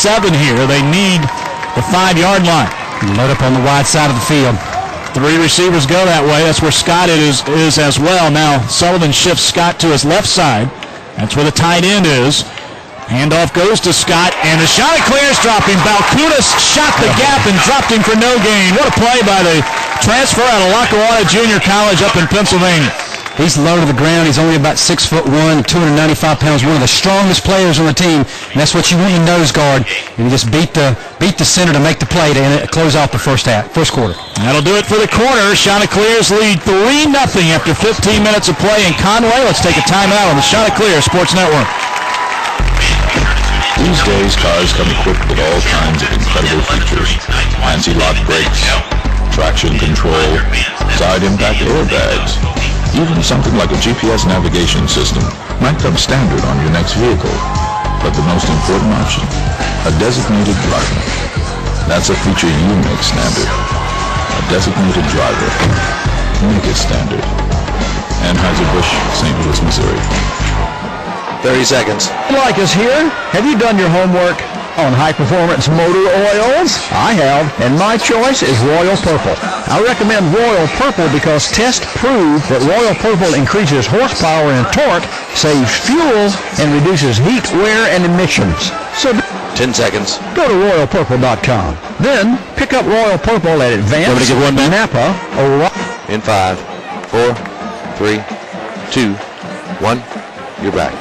7 here. They need the 5-yard line. Load up on the wide side of the field. 3 receivers go that way. That's where Scott is as well. Now Sullivan shifts Scott to his left side. That's where the tight end is. Handoff goes to Scott, and the shot clears, dropping. Balkunas shot the gap and dropped him for no gain. What a play by the transfer out of Lackawanna Junior College up in Pennsylvania. He's low to the ground. He's only about 6'1", 295 pounds, one of the strongest players on the team. And that's what you want in nose guard. And you just beat the center to make the play to close off the first quarter. That'll do it for the corner. Chanticleers lead 3-0 after 15 minutes of play in Conway. Let's take a timeout on the Chanticleer Sports Network. These days, cars come equipped with all kinds of incredible features. Anti-lock brakes, traction control, side impact airbags. Even something like a GPS navigation system might come standard on your next vehicle. But the most important option, a designated driver. That's a feature you make standard. A designated driver. Make it standard. Anheuser-Busch, St. Louis, Missouri. 30 seconds. Like us here, have you done your homework on high-performance motor oils? I have, and my choice is Royal Purple. I recommend Royal Purple because tests prove that Royal Purple increases horsepower and torque, saves fuel, and reduces heat, wear, and emissions. So 10 seconds. Go to RoyalPurple.com. Then pick up Royal Purple at Advance, Napa, or... In 5, 4, 3, 2, 1, you're back.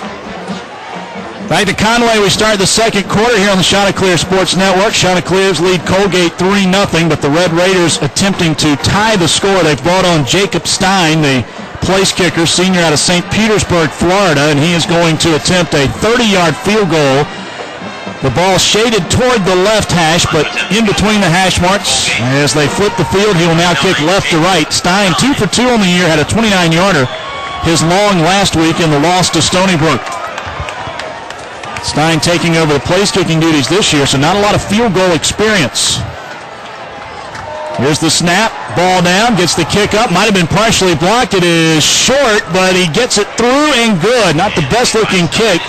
Back to Conway, we start the second quarter here on the Chanticleer Sports Network. Chanticleers lead Colgate 3-0, but the Red Raiders attempting to tie the score. They've brought on Jacob Stein, the place kicker, senior out of St. Petersburg, Florida, and he is going to attempt a 30-yard field goal. The ball shaded toward the left hash, but in between the hash marks. As they flip the field, he will now kick left to right. Stein, 2 for 2 on the year, had a 29-yarder. His long last week in the loss to Stony Brook. Stein taking over the place-kicking duties this year, so not a lot of field goal experience. Here's the snap, ball down, gets the kick up, might have been partially blocked. It is short, but he gets it through and good. Not the best-looking kick,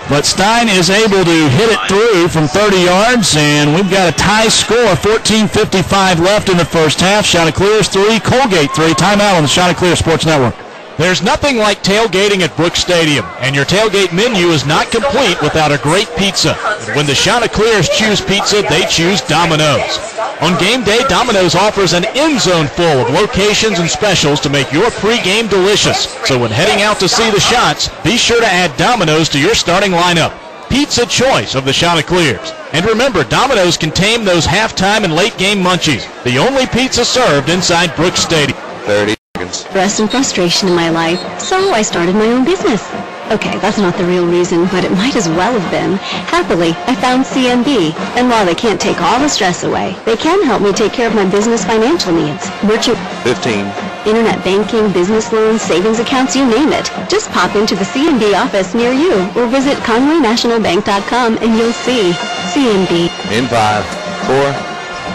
but Stein is able to hit it through from 30 yards, and we've got a tie score, 14:55 left in the first half. Chanticleers 3, Colgate 3. Timeout on the Chanticleer Sports Network. There's nothing like tailgating at Brooks Stadium, and your tailgate menu is not complete without a great pizza. And when the Chanticleers choose pizza, they choose Domino's. On game day, Domino's offers an end zone full of locations and specials to make your pregame delicious. So when heading out to see the Shots, be sure to add Domino's to your starting lineup. Pizza choice of the Chanticleers. And remember, Domino's can tame those halftime and late game munchies. The only pizza served inside Brooks Stadium. 30 seconds. Stress and frustration in my life, so I started my own business. Okay, that's not the real reason, but it might as well have been. Happily, I found CMB, and while they can't take all the stress away, they can help me take care of my business financial needs. Merchant 15. Internet banking, business loans, savings accounts, you name it. Just pop into the CMB office near you or visit ConwayNationalBank.com and you'll see CMB. In 5, 4,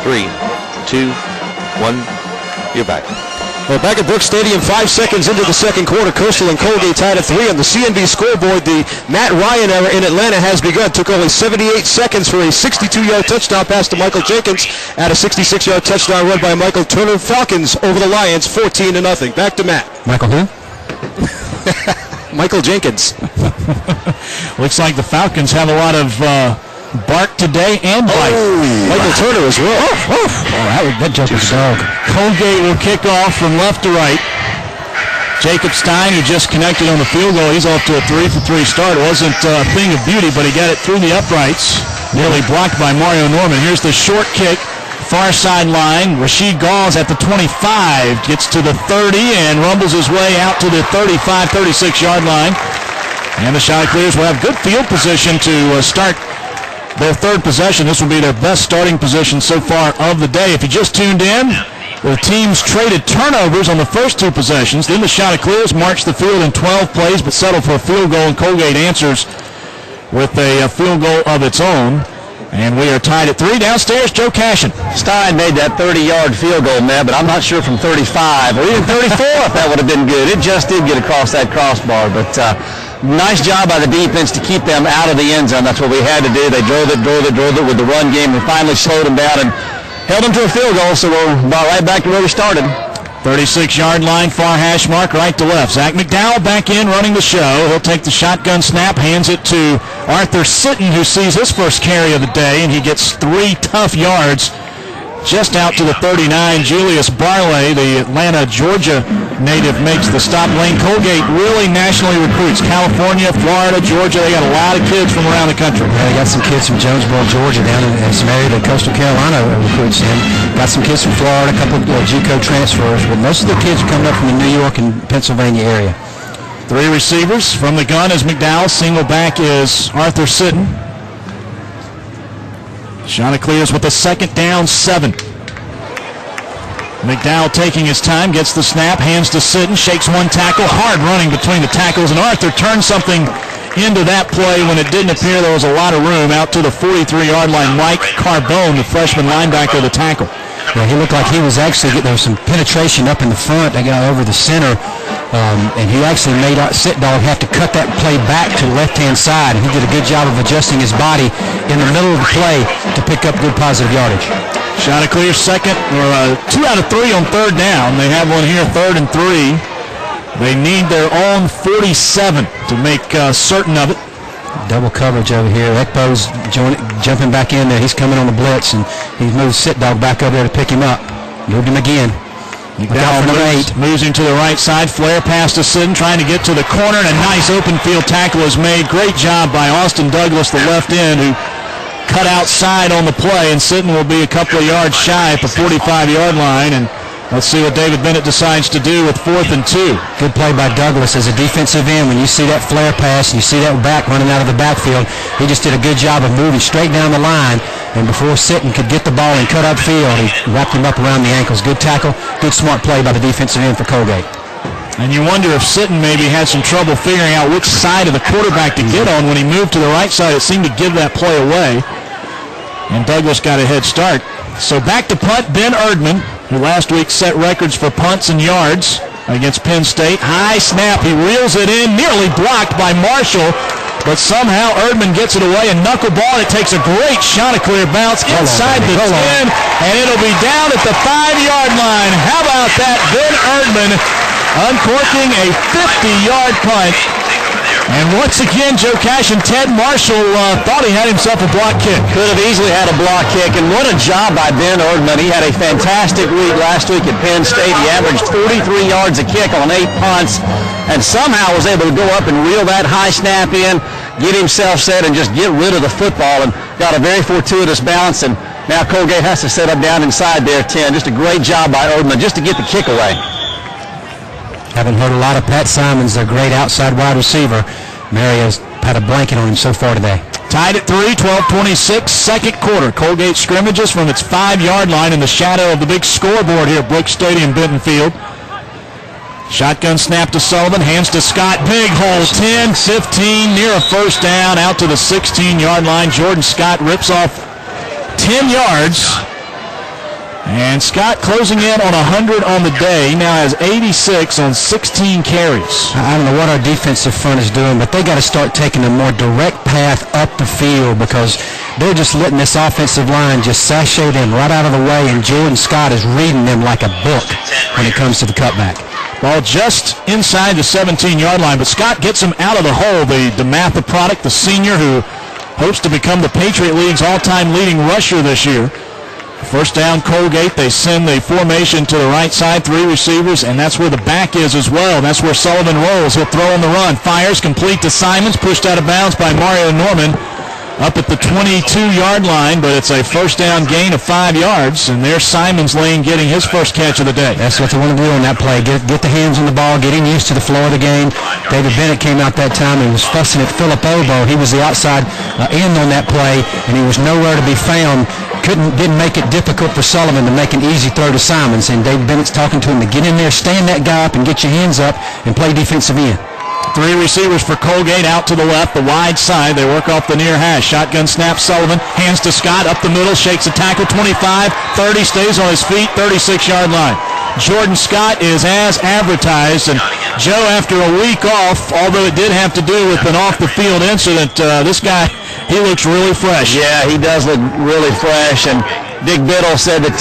3, 2, 1, you're back. Well, back at Brooks Stadium, 5 seconds into the second quarter, Coastal and Colgate tied at 3 on the CNB scoreboard. The Matt Ryan era in Atlanta has begun. Took only 78 seconds for a 62-yard touchdown pass to Michael Jenkins at a 66-yard touchdown run by Michael Turner. Falcons over the Lions, 14-0. Back to Matt. Michael who? Michael Jenkins. Looks like the Falcons have a lot of bark today and bite. Michael Turner as well. Oh, that joke was dog. Colgate will kick off from left to right. Jacob Stein, who just connected on the field goal, he's off to a 3 for 3 start. It wasn't a thing of beauty, but he got it through the uprights. Nearly blocked by Mario Norman. Here's the short kick, far sideline. Rasheed Gauls at the 25, gets to the 30 and rumbles his way out to the 35, 36-yard line. And the Chanticleers will have good field position to start their third possession. This will be their best starting position so far of the day. If you just tuned in, the teams traded turnovers on the first 2 possessions. Then the Chanticleers marched the field in 12 plays but settled for a field goal, and Colgate answers with a field goal of its own. And we are tied at 3. Downstairs, Joe Cashin. Stein made that 30-yard field goal, man, but I'm not sure from 35 or even 34 if that would have been good. It just did get across that crossbar, but nice job by the defense to keep them out of the end zone. That's what we had to do. They drove it with the run game. We finally slowed them down and held them to a field goal, so we're about right back to where we started. 36-yard line, far hash mark, right to left. Zach McDowell back in running the show. He'll take the shotgun snap, hands it to Arthur Sitton, who sees his first carry of the day, and he gets 3 tough yards just out to the 39. Julius Barley, the Atlanta, Georgia native, makes the stop. Lane Colgate really nationally recruits. California, Florida, Georgia, they got a lot of kids from around the country. Yeah, they got some kids from Jonesboro, Georgia, down in some area that Coastal Carolina recruits in. Got some kids from Florida, a couple of JUCO transfers, but most of the kids are coming up from the New York and Pennsylvania area. 3 receivers from the gun is McDowell. Single back is Arthur Sitton. Chanticleers with a 2nd down, 7. McDowell taking his time, gets the snap, hands to Sitton, shakes one tackle, hard running between the tackles, and Arthur turned something into that play when it didn't appear there was a lot of room. Out to the 43-yard line, Mike Carbone, the freshman linebacker, the tackle. Yeah, he looked like he was actually, there was some penetration up in the front. They got over the center, and he actually made Sitdog have to cut that play back to the left-hand side, and he did a good job of adjusting his body in the middle of the play to pick up good positive yardage. Chanticleer 2 out of 3 on 3rd down. They have one here, 3rd and 3. They need their own 47 to make certain of it. Double coverage over here. Ekpo's jumping back in there. He's coming on the blitz, and he moves Sitdog back over there to pick him up. Moved him again. McDowell moves him to the right side. Flare pass to Sitton, trying to get to the corner, and a nice open field tackle is made. Great job by Austin Douglas, the left end, who cut outside on the play, and Sitton will be a couple of yards shy at the 45-yard line. And let's see what David Bennett decides to do with 4th and 2. Good play by Douglas as a defensive end. When you see that flare pass and you see that back running out of the backfield, he just did a good job of moving straight down the line. And before Sitton could get the ball and cut upfield, he wrapped him up around the ankles. Good tackle, good smart play by the defensive end for Colgate. And you wonder if Sitton maybe had some trouble figuring out which side of the quarterback to get on. When he moved to the right side, it seemed to give that play away. And Douglas got a head start. So back to punt, Ben Erdman, who last week set records for punts and yards against Penn State. High snap, he reels it in, nearly blocked by Marshall, but somehow Erdman gets it away and knuckleball, and it takes a great Chanticleer bounce inside the 10, and it'll be down at the 5-yard line. How about that? Ben Erdman uncorking a 50-yard punt. And once again, Joe Cash and Ted Marshall thought he had himself a block kick. Could have easily had a block kick, and what a job by Ben Erdman. He had a fantastic week last week at Penn State. He averaged 43 yards a kick on 8 punts, and somehow was able to go up and reel that high snap in, get himself set, and just get rid of the football, and got a very fortuitous bounce, and now Colgate has to set up down inside their 10. Just a great job by Erdman just to get the kick away. Haven't heard a lot of Pat Simons, their great outside wide receiver. Mary has had a blanket on him so far today. Tied at 3, 12-26, 2nd quarter. Colgate scrimmages from its 5-yard line in the shadow of the big scoreboard here at Brooks Stadium, Benton Field. Shotgun snap to Sullivan, hands to Scott. Big hole, 10, 15, near a 1st down, out to the 16-yard line. Jordan Scott rips off 10 yards. And Scott closing in on 100 on the day. He now has 86 on 16 carries. I don't know what our defensive front is doing, but they got to start taking a more direct path up the field, because they're just letting this offensive line just sashay them right out of the way, and Jordan Scott is reading them like a book when it comes to the cutback. Ball just inside the 17-yard line, but Scott gets him out of the hole. The DeMatha product, the senior who hopes to become the Patriot League's all-time leading rusher this year. 1st down, Colgate. They send the formation to the right side, 3 receivers, and that's where the back is as well. That's where Sullivan rolls. He'll throw on the run. Fires, complete to Simons, pushed out of bounds by Mario Norman up at the 22-yard line, but it's a 1st down gain of 5 yards, and there's Simons Lane getting his first catch of the day. That's what they want to do on that play. Get the hands on the ball, getting used to the flow of the game. David Bennett came out that time and was fussing at Phillip Obo. He was the outside end on that play, and he was nowhere to be found. Didn't make it difficult for Sullivan to make an easy throw to Simons, and David Bennett's talking to him to get in there, stand that guy up, and get your hands up and play defensive end. 3 receivers for Colgate out to the left, the wide side. They work off the near hash. Shotgun snap, Sullivan, hands to Scott, up the middle, shakes a tackle, 25, 30, stays on his feet, 36-yard line. Jordan Scott is as advertised. And Joe, after a week off, although it did have to do with an off-the-field incident, this guy, he looks really fresh. Yeah, he does look really fresh. And Big Biddle said that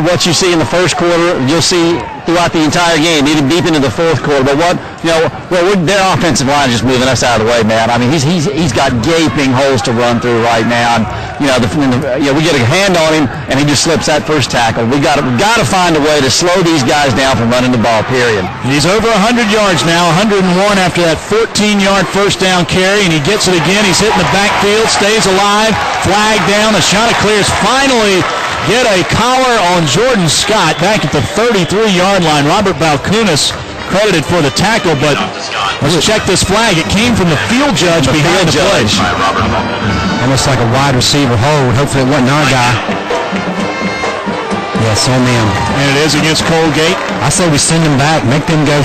what you see in the first quarter, you'll see throughout the entire game, even deep into the fourth quarter. But their offensive line is just moving us out of the way, man. I mean, he's got gaping holes to run through right now. And, we get a hand on him, and he just slips that first tackle. We got to find a way to slow these guys down from running the ball, period. He's over 100 yards now, 101 after that 14-yard first down carry, and he gets it again. He's hitting the backfield, stays alive, flag down. The Chanticleers finally get a collar on Jordan Scott back at the 33-yard line. Robert Balkunas credited for the tackle, but let's check this flag. It came from the field judge behind the play. Almost like a wide receiver hold. Hopefully it wasn't our guy. Yes, on them. And it is against Colgate. I say we send them back, make them go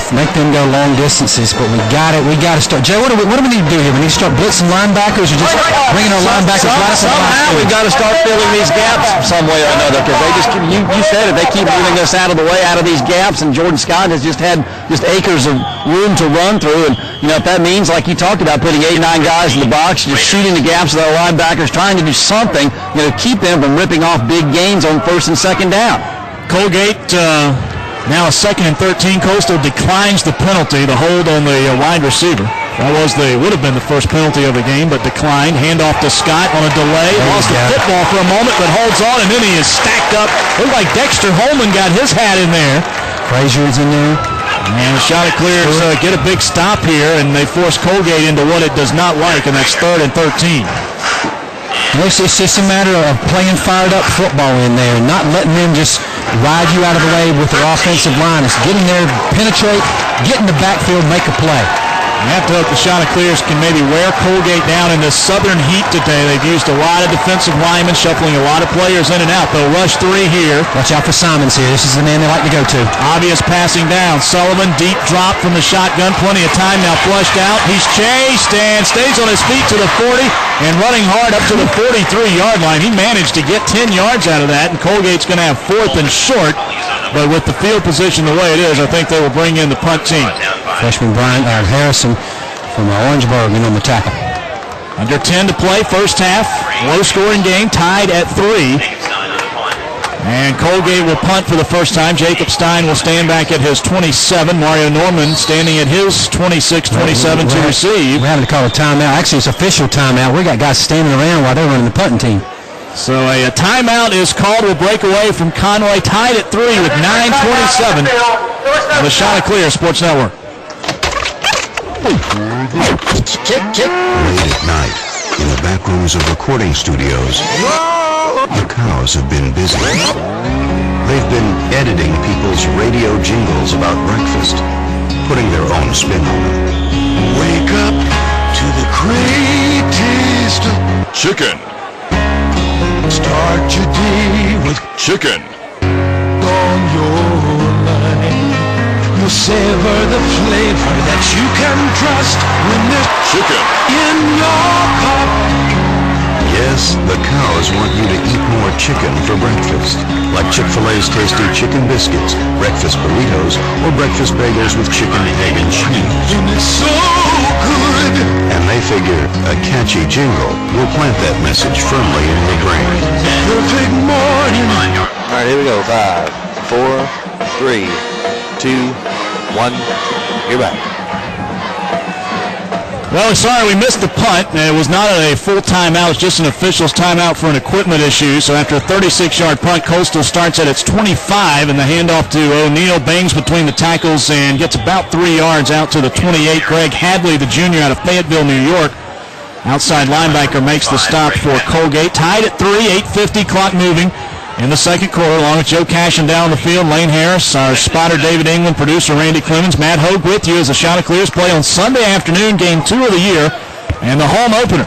long distances, but we got to start. Joe, what do we need to do here? We need to start blitzing linebackers, or just bringing our linebackers right up. Somehow we got to start filling these gaps some way or another, because they just keep, you said it, they keep moving us out of the way, out of these gaps, and Jordan Scott has just had acres of room to run through. And if that means, like you talked about, putting 8 or 9 guys in the box, just shooting the gaps with our linebackers, trying to do something, keep them from ripping off big gains on first and second down. Colgate now a 2nd and 13. Coastal declines the penalty, the hold on the wide receiver. That would have been the first penalty of the game, but declined. Handoff to Scott on a delay. Lost the football for a moment, but holds on, and then he is stacked up. Looked like Dexter Holman got his hat in there. Frazier's in there. And the Chanticleers get a big stop here, and they force Colgate into what it does not like, and that's 3rd and 13. It's just a matter of playing fired up football in there, not letting them just ride you out of the way with their offensive line. It's getting there, penetrate, get in the backfield, make a play. You have to hope the Chanticleers can maybe wear Colgate down in this southern heat today. They've used a lot of defensive linemen, shuffling a lot of players in and out. They'll rush 3 here. Watch out for Simons here. This is the man they like to go to. Obvious passing down. Sullivan, deep drop from the shotgun. Plenty of time now flushed out. He's chased and stays on his feet to the 40 and running hard up to the 43-yard line. He managed to get 10 yards out of that, and Colgate's going to have 4th and short. But with the field position the way it is, I think they will bring in the punt team. Freshman Brian Harrison from Orangeburg in on the tackle. Under 10 to play, first half. Low-scoring game, tied at 3. And Colgate will punt for the first time. Jacob Stein will stand back at his 27. Mario Norman standing at his 26-27 to receive. We're having to call a timeout. Actually, it's official timeout. We got guys standing around while they're running the punting team. So a timeout is called. We'll break away from Conway, tied at 3 with 9:27 on the Chanticleer Sports Network. Late at night, in the back rooms of recording studios, the cows have been busy. They've been editing people's radio jingles about breakfast, putting their own spin on them. Wake up to the great taste of Chicken. Start your day with Chicken. on your line. You'll savor the flavor that you can trust when there's Chicken. in your cup. Yes, the cows want you to eat more chicken for breakfast, like Chick-fil-A's tasty chicken biscuits, breakfast burritos, or breakfast bagels with chicken, egg, and cheese. And it's so good. And they figure a catchy jingle will plant that message firmly in your brain. Perfect morning. All right, here we go. 5, 4, 3, 2, 1. You're back. Well, sorry we missed the punt. It was not a full timeout. It's just an official's timeout for an equipment issue. So after a 36-yard punt, Coastal starts at its 25, and the handoff to O'Neal bangs between the tackles and gets about 3 yards out to the 28. Greg Hadley, the junior out of Fayetteville, New York, outside linebacker, makes the stop for Colgate. Tied at 3, 8:50, clock moving in the second quarter, along with Joe Cashin down the field, Lane Harris, our spotter David England, producer Randy Clemens, Matt Hogue with you as the Chanticleers play on Sunday afternoon, game 2 of the year, and the home opener.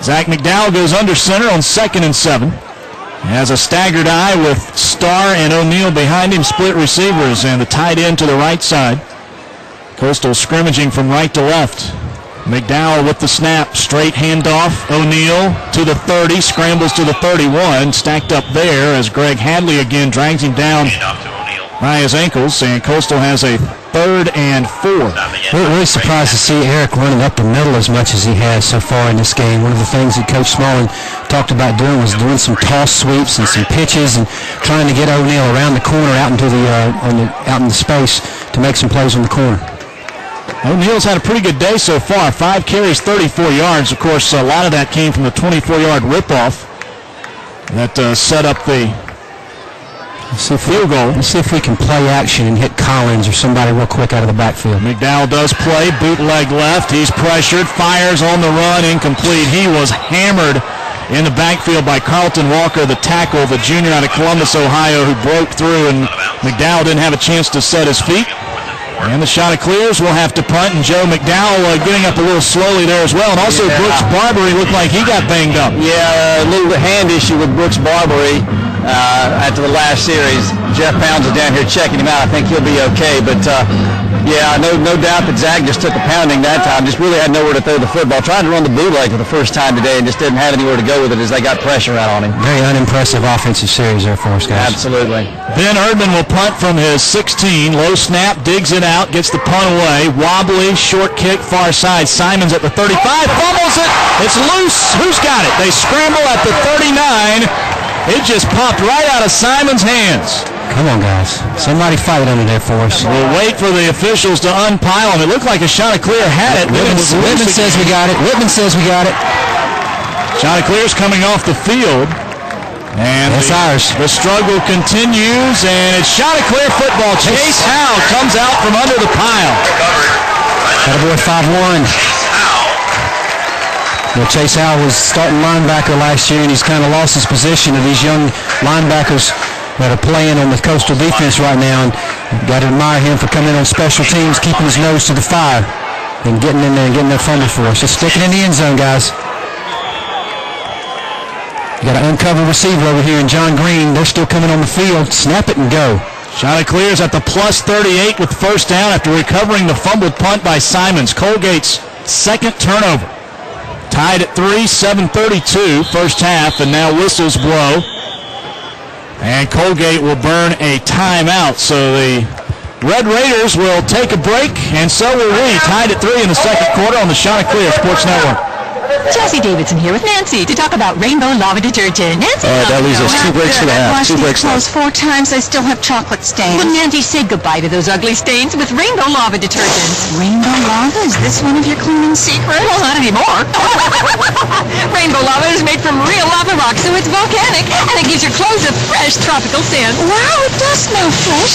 Zach McDowell goes under center on 2nd and 7. He has a staggered eye with Starr and O'Neal behind him, split receivers, and the tight end to the right side. Coastal scrimmaging from right to left. McDowell with the snap, straight handoff. O'Neal to the 30, scrambles to the 31, stacked up there as Greg Hadley again drags him down by his ankles, and Coastal has a 3rd and 4. We're really surprised to see Eric running up the middle as much as he has so far in this game. One of the things that Coach Smalling talked about doing was doing some toss sweeps and some pitches and trying to get O'Neal around the corner out into out in the space to make some plays on the corner. O'Neal's had a pretty good day so far. 5 carries, 34 yards. Of course, a lot of that came from the 24-yard ripoff that set up the field goal. Let's see if we can play action and hit Collins or somebody real quick out of the backfield. McDowell does play, bootleg left. He's pressured, fires on the run, incomplete. He was hammered in the backfield by Carlton Walker, the tackle, the junior out of Columbus, Ohio, who broke through, and McDowell didn't have a chance to set his feet. And the shot of clears will have to punt, and Joe McDowell getting up a little slowly there as well. And also Brooks Barbary looked like he got banged up. Yeah, a little hand issue with Brooks Barbary after the last series. Jeff Pounds is down here checking him out. I think he'll be okay, but yeah, no doubt that Zach just took a pounding that time. Just really had nowhere to throw the football. Tried to run the bootleg for the first time today and just didn't have anywhere to go with it as they got pressure out on him. Very unimpressive offensive series there for us, guys. Absolutely. Ben Erdman will punt from his 16. Low snap, digs it out, gets the punt away. Wobbly, short kick, far side. Simons at the 35, fumbles it. It's loose. Who's got it? They scramble at the 39. It just popped right out of Simons' hands. Come on, guys. Somebody fight under there for us. We'll wait for the officials to unpile him. It looked like a shot of clear had it. Whitman says we got it. Whitman says we got it. Shot of clear's coming off the field. And that's ours. The struggle continues, and it's shot of clear football. Chase Howe comes out from under the pile. Attaboy 5-1. Well, Chase Howe was starting linebacker last year, and he's kind of lost his position to these young linebackers that are playing on the Coastal defense right now, and got to admire him for coming on special teams, keeping his nose to the fire, and getting in there and getting that fumble for us. Just stick it in the end zone, guys. You got an uncovered receiver over here in John Green. They're still coming on the field. Snap it and go. Shot of clears at the plus 38 with first down after recovering the fumbled punt by Simons. Colgate's second turnover. Tied at 3, 7:32 first half, and now whistles blow. And Colgate will burn a timeout. So the Red Raiders will take a break, and so will we. Tied at 3 in the second quarter on the Shot of Clear Sports Network. Jesse Davidson here with Nancy to talk about Rainbow Lava Detergent. Nancy, that leaves us 2 breaks for the half. 2 breaks left. 4 times, I still have chocolate stains. Well, Nancy, say goodbye to those ugly stains with Rainbow Lava Detergent. Rainbow Lava? Is this one of your cleaning secrets? Well, not anymore. Rainbow Lava is made from real lava rock, so it's volcanic, and it gives your clothes a fresh tropical scent. Wow, it does smell fresh.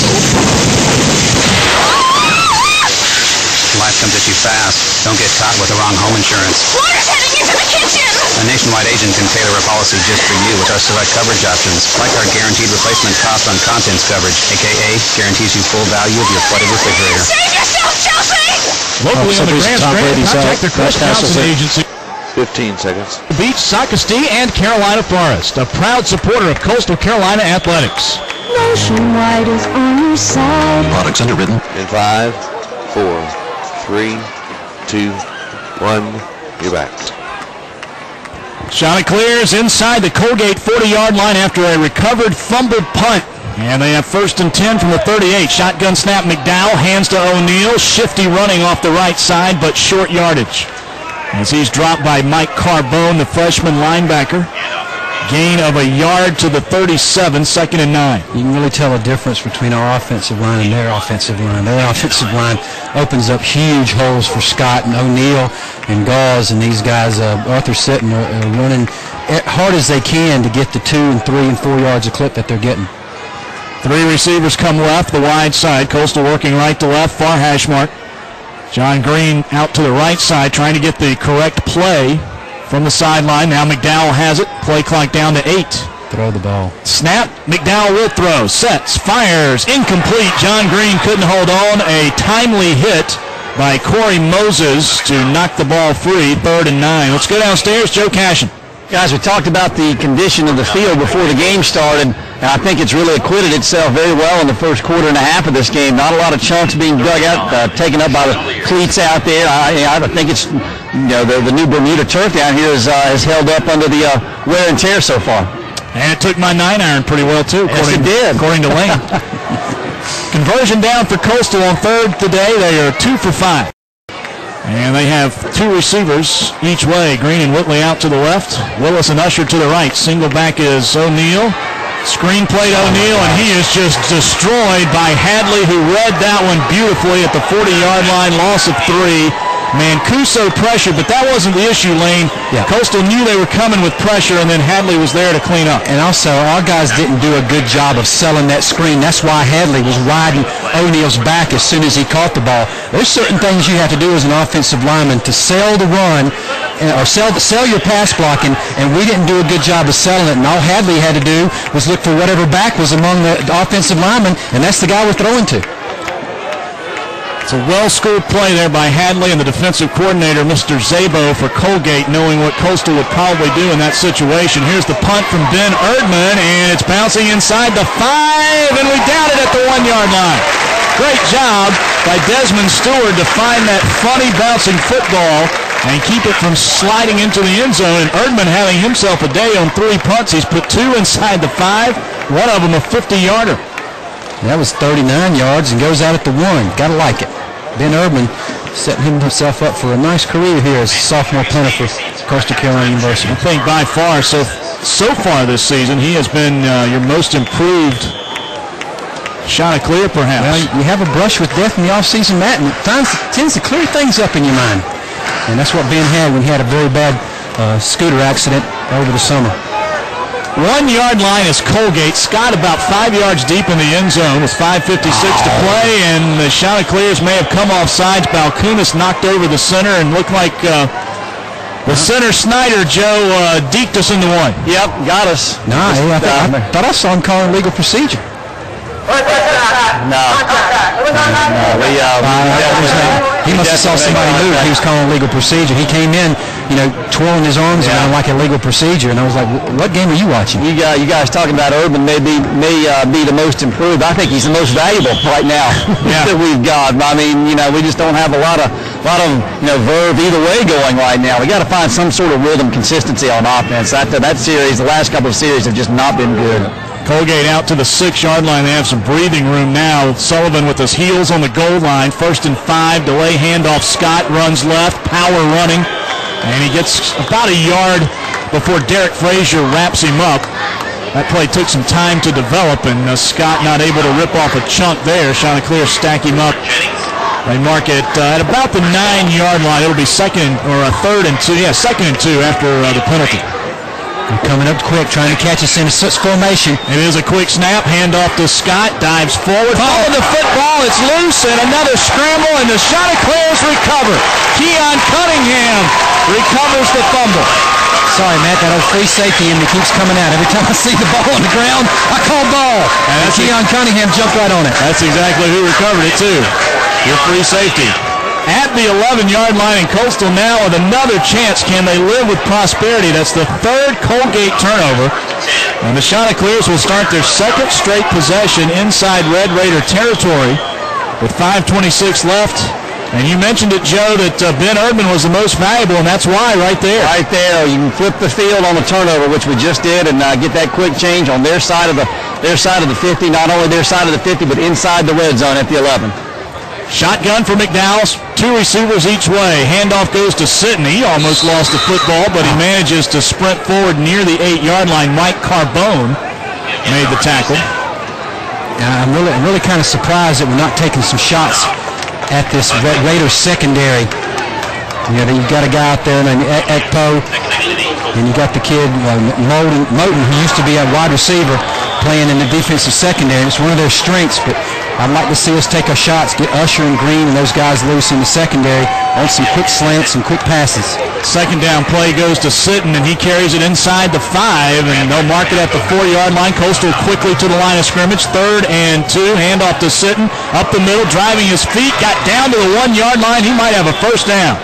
Life comes at you fast. Don't get caught with the wrong home insurance. Water's heading into the kitchen! A nationwide agent can tailor a policy just for you with our select coverage options, like our guaranteed replacement cost on contents coverage, aka guarantees you full value of your flooded refrigerator. Save yourself, Chelsea! Locally on the Grand Strand, contact the Chris Townsend Agency. 15 seconds. Beach, Socastee, and Carolina Forest, a proud supporter of Coastal Carolina Athletics. Nationwide is on your side. Products underwritten. In 5, 4, 3, 2, 1, you're back. Shot of clears inside the Colgate 40-yard line after a recovered fumbled punt. And they have 1st and 10 from the 38. Shotgun snap, McDowell, hands to O'Neal. Shifty running off the right side, but short yardage. As he's dropped by Mike Carbone, the freshman linebacker. Gain of a yard to the 37, 2nd and 9. You can really tell a difference between our offensive line and their offensive line. Their offensive line opens up huge holes for Scott and O'Neal and Gauze, and these guys, Arthur Sitton, are running hard as they can to get the 2 and 3 and 4 yards a clip that they're getting. 3 receivers come left, the wide side. Coastal working right to left, far hash mark. John Green out to the right side, trying to get the correct play from the sideline. Now McDowell has it. Play clock down to 8. Throw the ball. Snap. McDowell will throw. Sets. Fires. Incomplete. John Green couldn't hold on. A timely hit by Corey Moses to knock the ball free. 3rd and 9. Let's go downstairs. Joe Cashin. Guys, we talked about the condition of the field before the game started, and I think it's really acquitted itself very well in the first quarter and a half of this game. Not a lot of chunks being dug out, taken up by the cleats out there. I think it's, the new Bermuda turf down here has held up under the wear and tear so far. And it took my 9-iron pretty well, too. Yes, it did. According to Lane. Conversion down for Coastal on third today. They are 2 for 5. And they have 2 receivers each way. Green and Whitley out to the left. Willis and Usher to the right. Single back is O'Neal. Screen play to O'Neal, and he is just destroyed by Hadley, who read that one beautifully at the 40-yard line. Loss of 3. Mancuso pressure, but that wasn't the issue, Lane. Yeah. Coastal knew they were coming with pressure, and then Hadley was there to clean up. And also, our guys didn't do a good job of selling that screen. That's why Hadley was riding O'Neal's back as soon as he caught the ball. There's certain things you have to do as an offensive lineman to sell the run or sell your pass blocking, and we didn't do a good job of selling it. And all Hadley had to do was look for whatever back was among the offensive linemen, and that's the guy we're throwing to. It's a well-schooled play there by Hadley and the defensive coordinator, Mr. Zabo, for Colgate, knowing what Coastal would probably do in that situation. Here's the punt from Ben Erdman, and it's bouncing inside the 5, and we down it at the 1-yard line. Great job by Desmond Stewart to find that funny bouncing football and keep it from sliding into the end zone. And Erdman having himself a day on 3 punts. He's put 2 inside the 5, one of them a 50-yarder. That was 39 yards and goes out at the 1. Got to like it. Ben Erdman setting himself up for a nice career here as a sophomore punter for Coastal Carolina University. I think by far, so far this season, he has been your most improved shot of clear, perhaps. Well, you have a brush with death in the offseason, Matt, and it tends to clear things up in your mind. And that's what Ben had when he had a very bad scooter accident over the summer. 1-yard line is Colgate. Scott about 5 yards deep in the end zone with 5:56 to play, and the shot of clears may have come off sides. Balkunas knocked over the center and looked like the center Snyder, Joe, deked us into 1. Yep, got us. No, I thought I saw him calling legal procedure. No. He must have saw somebody move. He was calling legal procedure. He came in, twirling his arms around like a legal procedure, and I was like, "What game are you watching?" You guys talking about Urban may be the most improved. I think he's the most valuable right now that we've got. I mean, we just don't have a lot of verve either way going right now. We got to find some sort of rhythm, consistency on offense. That series, the last couple of series have just not been good. Colgate out to the 6-yard line. They have some breathing room now. Sullivan with his heels on the goal line. 1st and 5. Delay handoff. Scott runs left. Power running. And he gets about a yard before Derek Frazier wraps him up. That play took some time to develop, and Scott not able to rip off a chunk there. Chanticleer stack him up. They mark it at about the 9-yard line. It'll be 3rd and 2. Yeah, 2nd and 2 after the penalty. Coming up quick, trying to catch us in a formation. It is a quick snap. Handoff to Scott. Dives forward. Follow the football. It's loose, and another scramble, and the Chanticleers recover. Keon Cunningham recovers the fumble. Sorry, Matt, that old free safety in me keeps coming out. Every time I see the ball on the ground, I call ball. And Keon Cunningham jumped right on it. That's exactly who recovered it, too. Your free safety. At the 11-yard line, and Coastal now with another chance. Can they live with prosperity? That's the 3rd Colgate turnover. And the Chanticleers will start their 2nd straight possession inside Red Raider territory with 5:26 left. And you mentioned it, Joe, that Ben Erdman was the most valuable, and that's why right there. Right there. You can flip the field on the turnover, which we just did, and get that quick change on their side of the 50. Not only their side of the 50, but inside the red zone at the 11. Shotgun for McDowell's, 2 receivers each way. Handoff goes to Sitton. He almost lost the football, but he manages to sprint forward near the 8-yard line. Mike Carbone made the tackle. I'm really kind of surprised that we're not taking some shots at this Raiders secondary. You've got a guy out there named Ekpo, and you got the kid Moten, who used to be a wide receiver, playing in the defensive secondary. It's one of their strengths, but I'd like to see us take our shots, get Usher and Green and those guys loose in the secondary on some quick slants and quick passes. 2nd down play goes to Sitton, and he carries it inside the 5, and they'll mark it at the 4-yard line. Coastal quickly to the line of scrimmage. 3rd and 2. Handoff to Sitton. Up the middle, driving his feet. Got down to the 1-yard line. He might have a 1st down.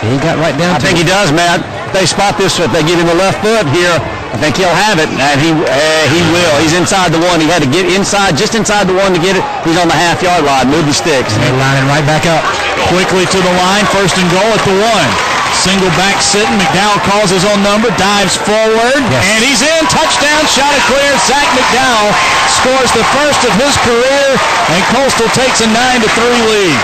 He got right down. I think he does, Matt. If they spot this, if they give him the left foot here, I think he'll have it, and he will. He's inside the 1. He had to get just inside the 1 to get it. He's on the half-yard line. Move the sticks. They're lining right back up. Quickly to the line. 1st and goal at the 1. Single back Sitton. McDowell calls his own number. Dives forward. Yes. And he's in. Touchdown. touchdown, shot it clear. Zach McDowell scores the first of his career, and Coastal takes a 9-3 lead.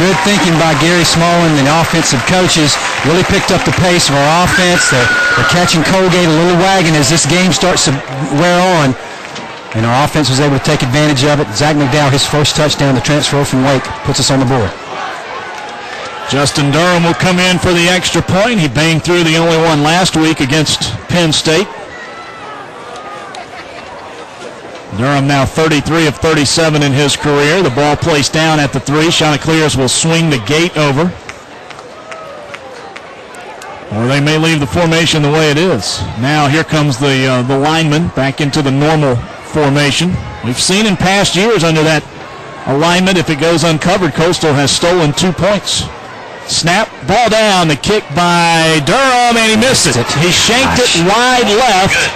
Good thinking by Gary Smallman and the offensive coaches. Really picked up the pace of our offense. They're catching Colgate a little wagon as this game starts to wear on. And our offense was able to take advantage of it. Zach McDowell, his first touchdown, the transfer from Wake, puts us on the board. Justin Durham will come in for the extra point. He banged through the only one last week against Penn State. Durham now 33 of 37 in his career. The ball placed down at the 3. Chanticleers will swing the gate over. Or they may leave the formation the way it is. Now here comes the lineman back into the normal formation. We've seen in past years under that alignment, if it goes uncovered, Coastal has stolen 2 points. Snap, ball down, the kick by Durham, and he missed it. He shanked it wide left,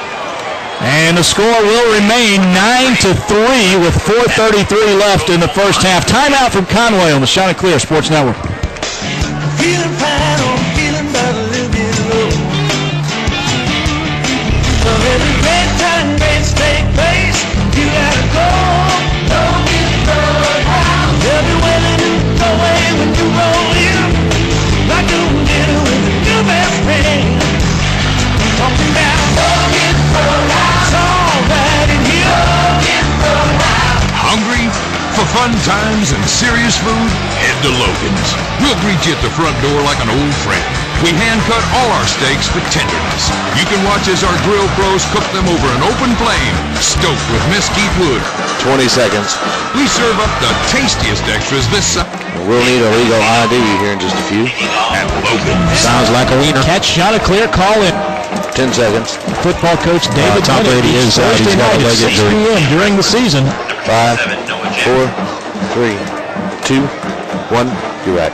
and the score will remain 9-3 with 4:33 left in the first half. Timeout from Conway on the Chanticleer Sports Network. Feeling fine or feeling but a little bit low. So every great time greats take place, you gotta go. Don't get thrown out. Everywhere that you go away when you roll in, like doing dinner with a new best friend. Talking about don't get thrown out. It's all right in here. Don't get thrown out. Hungry? For fun times and serious food, head to Logan's. We'll greet you at the front door like an old friend. We hand-cut all our steaks for tenderness. You can watch as our grill pros cook them over an open flame, stoked with mesquite wood. 20 seconds. We serve up the tastiest extras this summer. We'll need a legal ID here in just a few. At Logan's. Sounds like a wiener. Catch, Chanticleer, call in. 10 seconds. Football coach David Tom Brady inside. He's got a leg at 6 p.m. during the season. 5, 4, 3, 2, 1. You're right.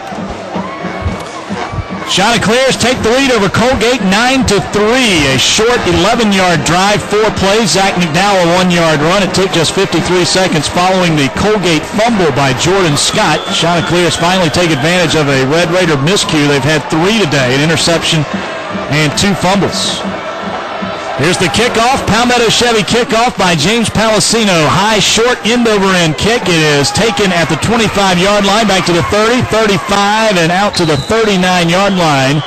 Chanticleers take the lead over Colgate 9-3. A short 11-yard drive, 4 plays. Zach McDowell, a 1-yard run. It took just 53 seconds following the Colgate fumble by Jordan Scott. Chanticleers finally take advantage of a Red Raider miscue. They've had 3 today, an interception and 2 fumbles. Here's the kickoff. Palmetto Chevy kickoff by James Palacino. High, short, end-over-end kick. It is taken at the 25-yard line, back to the 30, 35, and out to the 39-yard line.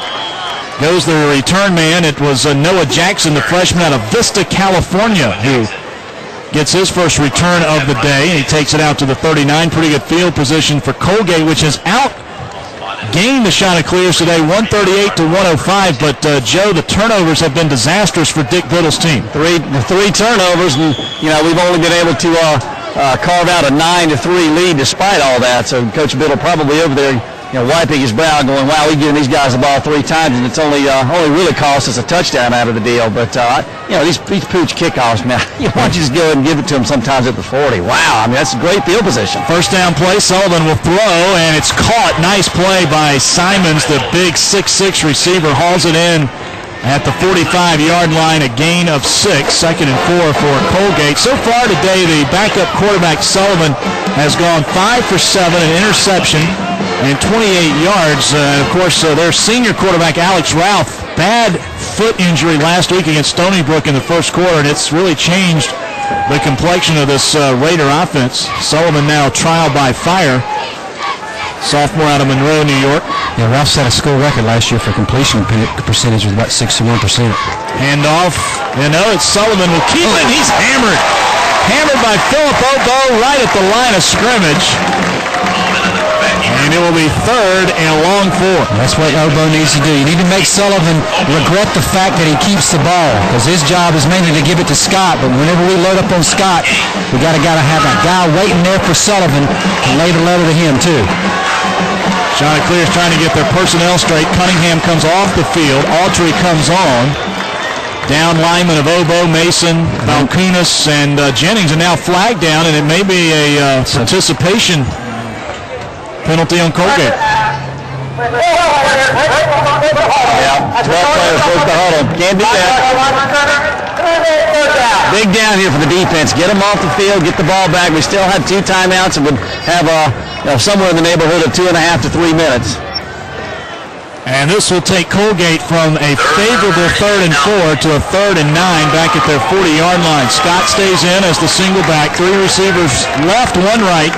Goes the return man. It was Noah Jackson, the freshman out of Vista, California, who gets his first return of the day, and he takes it out to the 39. Pretty good field position for Colgate, which is out. Gained the Chanticleers today, 138-105, but Joe, the turnovers have been disastrous for Dick Biddle's team. The three turnovers, and we've only been able to carve out a 9-3 lead despite all that. So Coach Biddle probably over there, wiping his brow, going, "Wow, we've given these guys the ball 3 times, and it's only really cost us a touchdown out of the deal." But these pooch kickoffs, man, why don't you just go ahead and give it to them sometimes at the 40? Wow, I mean, that's a great field position. First down play, Sullivan will throw, and it's caught. Nice play by Simons, the big 6'6" receiver, hauls it in at the 45-yard line, a gain of 6, 2nd and 4 for Colgate. So far today, the backup quarterback Sullivan has gone 5 for 7, an interception, and 28 yards. Of course, their senior quarterback, Alex Ralph, bad foot injury last week against Stony Brook in the first quarter, and it's really changed the complexion of this Raider offense. Sullivan now trial by fire. Sophomore out of Monroe, New York. Yeah, Ralph set a school record last year for completion percentage with about 61%. Handoff. It's Sullivan will keep it. He's hammered. Hammered by Philip Obo right at the line of scrimmage. And it will be 3rd and a long 4. That's what Obo needs to do. You need to make Sullivan regret the fact that he keeps the ball, because his job is mainly to give it to Scott. But whenever we load up on Scott, we gotta have a guy waiting there for Sullivan to lay the letter to him too. Chanticleer's trying to get their personnel straight. Cunningham comes off the field. Autry comes on. Down linemen of Obo, Mason, Balkunas, and Jennings, and now flagged down, and it may be a participation penalty on Colgate. Yeah, 12 players broke the huddle. Can't do that. Big down here for the defense. Get them off the field, get the ball back. We still have 2 timeouts and would have somewhere in the neighborhood of 2.5 to 3 minutes. And this will take Colgate from a favorable 3rd and 4 to a 3rd and 9 back at their 40-yard line. Scott stays in as the single back. 3 receivers left, 1 right.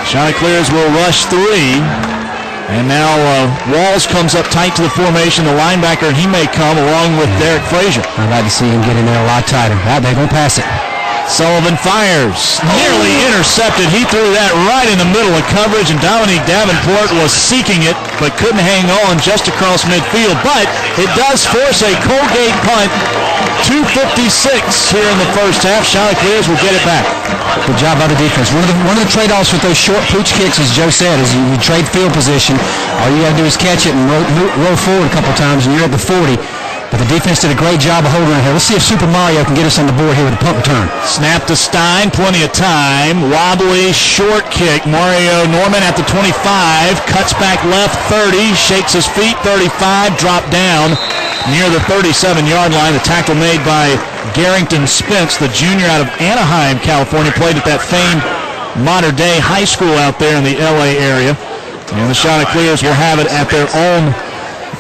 Chanticleers will rush 3. And now Walls comes up tight to the formation. The linebacker, he may come along with Derek Frazier. I'd like to see him get in there a lot tighter. They're going to pass it. Sullivan fires. Nearly intercepted. He threw that right in the middle of coverage, and Dominique Davenport was seeking it, but couldn't hang on just across midfield. But it does force a Colgate punt. 2:56 here in the first half. Chanticleers will get it back. Good job by the defense. One of the trade-offs with those short pooch kicks, as Joe said, is you trade field position. All you got to do is catch it and roll forward a couple times, and you're at the 40. But the defense did a great job of holding it here. Let's see if Super Mario can get us on the board here with a punt return. Snap to Stein, plenty of time. Wobbly, short kick. Mario Norman at the 25, cuts back left 30, shakes his feet 35, drop down near the 37-yard line. The tackle made by Garrington Spence, the junior out of Anaheim, California, played at that famed Modern Day high school out there in the LA area. And the Chanticleers will have it at their own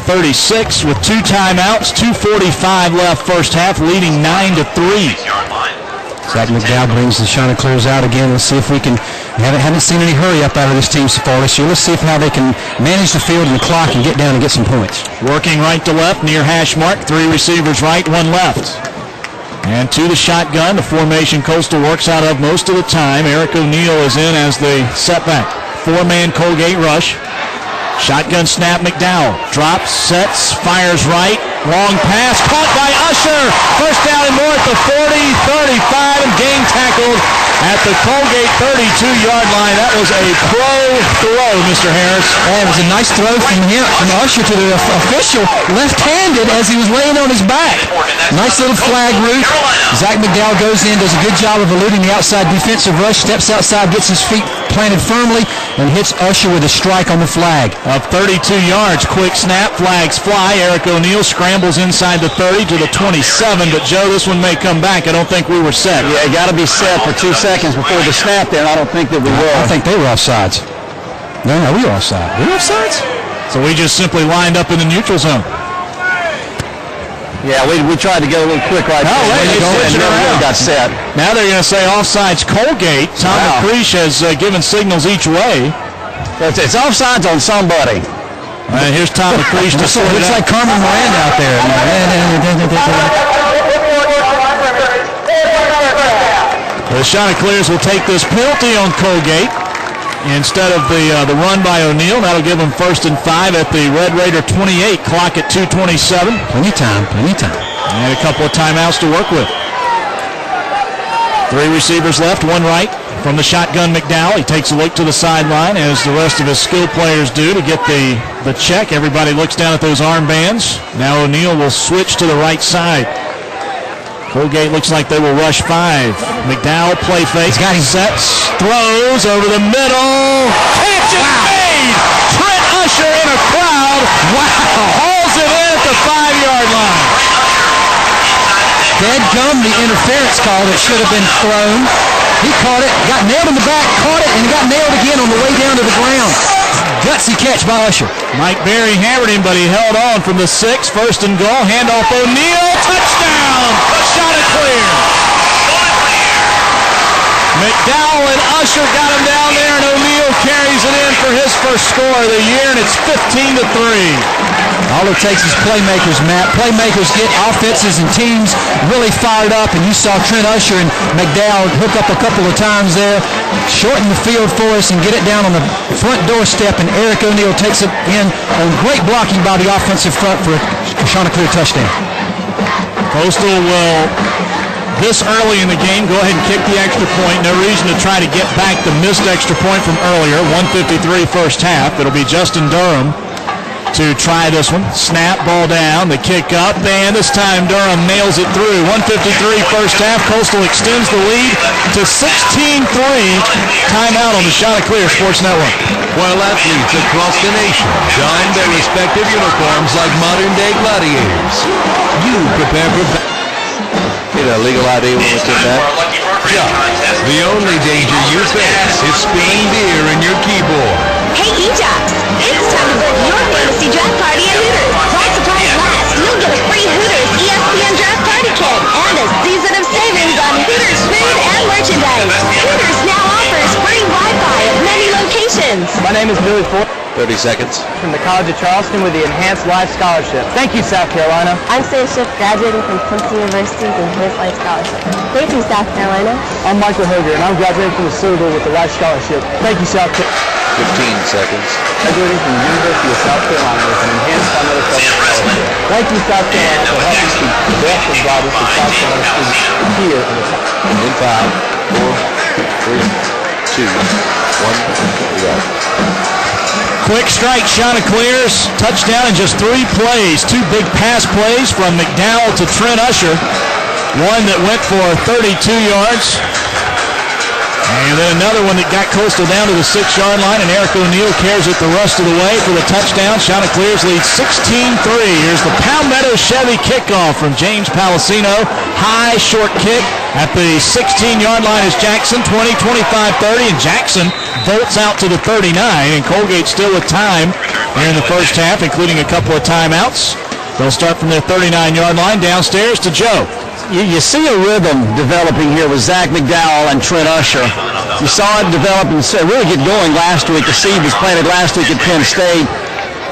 36 with 2 timeouts, 2:45 left first half, leading 9-3. Zach McDowell brings the Chanticleers out again. Let's see if we can. Haven't seen any hurry up out of this team so far this year. Let's see how they can manage the field and the clock and get down and get some points. Working right to left near hash mark. 3 receivers right, 1 left. And to the shotgun, the formation Coastal works out of most of the time. Eric O'Neill is in as the setback. 4-man Colgate rush. Shotgun snap, McDowell drops, sets, fires right, long pass, caught by Usher. First down and more at the 40, 35, and game tackled at the Colgate 32-yard line. That was a pro throw, Mr. Harris. It was a nice throw from him, from Usher to the official, left-handed as he was laying on his back. Nice little flag route. Zach McDowell goes in, does a good job of eluding the outside defensive rush, steps outside, gets his feet planted firmly, and hits Usher with a strike on the flag. Of 32 yards, quick snap, flags fly. Eric O'Neill scrambles inside the 30 to the 27, but Joe, this one may come back. I don't think we were set. Yeah, you got to be set for 2 seconds before the snap there, and I don't think that we were. I think they were offsides. No, we were offside. We were offsides? So we just simply lined up in the neutral zone. Yeah, we tried to get a little quick right there. And really got set. Now they're going to say offsides Colgate. Tom McCreesh has given signals each way. It's offsides on somebody. And here's Tom McCreesh to sort it out. It's like Carmen Miranda out there. The Chanticleers will take this penalty on Colgate instead of the run by O'Neill. That'll give them 1st and 5 at the Red Raider 28. Clock at 2:27. Plenty of time. And a couple of timeouts to work with. 3 receivers left, 1 right. From the shotgun, McDowell. He takes a look to the sideline, as the rest of his skill players do, to get the check. Everybody looks down at those armbands. Now O'Neill will switch to the right side. Colgate looks like they will rush 5. McDowell play fake. He's got his sets. Throws over the middle. Catch is made! Trent Usher in a crowd. Wow! Hauls it in at the 5-yard line. Dadgum, the interference call that should have been thrown. He caught it, got nailed in the back, caught it, and got nailed again on the way down to the ground. Gutsy catch by Usher. Mike Berry hammered him, but he held on from the 6. 1st and goal. Handoff O'Neill. Touchdown! Chanticleer. McDowell and Usher got him down there, and O'Neill carries it in for his first score of the year, and it's 15-3. All it takes is playmakers, Matt. Playmakers get offenses and teams really fired up, and you saw Trent Usher and McDowell hook up a couple of times there, shorten the field for us and get it down on the front doorstep, and Eric O'Neill takes it in on great blocking by the offensive front for a Chanticleer touchdown. Coastal will, this early in the game, go ahead and kick the extra point. No reason to try to get back the missed extra point from earlier. 1:53 first half. It'll be Justin Durham to try this one. Snap, ball down, the kick up, and this time Durham nails it through. 1:53 first half. Coastal extends the lead to 16-3. Timeout on the Chanticleer Sports Network. While athletes across the nation don their respective uniforms like modern-day gladiators, you prepare for... Get a legal ID when we get back. The only danger you face is spilling beer in your keyboard. Hey, E-Jocks, it's time to book your fantasy draft party at Hooters. While supplies last, you'll get a free Hooters ESPN draft party kit and a season of savings on Hooters food and merchandise. Hooters now offers free Wi-Fi at many locations. My name is Billy Ford. 30 seconds. From the College of Charleston with the Enhanced Life Scholarship. Thank you, South Carolina. I'm Sam Schiff, graduating from Clemson University with the Enhanced Life Scholarship. Thank you, South Carolina. I'm Michael Hoger, and I'm graduating from the Citadel with the Life Scholarship. Thank you, South Carolina. 15 seconds. Graduating from the University of South Carolina with an Enhanced Continental Scholarship. Thank you, South Carolina, for helping speak the best and brightest of South Carolina students here in the South. In 5, 4, 3, 2, 1, we go. Quick strike, Chanticleers, touchdown in just 3 plays. 2 big pass plays from McDowell to Trent Usher. One that went for 32 yards. And then another one that got Coastal down to the 6-yard line, and Eric O'Neill carries it the rest of the way for the touchdown. Chanticleers lead 16-3. Here's the Palmetto Chevy kickoff from James Palacino. High, short kick at the 16-yard line is Jackson, 20, 25, 30, and Jackson bolts out to the 39, and Colgate still with time here in the first half, including a couple of timeouts. They'll start from their 39-yard line downstairs to Joe. You see a rhythm developing here with Zach McDowell and Trent Usher. You saw it develop and really get going last week. The seed was planted last week at Penn State.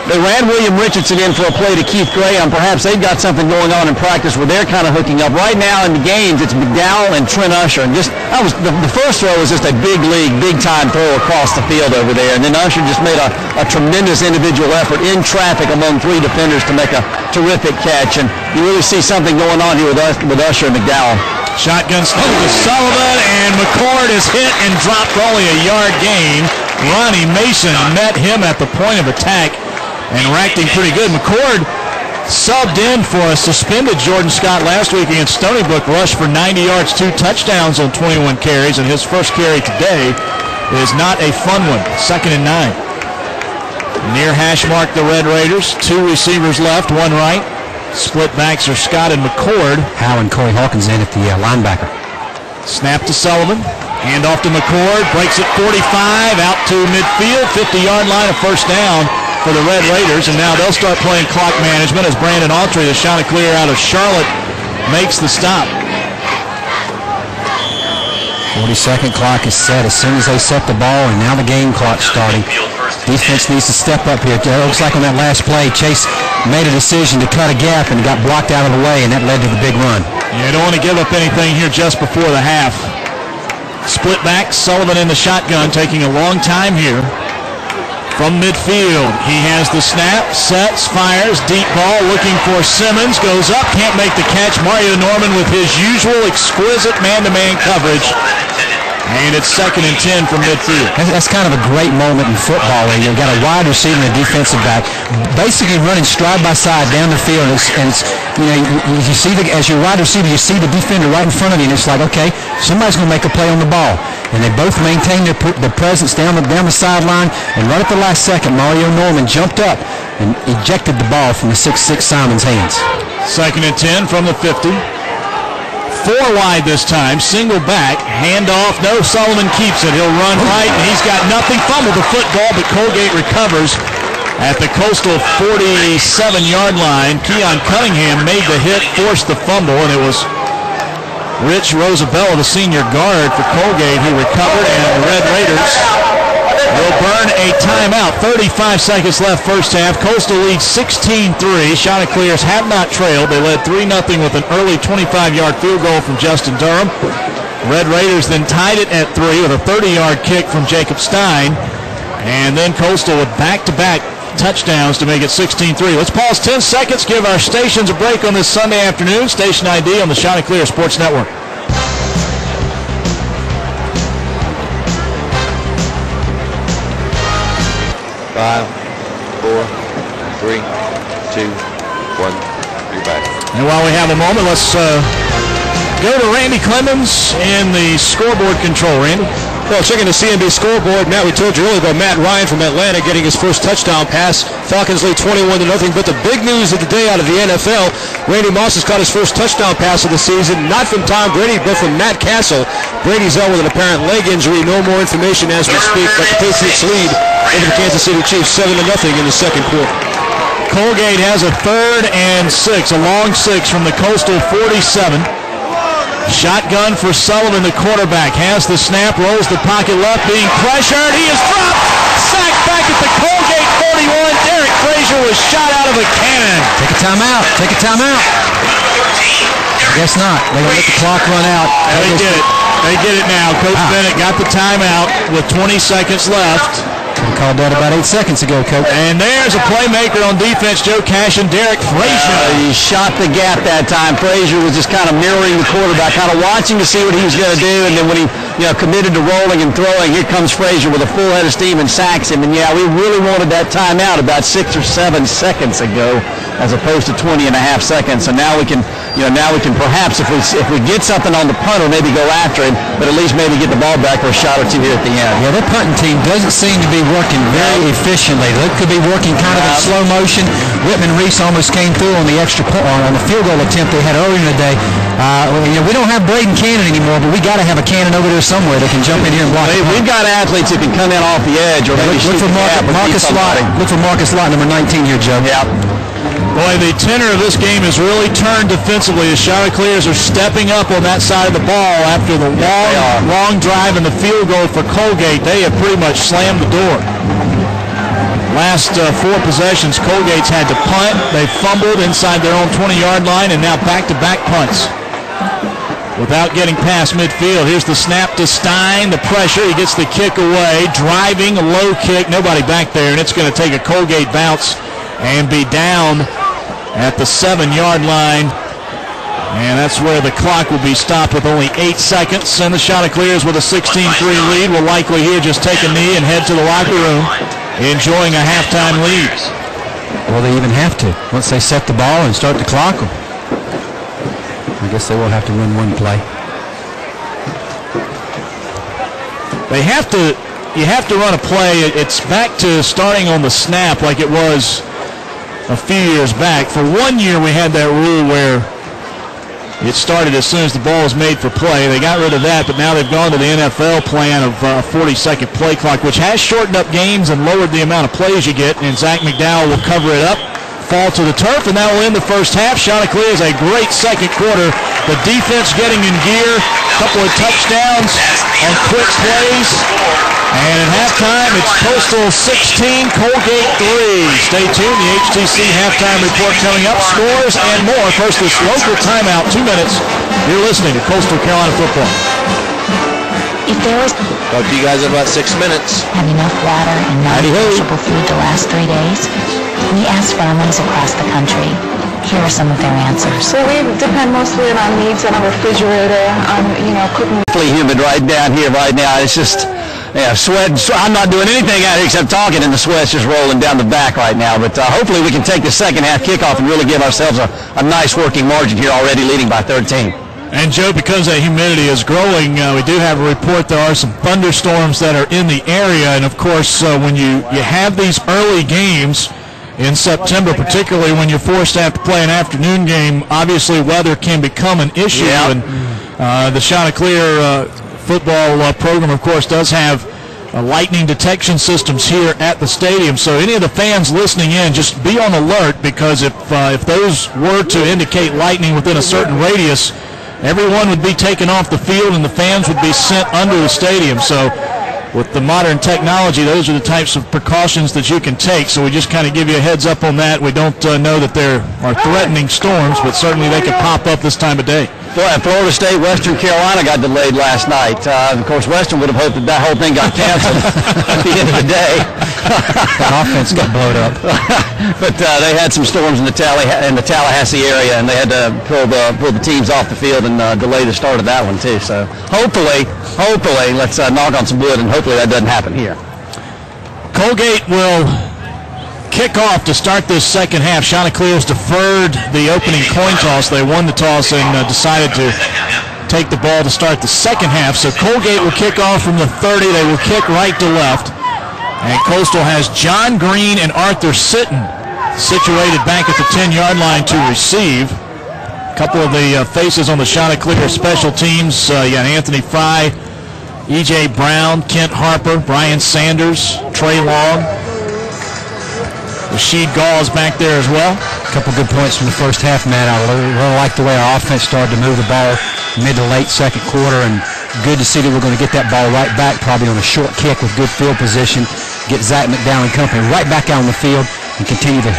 They ran William Richardson in for a play to Keith Graham. Perhaps they've got something going on in practice where they're kind of hooking up. Right now in the games, it's McDowell and Trent Usher. And the first throw was just a big league, big-time throw across the field over there. And then Usher just made a tremendous individual effort in traffic among 3 defenders to make a terrific catch. And you really see something going on here with Usher and McDowell. Shotgun snap to Sullivan, and McCord is hit and dropped for only a yard gain. Ronnie Mason met him at the point of attack and racked him pretty good. McCord subbed in for a suspended Jordan Scott last week against Stony Brook, rushed for 90 yards, 2 touchdowns on 21 carries, and his first carry today is not a fun one. 2nd and 9. Near hash mark the Red Raiders. 2 receivers left, 1 right. Split backs are Scott and McCord. Howe and Corey Hawkins in at the linebacker. Snap to Sullivan. Hand off to McCord. Breaks it 45 out to midfield. 50-yard line, a first down for the Red Raiders. And now they'll start playing clock management as Brandon Autry, the Chanticleer out of Charlotte, makes the stop. 40-second clock is set as soon as they set the ball, and now the game clock's starting. Defense needs to step up here. It looks like on that last play, Chase made a decision to cut a gap and got blocked out of the way, and that led to the big run. Yeah, don't want to give up anything here just before the half. Split back, Sullivan in the shotgun, taking a long time here. From midfield, he has the snap, sets, fires, deep ball, looking for Simmons, goes up, can't make the catch. Mario Norman with his usual exquisite man-to-man coverage. And it's 2nd and 10 from midfield. That's kind of a great moment in football where you've got a wide receiver and a defensive back basically running stride by side down the field. And it's you see as your wide receiver, you see the defender right in front of you, and it's like, okay, somebody's going to make a play on the ball. And they both maintain their presence down the sideline. And right at the last second, Mario Norman jumped up and ejected the ball from the 6'6" Simon's hands. 2nd and 10 from the 50. 4 wide this time, single back, handoff, no, Sullivan keeps it. He'll run right, and he's got nothing. Fumbled the football, but Colgate recovers at the Coastal 47-yard line. Keon Cunningham made the hit, forced the fumble, and it was Rich Rosabella, the senior guard for Colgate, who recovered, and the Red Raiders will burn a timeout. 35 seconds left first half. Coastal leads 16-3. Chanticleers have not trailed. They led 3-0 with an early 25-yard field goal from Justin Durham. Red Raiders then tied it at 3 with a 30-yard kick from Jacob Stein. And then Coastal with back-to-back touchdowns to make it 16-3. Let's pause 10 seconds, give our stations a break on this Sunday afternoon. Station ID on the Chanticleer Sports Network. Five, 4, 3, 2, 1. You're back. And while we have a moment, let's go to Randy Clemens in the scoreboard control. Randy? Well, checking the CNB scoreboard, Matt, we told you earlier about Matt Ryan from Atlanta getting his first touchdown pass. Falcons lead 21-0. But the big news of the day out of the NFL, Randy Moss has caught his first touchdown pass of the season, not from Tom Brady, but from Matt Castle. Brady's out with an apparent leg injury. No more information as we speak, but the Patriots lead over the Kansas City Chiefs 7-0 in the second quarter. Colgate has a 3rd and 6, a long 6 from the Coastal 47. Shotgun for Sullivan, the quarterback. Has the snap, rolls the pocket left, being pressured. He is dropped. Sacked back at the Colgate 41. Derek Frazier was shot out of a cannon. Take a timeout. Take a timeout. I guess not. They're going to let the clock run out. They get it. They get it now. Coach Bennett got the timeout with 20 seconds left. We called that about 8 seconds ago, Coach. And there's a playmaker on defense, Joe Cash and Derek Frazier. He shot the gap that time. Frazier was just kind of mirroring the quarterback, kind of watching to see what he was going to do, and then when he committed to rolling and throwing, here comes Frazier with a full head of steam and sacks him. And yeah, we really wanted that timeout about 6 or 7 seconds ago, as opposed to 20 and a half seconds. So now we can, perhaps if we get something on the punter, maybe go after him, but at least maybe get the ball back for a shot or two here at the end. Yeah, their punting team doesn't seem to be working very efficiently. They could be working kind of in slow motion. Whitman Reese almost came through on the on the field goal attempt they had earlier in the day. We don't have Braden Cannon anymore, but we got to have a Cannon over there somewhere that can jump in here and block. We've got athletes who can come in off the edge or maybe look for Marcus Lott. Look for Marcus Lott, number 19 here, Joe. Yeah. Boy, the tenor of this game has really turned defensively. The Chanticleers are stepping up on that side of the ball after the long drive and the field goal for Colgate. They have pretty much slammed the door. Last 4 possessions, Colgate's had to punt. They fumbled inside their own 20-yard line, and now back-to-back punts without getting past midfield. Here's the snap to Stein, the pressure. He gets the kick away, driving, a low kick, nobody back there, and it's going to take a Colgate bounce and be down at the 7-yard line. And that's where the clock will be stopped with only 8 seconds. And the Chanticleers with a 16-3 lead will likely here just take a knee and head to the locker room, enjoying a halftime lead. Well, they even have to. Once they set the ball and start the clock, I guess they will have to run one play. You have to run a play. It's back to starting on the snap like it was a few years back. For 1 year, we had that rule where it started as soon as the ball was made for play. They got rid of that, but now they've gone to the NFL plan of a 40-second play clock, which has shortened up games and lowered the amount of plays you get, and Zach McDowell will cover it up, fall to the turf, and that will end the first half. Chanticleer is a great second quarter. The defense getting in gear, a couple of touchdowns on quick plays. And at halftime, it's Coastal 16, Colgate 3. Stay tuned. The HTC halftime report coming up. Scores and more. First, this local timeout, 2 minutes. You're listening to Coastal Carolina Football. If there was... Talk to you guys in about 6 minutes. Had enough water and non-perishable food to last 3 days? We asked families across the country. Here are some of their answers. So we depend mostly on needs on a refrigerator, on, cooking. Humid right down here right now. It's just... Yeah, sweat. I'm not doing anything out here except talking, and the sweat's just rolling down the back right now. But hopefully we can take the second half kickoff and really give ourselves a nice working margin here already, leading by 13. And, Joe, because that humidity is growing, we do have a report there are some thunderstorms that are in the area. And, of course, when you have these early games in September, particularly when you're forced to have to play an afternoon game, obviously weather can become an issue. Yep. And the Chanticleer football program, of course, does have lightning detection systems here at the stadium. So any of the fans listening in, just be on alert, because if those were to indicate lightning within a certain radius, everyone would be taken off the field and the fans would be sent under the stadium. So with the modern technology, those are the types of precautions that you can take. So we just kind of give you a heads up on that. We don't know that there are threatening storms, but certainly they could pop up this time of day. Florida State, Western Carolina got delayed last night. Of course, Western would have hoped that whole thing got canceled at the end of the day. That offense got blown up. But they had some storms in the Tallahassee area, and they had to pull the teams off the field and delay the start of that one too. So hopefully, let's knock on some wood, and hopefully that doesn't happen here. Colgate will kick off to start this second half. Chanticleer's deferred the opening coin toss. They won the toss and decided to take the ball to start the second half. So Colgate will kick off from the 30. They will kick right to left. And Coastal has John Green and Arthur Sitton situated back at the 10-yard line to receive. A couple of the faces on the Chanticleer special teams. You got Anthony Fry, E.J. Brown, Kent Harper, Brian Sanders, Trey Long. Rasheed Gauze back there as well. A couple good points from the first half, Matt. I really like the way our offense started to move the ball mid to late second quarter, and good to see that we're going to get that ball right back, probably on a short kick with good field position, get Zach McDowell and company right back out on the field and continue the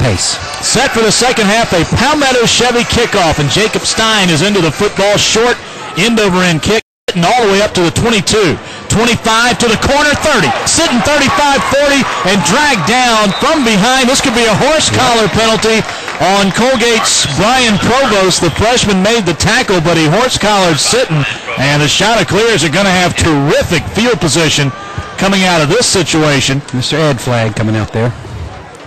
pace. Set for the second half, a Palmetto Chevy kickoff, and Jacob Stein is into the football. Short end-over-end kick, all the way up to the 22. 25 to the corner, 30. Sitting 35, 40, and dragged down from behind. This could be a horse collar penalty on Colgate's Brian Provost. The freshman made the tackle, but he horse collared Sitton, and the Chanticleers are going to have terrific field position coming out of this situation. Mr. Ed Flag coming out there.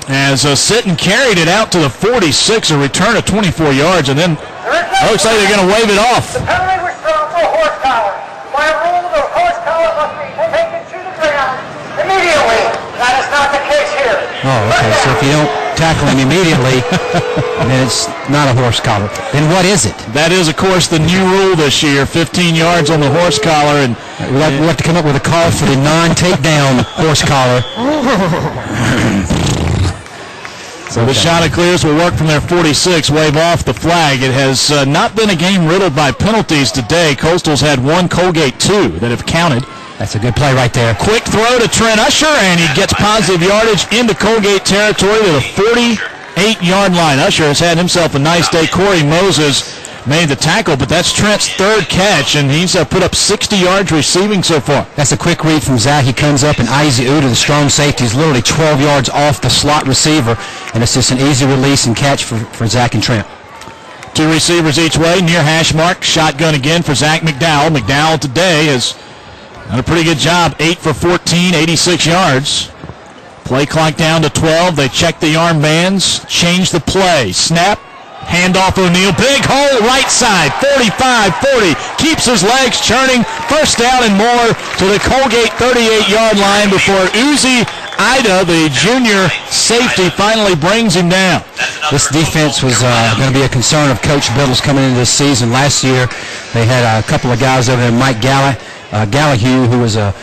As Sitton carried it out to the 46, a return of 24 yards, and then it looks like they're going to wave it off. The penalty was thrown for horse collar. By rule, the horse collar must be taken to the ground immediately. That is not the case here. Oh, okay. So if you don't tackle him immediately, then it's not a horse collar. Then what is it? That is, of course, the new rule this year, 15 yards on the horse collar. And we'll have to come up with a call for the non-takedown horse collar. So the Chanticleers will work from their 46, wave off the flag. It has not been a game riddled by penalties today. Coastal's had one, Colgate two that have counted. That's a good play right there. Quick throw to Trent Usher, and he gets positive yardage into Colgate territory to the 48-yard line. Usher has had himself a nice day. Corey Moses made the tackle, but that's Trent's third catch, and he's put up 60 yards receiving so far. That's a quick read from Zach. He comes up, and Izzy Uda, the strong safety, is literally 12 yards off the slot receiver, and it's just an easy release and catch for Zach and Trent. Two receivers each way, near hash mark. Shotgun again for Zach McDowell. McDowell today has done a pretty good job. 8 for 14, 86 yards. Play clock down to 12. They check the arm bands, change the play. Snap. Handoff O'Neal, big hole right side, 45, 40, keeps his legs churning, first down and more to the Colgate 38-yard line before Uzi Ida, the junior safety, finally brings him down. This defense was going to be a concern of Coach Biddle's coming into this season. Last year, they had a couple of guys over there, Mike Gallahue, who was a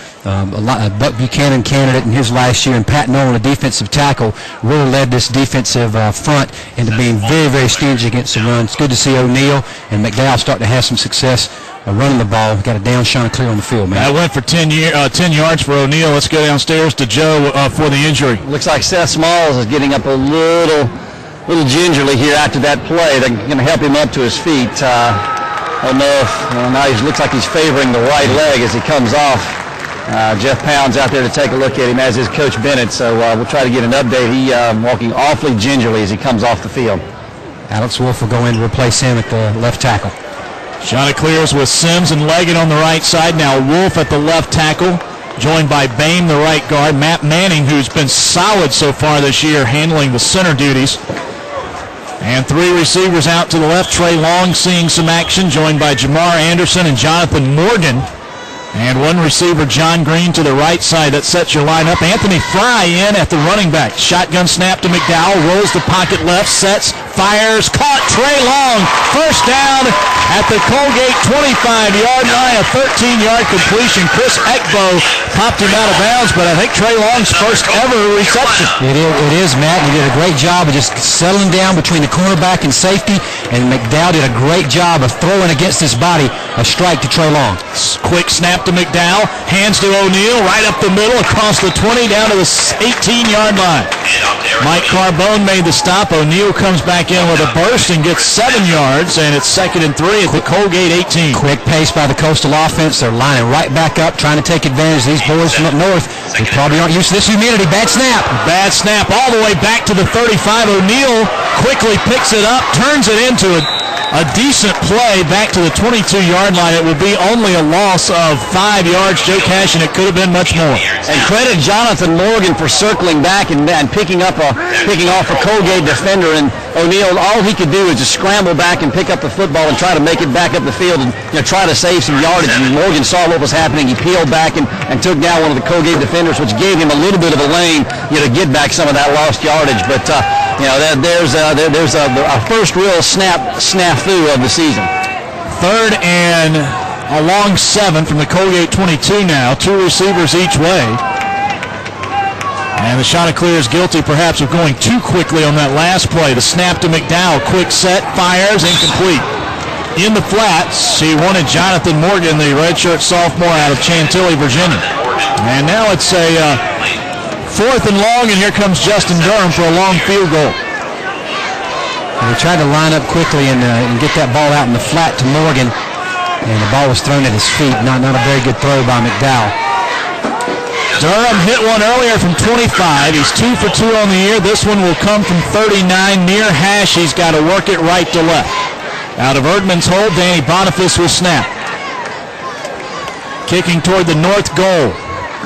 Buck Buchanan candidate in his last year, and Pat Nolan, a defensive tackle, really led this defensive front into being very, very stingy against the run. It's good to see O'Neal and McDowell starting to have some success running the ball. Got a down Chanticleer on the field, man. That went for 10 yards for O'Neal. Let's go downstairs to Joe for the injury. Looks like Seth Smalls is getting up a little gingerly here after that play. They're going to help him up to his feet. I don't know if now he looks like he's favoring the right leg as he comes off. Jeff Pound's out there to take a look at him, as is Coach Bennett, so we'll try to get an update. He's walking awfully gingerly as he comes off the field. Alex Wolf will go in to replace him at the left tackle. Chanticleers with Sims and Leggett on the right side. Now Wolf at the left tackle, joined by Bain, the right guard. Matt Manning, who's been solid so far this year, handling the center duties. And three receivers out to the left. Trey Long seeing some action, joined by Jamar Anderson and Jonathan Morgan. And one receiver, John Green, to the right side. That sets your lineup. Anthony Fry in at the running back. Shotgun snap to McDowell. Rolls the pocket left. Sets. Fires. Caught. Trey Long. First down at the Colgate 25-yard line. A 13-yard completion. Chris Ekbo popped him out of bounds, but I think Trey Long's first ever reception. It is, Matt. You did a great job of just settling down between the cornerback and safety, and McDowell did a great job of throwing against his body a strike to Trey Long. Quick snap to McDowell, hands to O'Neal, right up the middle, across the 20, down to the 18-yard line. Mike Carbone made the stop. O'Neal comes back in with a burst and gets 7 yards, and it's 2nd and 3 at the Colgate 18. Quick pace by the Coastal offense. They're lining right back up, trying to take advantage of these boys from up north. They probably aren't used to this humidity. Bad snap. Bad snap all the way back to the 35. O'Neal quickly picks it up, turns it into a a decent play back to the 22-yard line. It would be only a loss of 5 yards, Joe Cash, and it could have been much more. And credit Jonathan Morgan for circling back and picking off a Colgate defender. And O'Neal, all he could do is just scramble back and pick up the football and try to make it back up the field and try to save some yardage. And Morgan saw what was happening. He peeled back and took down one of the Colgate defenders, which gave him a little bit of a lane to get back some of that lost yardage. But there's our first real snafu of the season. 3rd and a long 7 from the Colgate 22 now. 2 receivers each way. And the Chanticleer is guilty perhaps of going too quickly on that last play. The snap to McDowell. Quick set, fires, incomplete. In the flats, he wanted Jonathan Morgan, the redshirt sophomore out of Chantilly, Virginia. And now it's a 4th and long, and here comes Justin Durham for a long field goal. And they tried to line up quickly and get that ball out in the flat to Morgan, and the ball was thrown at his feet. Not a very good throw by McDowell. Durham hit one earlier from 25. He's 2 for 2 on the year. This one will come from 39 near hash. He's got to work it right to left. Out of Erdman's hole, Danny Boniface will snap. Kicking toward the north goal.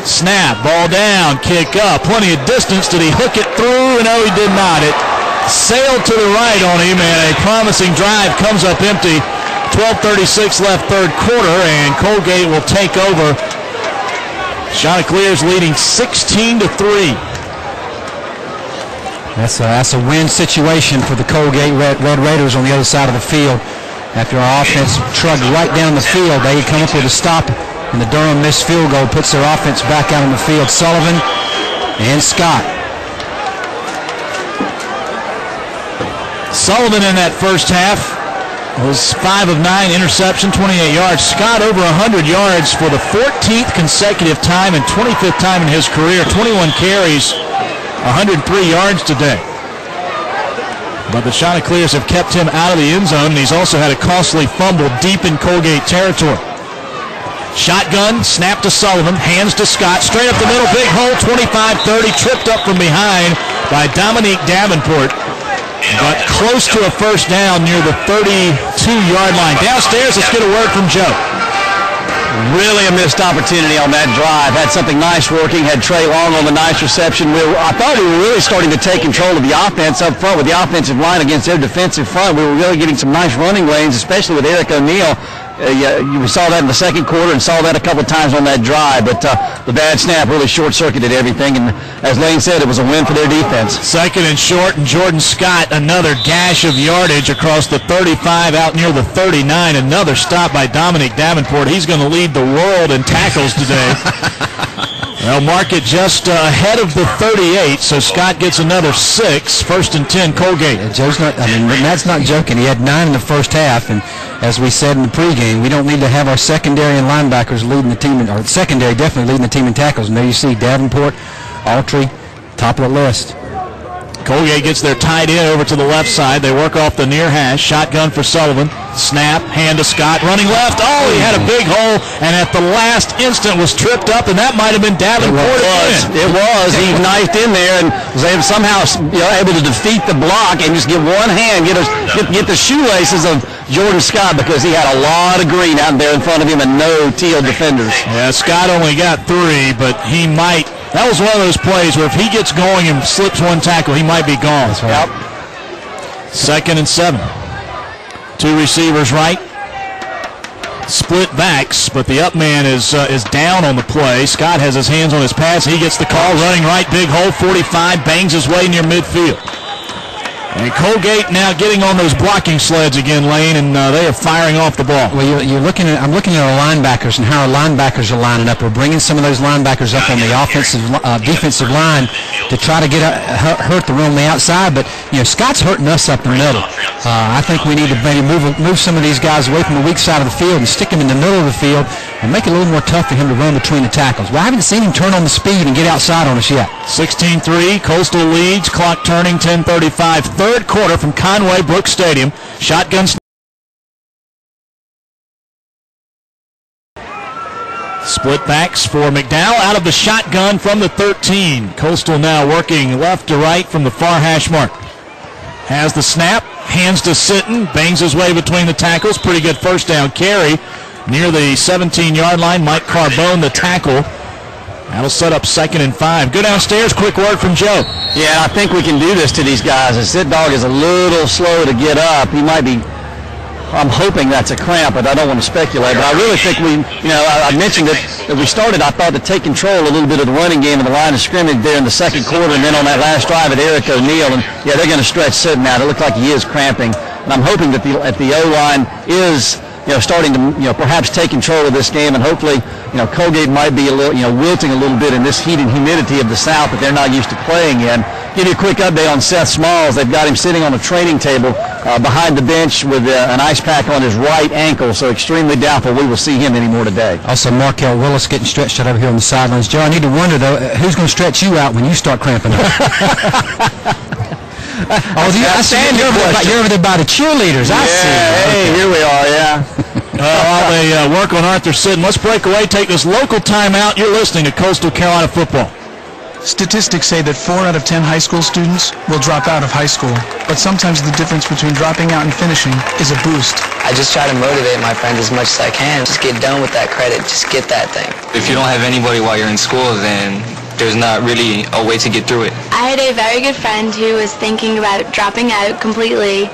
Snap, ball down, kick up. Plenty of distance. Did he hook it through? No, he did not. It sailed to the right on him, and a promising drive comes up empty. 12:36 left, 3rd quarter, and Colgate will take over. Chanticleer's leading 16-3. That's a win situation for the Colgate Red Raiders on the other side of the field. After our offense trugged right down the field, they come up with a stop, and the Durham missed field goal puts their offense back out on the field. Sullivan and Scott. Sullivan in that first half was 5 of 9, interception, 28 yards. Scott over 100 yards for the 14th consecutive time and 25th time in his career. 21 carries, 103 yards today. But the Chanticleers have kept him out of the end zone, and he's also had a costly fumble deep in Colgate territory. Shotgun, snap to Sullivan, hands to Scott, straight up the middle, big hole, 25-30, tripped up from behind by Dominique Davenport. But close to a first down near the 32-yard line. Downstairs, let's get a word from Joe. Really a missed opportunity on that drive. Had something nice working. Had Trey Long on the nice reception. I thought we were really starting to take control of the offense up front with the offensive line against their defensive front. We were really getting some nice running lanes, especially with Eric O'Neal. You saw that in the second quarter and saw that a couple of times on that drive. But the bad snap really short-circuited everything. And as Lane said, it was a win for their defense. 2nd and short, and Jordan Scott, another dash of yardage across the 35 out near the 39. Another stop by Dominic Davenport. He's going to lead the world in tackles today. They'll mark it just ahead of the 38, so Scott gets another 6. 1st and 10, Colgate. Matt's not joking. He had 9 in the first half, and as we said in the pregame, we don't need to have our secondary and linebackers leading the team, or secondary definitely leading the team in tackles. And there you see Davenport, Autry, top of the list. Colgate gets their tight end over to the left side. They work off the near hash. Shotgun for Sullivan. Snap, hand to Scott, running left. Oh, he had a big hole, and at the last instant was tripped up, and that might have been Davenport again. It was. He knifed in there and was somehow able to defeat the block and just get one hand, get the shoelaces of Jordan Scott, because he had a lot of green out there in front of him and no teal defenders. Yeah, Scott only got 3, but he might. That was one of those plays where if he gets going and slips one tackle, he might be gone. That's right. Yep. 2nd and 7. 2 receivers right. Split backs, but the up man is down on the play. Scott has his hands on his pass. He gets the call, running right, big hole, 45, bangs his way near midfield. And Colgate now getting on those blocking sleds again, Lane, and they are firing off the ball. Well, I'm looking at our linebackers and how our linebackers are lining up. We're bringing some of those linebackers up on the defensive line to try to hurt the run on the outside. But Scott's hurting us up the middle. I think we need to maybe move some of these guys away from the weak side of the field and stick them in the middle of the field and make it a little more tough for him to run between the tackles. Well, I haven't seen him turn on the speed and get outside on us yet. 16-3, Coastal leads, clock turning, 10:35. 3rd quarter from Conway Brooks Stadium. Shotgun split backs for McDowell out of the shotgun from the 13. Coastal now working left to right from the far hash mark. Has the snap, hands to Sitton, bangs his way between the tackles. Pretty good first down carry near the 17-yard line. Mike Carbone, the tackle. That'll set up 2nd and 5. Go downstairs, quick word from Joe. Yeah, I think we can do this to these guys. The Sit Dog is a little slow to get up. He might be, I'm hoping that's a cramp, but I don't want to speculate. But I really think I mentioned it, that we started, I thought, to take control a little bit of the running game in the line of scrimmage there in the second quarter, and then on that last drive at Eric O'Neal, and yeah, they're going to stretch Sitton out. It looked like he is cramping, and I'm hoping that the O-line is starting to perhaps take control of this game, and hopefully Colgate might be a little wilting a little bit in this heat and humidity of the South that they're not used to playing in. Give you a quick update on Seth Smalls. They've got him sitting on a training table behind the bench with an ice pack on his right ankle, so extremely doubtful we will see him anymore today. Also, Markel Willis getting stretched out over here on the sidelines. Joe, I need to wonder, though, who's going to stretch you out when you start cramping up? I see you're over there by the cheerleaders. I see. Hey, here we are, yeah. While they work on Arthur Sitton, let's break away, take this local timeout. You're listening to Coastal Carolina Football. Statistics say that 4 out of 10 high school students will drop out of high school, but sometimes the difference between dropping out and finishing is a boost. I just try to motivate my friends as much as I can. Just get done with that credit. Just get that thing. If you don't have anybody while you're in school, then there's not really a way to get through it. I had a very good friend who was thinking about dropping out completely,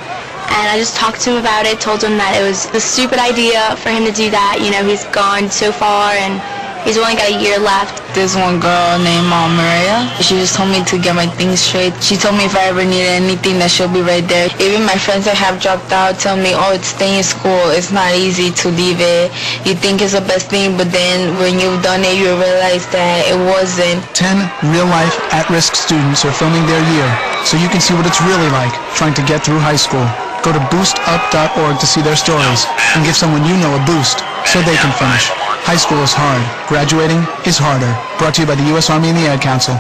and I just talked to him about it, told him that it was a stupid idea for him to do that. He's gone so far, and he's only got a year left. There's one girl named Maria. She just told me to get my things straight. She told me if I ever needed anything that she'll be right there. Even my friends that have dropped out tell me, oh, it's staying in school. It's not easy to leave it. You think it's the best thing, but then when you've done it, you realize that it wasn't. 10 real-life at-risk students are filming their year, so you can see what it's really like trying to get through high school. Go to boostup.org to see their stories and give someone you know a boost so they can finish. High school is hard. Graduating is harder. Brought to you by the U.S. Army and the Ad Council.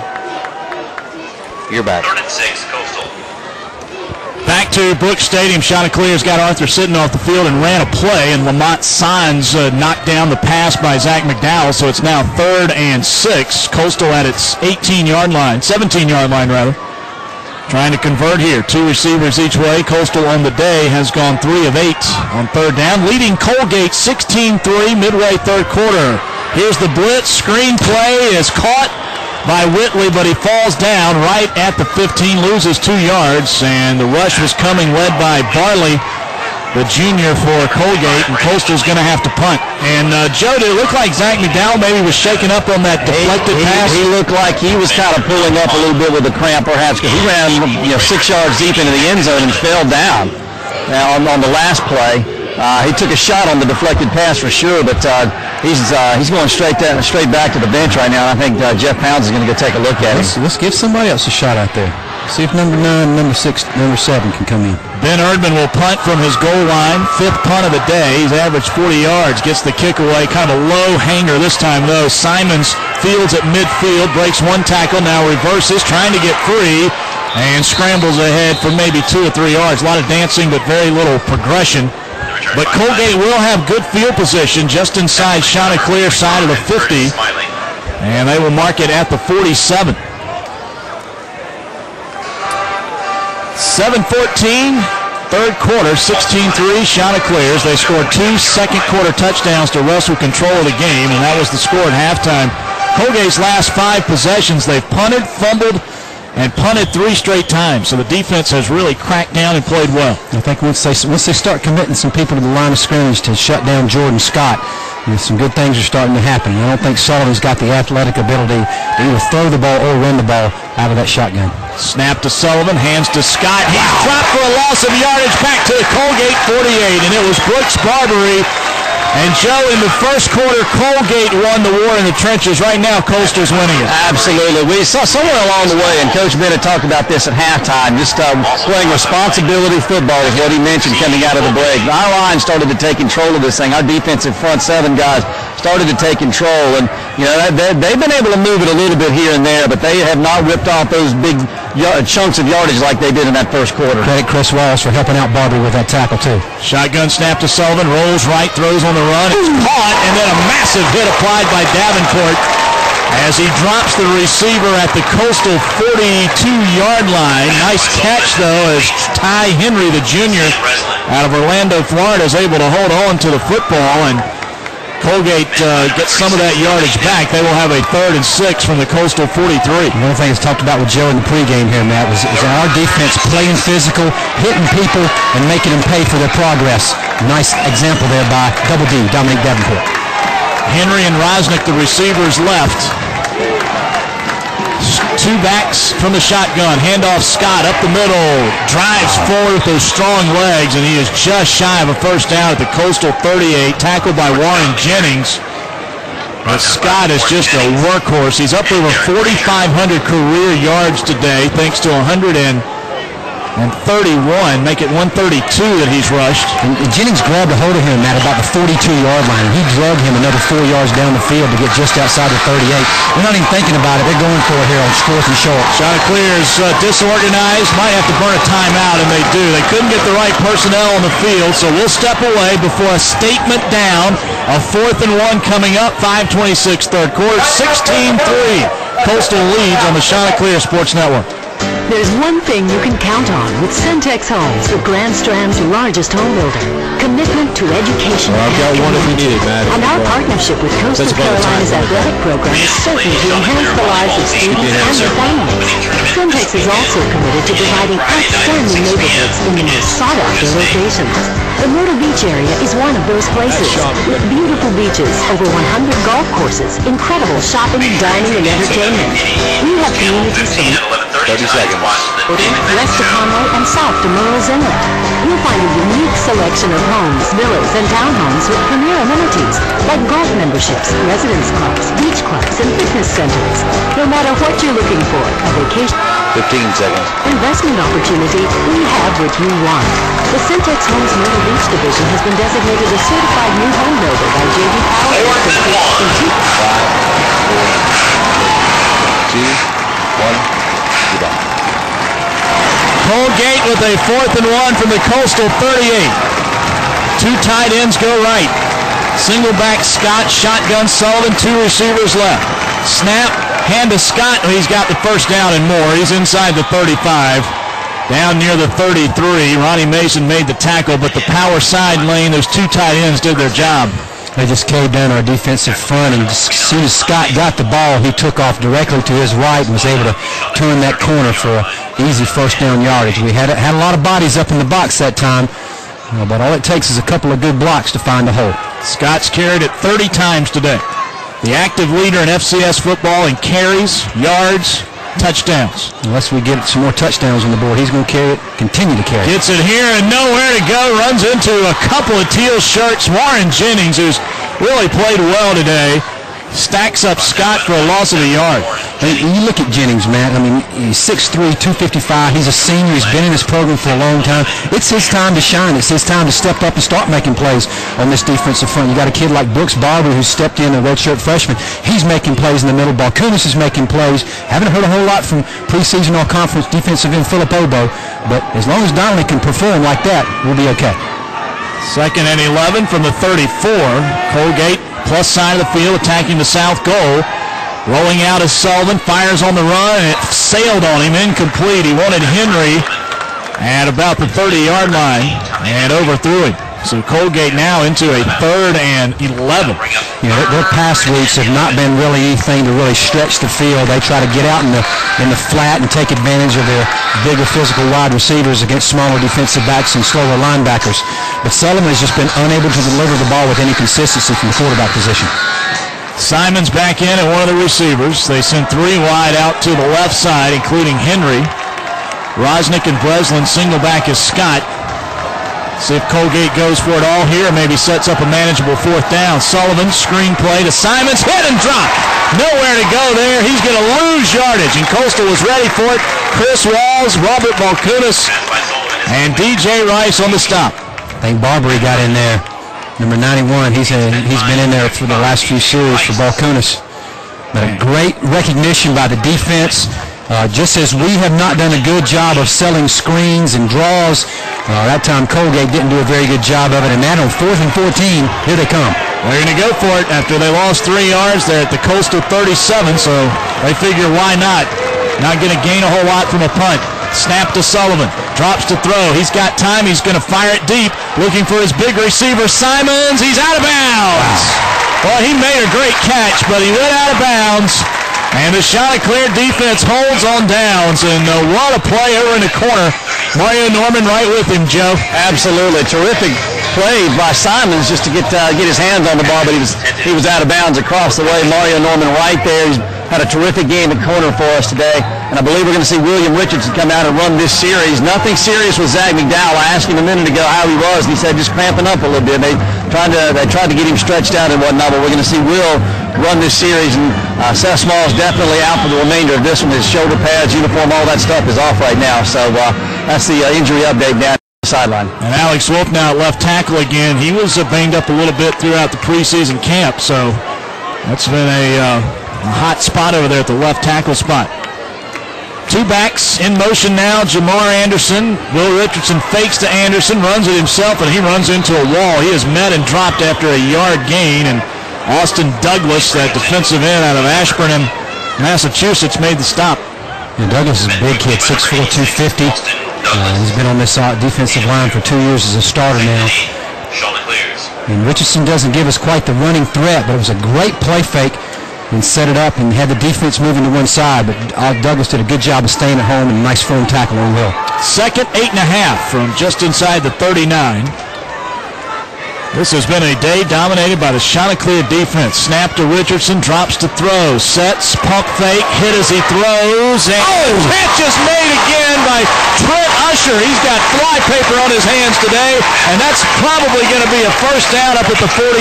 You're back. Back to Brooks Stadium. Chanticleer's got Arthur Sitton off the field and ran a play, and Lamont Sines knocked down the pass by Zach McDowell, so it's now 3rd and 6. Coastal at its 17-yard line rather. Trying to convert here. 2 receivers each way. Coastal on the day has gone 3 of 8 on 3rd down, leading Colgate 16-3 midway 3rd quarter. Here's the blitz. Screen play is caught by Whitley, but he falls down right at the 15, loses 2 yards, and the rush was coming led by Barley, the junior for Colgate, and Coastal's going to have to punt. And, Joe, did it look like Zach McDowell maybe was shaking up on that deflected pass? He looked like he was kind of pulling up a little bit with the cramp, perhaps, because he ran 6 yards deep into the end zone and fell down. Now, on the last play, he took a shot on the deflected pass for sure, but he's going straight back to the bench right now, and I think Jeff Pounds is going to go take a look at him. Let's give somebody else a shot out there. See if number 9, number 6, number 7 can come in. Ben Erdman will punt from his goal line. 5th punt of the day. He's averaged 40 yards. Gets the kick away. Kind of a low hanger this time, though. Simons fields at midfield. Breaks 1 tackle. Now reverses. Trying to get free. And scrambles ahead for maybe 2 or 3 yards. A lot of dancing, but very little progression. But Colgate will have good field position just inside Chanticleer side of the 50. And they will mark it at the 47. 7:14, 3rd quarter, 16-3, Chanticleers. They scored 2 second-quarter touchdowns to wrestle control of the game, and that was the score at halftime. Colgate's last 5 possessions, they've punted, fumbled, and punted 3 straight times. So the defense has really cracked down and played well. I think once they start committing some people to the line of scrimmage to shut down Jordan Scott, some good things are starting to happen. I don't think Sullivan's got the athletic ability to either throw the ball or run the ball out of that shotgun. Snap to Sullivan, hands to Scott. He's dropped for a loss of yardage back to the Colgate 48, and it was Brooks Barbary. And Joe, in the first quarter, Colgate won the war in the trenches. Right now, Coastal's winning it. Absolutely. We saw somewhere along the way, and Coach Biddle talked about this at halftime, just playing responsibility football is what he mentioned coming out of the break. Our line started to take control of this thing. Our defensive front 7 guys started to take control, and they've been able to move it a little bit here and there, but they have not ripped off those big chunks of yardage like they did in that first quarter. Credit Chris Wallace for helping out Barbary with that tackle, too. Shotgun snap to Sullivan, rolls right, throws on the run. It's caught, and then a massive hit applied by Davenport. as he drops the receiver at the Coastal 42-yard line. Nice catch, though, as Ty Henry, the junior out of Orlando, Florida, is able to hold on to the football, and Colgate gets some of that yardage back. They will have a 3rd and 6 from the Coastal 43. One thing that's talked about with Joe in the pregame here, Matt, is our defense playing physical, hitting people, and making them pay for their progress. Nice example there by Double D, Dominic Davenport. Henry and Rosnick, the receivers, left. 2 backs from the shotgun. Handoff Scott up the middle. Drives forward with those strong legs, and he is just shy of a first down at the Coastal 38. Tackled by Warren Jennings. But Scott is just a workhorse. He's up over 4,500 career yards today, thanks to 131, make it 132 that he's rushed. And Jennings grabbed a hold of him at about the 42-yard line. He drug him another 4 yards down the field to get just outside the 38. They're not even thinking about it. They're going for it here on 4th and short. Chanticleer is disorganized. Might have to burn a timeout, and they do. They couldn't get the right personnel on the field, so we'll step away before a statement down. A 4th and 1 coming up. 5:26 third quarter. 16-3. Coastal leads on the Chanticleer Sports Network. There's one thing you can count on with Centex Homes, the Grand Strand's largest home builder. Commitment to education I've got one if you need it, Matt. And our partnership with Coastal Carolina's athletic program is certain to enhance the lives of students and their families. Centex is also committed to providing outstanding neighborhoods in the most sought-after locations. The Myrtle Beach area is one of those places, with beautiful beaches, over 100 golf courses, incredible shopping, dining, and entertainment. We have communities from 30 seconds. west to Conway and south to Murrells Inlet. You'll find a unique selection of homes, villas, and townhomes with premier amenities like golf memberships, residence clubs, beach clubs, and fitness centers. No matter what you're looking for, a vacation 15 seconds. investment opportunity, we have what you want. The Centex Homes Myrtle Beach Division has been designated a certified new home builder by J.D. Power. 5, 4, 3, 2, 1. Goodbye. Colgate with a 4th and 1 from the Coastal 38. 2 tight ends go right. Single back Scott, shotgun Sullivan, 2 receivers left. Snap, hand to Scott. He's got the first down and more. He's inside the 35. Down near the 33. Ronnie Mason made the tackle, but the power side lane, those 2 tight ends did their job. They just caved down our defensive front, and as soon as Scott got the ball, he took off directly to his right and was able to turn that corner for an easy first down yardage. We had a lot of bodies up in the box that time, but all it takes is a couple of good blocks to find a hole. Scott's carried it 30 times today. The active leader in FCS football in carries, yards, touchdowns. Unless we get some more touchdowns on the board, he's going to carry it, continue to carry it. Gets it here and nowhere to go. Runs into a couple of teal shirts. Warren Jennings, who's really played well today, stacks up Scott for a loss of a yard. You look at Jennings, Matt. I mean, he's 6'3", 255. He's a senior. He's been in this program for a long time. It's his time to shine. It's his time to step up and start making plays on this defensive front. You got a kid like Brooks Barber who stepped in, a redshirt freshman. He's making plays in the middle. Balkunas is making plays. Haven't heard a whole lot from preseason all-conference defensive end Philip Obo, but as long as Donnelly can perform like that, we'll be okay. 2nd and 11 from the 34. Colgate plus side of the field, attacking the south goal. Rolling out is Sullivan, fires on the run, and it sailed on him, incomplete. He wanted Henry at about the 30-yard line and overthrew him. So Colgate now into a 3rd and 11. You know, their pass routes have not been really anything to really stretch the field. They try to get out in the flat and take advantage of their bigger physical wide receivers against smaller defensive backs and slower linebackers. But Sullivan has just been unable to deliver the ball with any consistency from the quarterback position. Simon's back in at one of the receivers. They send 3 wide out to the left side, including Henry. Rosnick and Breslin single back is Scott. See if Colgate goes for it all here, maybe sets up a manageable 4th down. Sullivan, screen play to Simons, hit and drop. Nowhere to go there. He's going to lose yardage, and Coastal was ready for it. Chris Walls, Robert Balkunas, and DJ Rice on the stop. I think Barbary got in there. Number 91, he's been in there for the last few series for Balkunas. But a great recognition by the defense. Just as we have not done a good job of selling screens and draws, that time Colgate didn't do a very good job of it. And that on 4th and 14, here they come. They're going to go for it after they lost 3 yards. They're at the Coastal 37, so they figure why not? Not going to gain a whole lot from a punt. Snap to Sullivan. Drops to throw. He's got time. He's going to fire it deep. Looking for his big receiver, Simons. He's out of bounds. Well, he made a great catch, but he went out of bounds. And the Chanticleer defense holds on downs. And what a play over in the corner. Mario Norman right with him, Joe. Absolutely. Terrific play by Simons just to get his hands on the ball, but he was out of bounds across the way. Mario Norman right there. He's had a terrific game at corner for us today, and I believe we're going to see William Richardson come out and run this series. Nothing serious with Zach McDowell. I asked him a minute ago how he was, and he said just cramping up a little bit. They tried to get him stretched out and whatnot, but we're going to see Will run this series, and Seth Small's definitely out for the remainder of this one. His shoulder pads, uniform, all that stuff is off right now, so that's the injury update down the sideline. And Alex Wolf now at left tackle again. He was banged up a little bit throughout the preseason camp, so that's been a hot spot over there at the left tackle spot. 2 backs in motion now. Jamar Anderson. Will Richardson fakes to Anderson, runs it himself, and he runs into a wall. He is met and dropped after a yard gain, and Austin Douglas, that defensive end out of Ashburn, Massachusetts, made the stop. Yeah, Douglas is a big kid, 6'4", 250. He's been on this defensive line for 2 years as a starter now. And Richardson doesn't give us quite the running threat, but it was a great play fake and set it up and had the defense moving to one side. But Douglas did a good job of staying at home and a nice firm tackle on Will. Second 8.5 from just inside the 39. This has been a day dominated by the Chanticleer defense. Snap to Richardson, drops to throw, sets, pump fake, hit as he throws, and catch is made again by Trent Usher. He's got flypaper on his hands today, and that's probably going to be a first down up at the 49.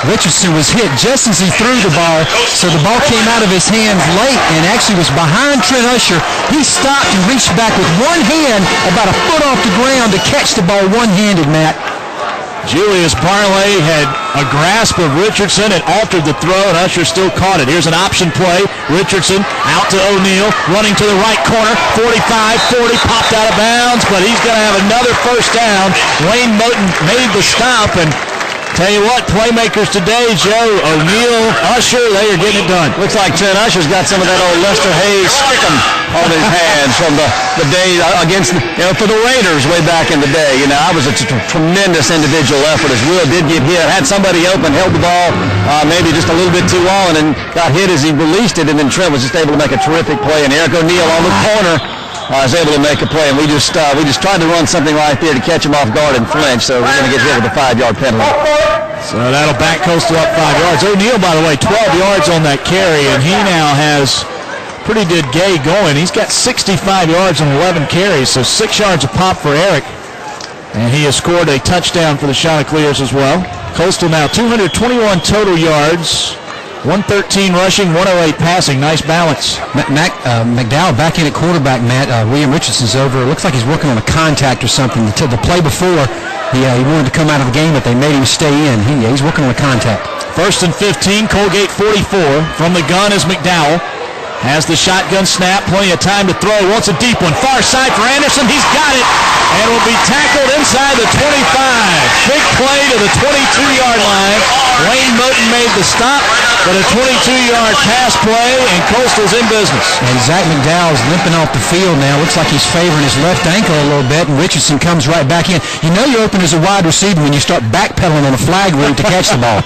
Richardson was hit just as he threw the ball, so the ball came out of his hands late and actually was behind Trent Usher. He stopped and reached back with one hand about a foot off the ground to catch the ball one-handed, Matt. Julius Barley had a grasp of Richardson and altered the throw, and Usher still caught it. Here's an option play. Richardson out to O'Neal, running to the right corner, 45-40, popped out of bounds, but he's going to have another first down. Wayne Moten made the stop, and tell you what, playmakers today, Joe, O'Neal, Usher, they are getting it done. Looks like Trent Usher's got some of that old Lester Hayes stickum on his hands from the day against, for the Raiders way back in the day. I was a tremendous individual effort as Will did get hit. Had somebody open, held the ball maybe just a little bit too long, and then got hit as he released it, and then Trent was just able to make a terrific play. And Eric O'Neal on the corner is able to make a play, and we just tried to run something right there to catch him off guard and flinch, so we're going to get hit with a 5-yard penalty. So that'll back Coastal up 5 yards. O'Neal, by the way, 12 yards on that carry, and he now has pretty good gay going. He's got 65 yards on 11 carries, so 6 yards a pop for Eric. And he has scored a touchdown for the Chanticleers as well. Coastal now 221 total yards, 113 rushing, 108 passing. Nice balance. McDowell back in at quarterback, Matt. William Richardson's over. It looks like he's working on a contact or something. The play before, he wanted to come out of the game, but they made him stay in. He's working on a contact. First and 15, Colgate 44. From the gun is McDowell. Has the shotgun snap, plenty of time to throw. Wants a deep one. Far side for Anderson. He's got it. And will be tackled inside the 25. Big play to the 22-yard line. Wayne Moten made the stop, but a 22-yard pass play, and Coastal's in business. And Zach McDowell's limping off the field now. Looks like he's favoring his left ankle a little bit, and Richardson comes right back in. You know you're open as a wide receiver when you start backpedaling on a flag route to catch the ball.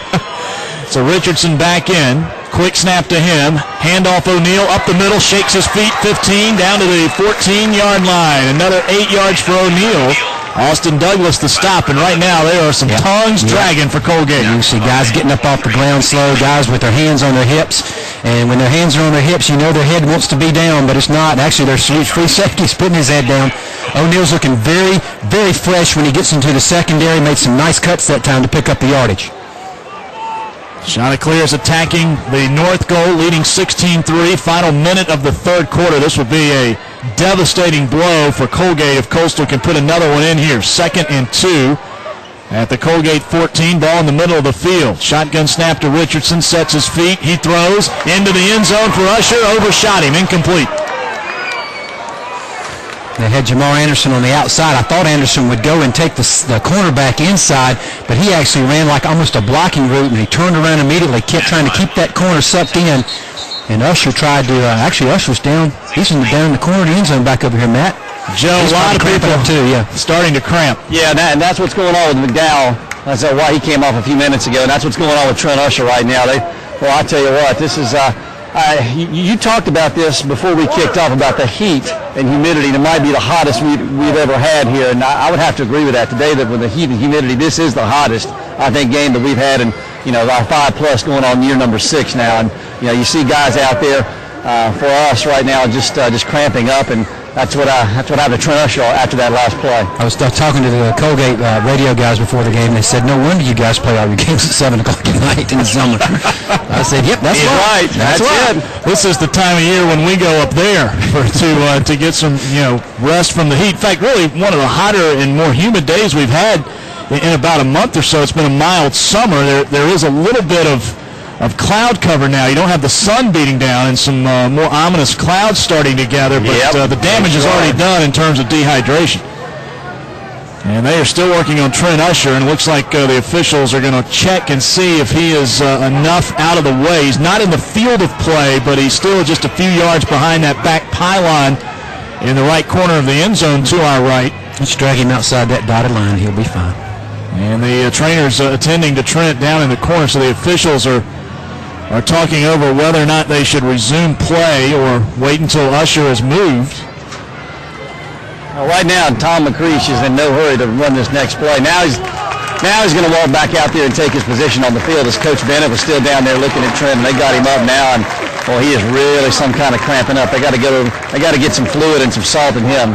So Richardson back in. Quick snap to him. Handoff O'Neal up the middle, shakes his feet, 15, down to the 14-yard line. Another 8 yards for O'Neal. Austin Douglas the stop, and right now there are some tongues dragging for Colgate. You see guys getting up off the ground slow, guys with their hands on their hips, and when their hands are on their hips, you know their head wants to be down, but it's not. Actually, their free safety's putting his head down. O'Neal's looking very, very fresh when he gets into the secondary, made some nice cuts that time to pick up the yardage. Chanticleer is attacking the north goal, leading 16-3. Final minute of the third quarter. This will be a devastating blow for Colgate if Coastal can put another one in here. 2nd and 2 at the Colgate 14. Ball in the middle of the field. Shotgun snap to Richardson. Sets his feet. He throws into the end zone for Usher. Overshot him. Incomplete. They had Jamar Anderson on the outside. I thought Anderson would go and take the cornerback inside, but he actually ran like almost a blocking route, and he turned around immediately, kept trying to keep that corner sucked in. And Usher tried to, actually Usher's down. He's down in the corner of the end zone back over here, Matt. Joe, a lot of people up too, yeah. Starting to cramp. Yeah, and that's what's going on with McDowell. That's why he came off a few minutes ago, and that's what's going on with Trent Usher right now. Well, I tell you what, this is, you talked about this before we kicked off about the heat and humidity. It might be the hottest we've ever had here, and I would have to agree with that today, that with the heat and humidity, this is the hottest, I think, game that we've had in, our 5+ going on year number 6 now. And, you see guys out there for us right now just cramping up, and that's what happened to Trent Usher after that last play. I was talking to the Colgate radio guys before the game, and they said, no wonder you guys play all your games at 7 o'clock at night in the summer. I said, yep, that's right. That's right. This is the time of year when we go up there to get some rest from the heat. In fact, really one of the hotter and more humid days we've had in about a month or so. It's been a mild summer. There is a little bit of cloud cover now. You don't have the sun beating down and some more ominous clouds starting to gather, but the damage is already done in terms of dehydration. And they are still working on Trent Usher, and it looks like the officials are going to check and see if he is enough out of the way. He's not in the field of play, but he's still just a few yards behind that back pylon in the right corner of the end zone to our right. Let's drag him outside that dotted line. He'll be fine. And the trainers attending to Trent down in the corner, so the officials are talking over whether or not they should resume play or wait until Usher has moved. Well, right now, Tom McCreesh is in no hurry to run this next play. Now he's going to walk back out there and take his position on the field, as Coach Bennett was still down there looking at Trent, and they got him up now, and he is really some kind of cramping up. They got to get some fluid and some salt in him.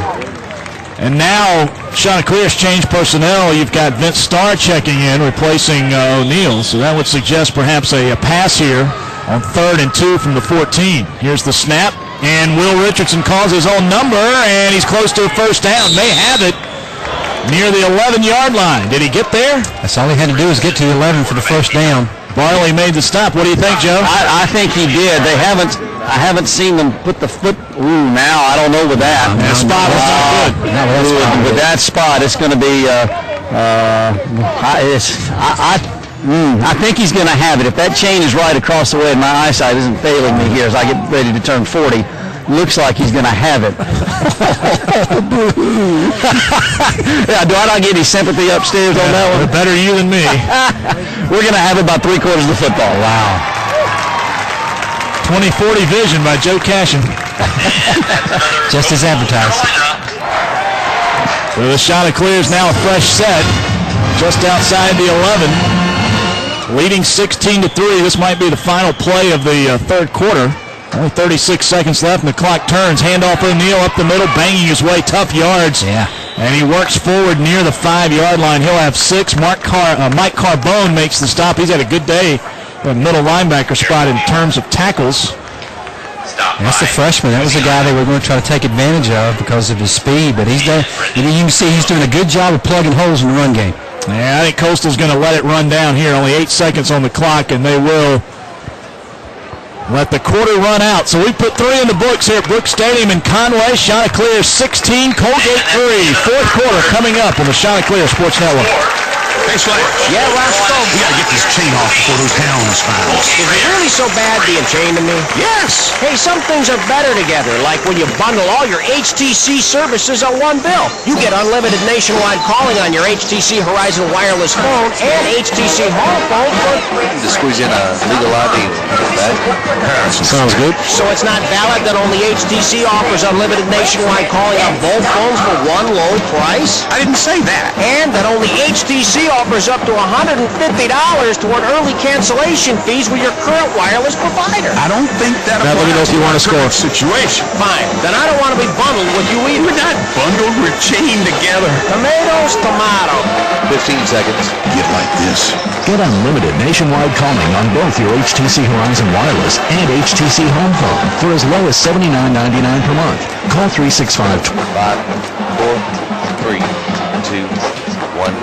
And now Chanticleer's changed personnel. You've got Vince Starr checking in, replacing O'Neal. So that would suggest perhaps a pass here on 3rd and 2 from the 14. Here's the snap, and Will Richardson calls his own number, and he's close to a first down. May have it near the 11-yard line. Did he get there? That's all he had to do is get to 11 for the first down. Barley made the stop. What do you think, Joe? I think he did. I haven't seen them put the foot. Now I don't know with that. The spot was not good. With that spot, it's going to be. I think he's going to have it. If that chain is right across the way, and my eyesight isn't failing me here as I get ready to turn 40. Looks like he's going to have it. Yeah, do I not get any sympathy upstairs on that one? Better you than me. We're going to have about 3/4 of the football. Wow. 20/40 vision by Joe Cashin. Just as advertised. So the Chanticleer is now a fresh set, just outside the 11, leading 16-3. This might be the final play of the third quarter. Only 36 seconds left, and the clock turns. Handoff O'Neal up the middle, banging his way, tough yards. Yeah. And he works forward near the 5-yard line. He'll have 6. Mike Carbone makes the stop. He's had a good day at middle linebacker spot in terms of tackles. That's the freshman. That was the guy they were going to try to take advantage of because of his speed. But he's done. You can see he's doing a good job of plugging holes in the run game. Yeah, I think Coastal's going to let it run down here. Only 8 seconds on the clock, and they will let the quarter run out. So we put 3 in the books here at Brooks Stadium in Conway. Chanticleer 16, Colgate 3. Fourth quarter coming up on the Chanticleer Sports Network. Hey, Slash. Yeah, Roscoe? We gotta get this chain off before those hounds find us. Is it really so bad being chained to me? Yes. Hey, some things are better together, like when you bundle all your HTC services on one bill. You get unlimited nationwide calling on your HTC Horizon wireless phone and HTC home phone for free. To squeeze in a legal ID. Sounds good. So it's not valid that only HTC offers unlimited nationwide calling on both phones for one low price? I didn't say that. And that only HTC offers up to $150 toward early cancellation fees with your current wireless provider. I don't think that Now, let me know if you want to score. Situation. Fine. Then I don't want to be bundled with you either. We're not bundled. We're chained together. Tomatoes, tomato. 15 seconds. Get like this. Get unlimited nationwide calling on both your HTC Horizon Wireless and HTC Home Phone for as low as $79.99 per month. Call 365 5, 4, 3, 2, 1.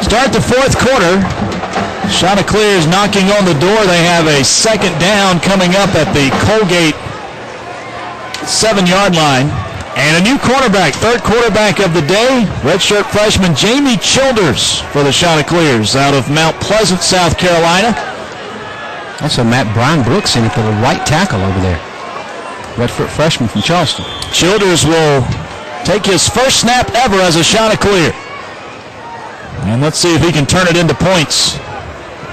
Start the fourth quarter. Chanticleer is knocking on the door. They have a second down coming up at the Colgate 7-yard line. And a new quarterback, third quarterback of the day, redshirt freshman Jamie Childers for the Chanticleers out of Mount Pleasant, South Carolina. Also, Brian Brooks in it for the right tackle over there. Redshirt freshman from Charleston. Childers will take his first snap ever as a Chanticleer. And let's see if he can turn it into points.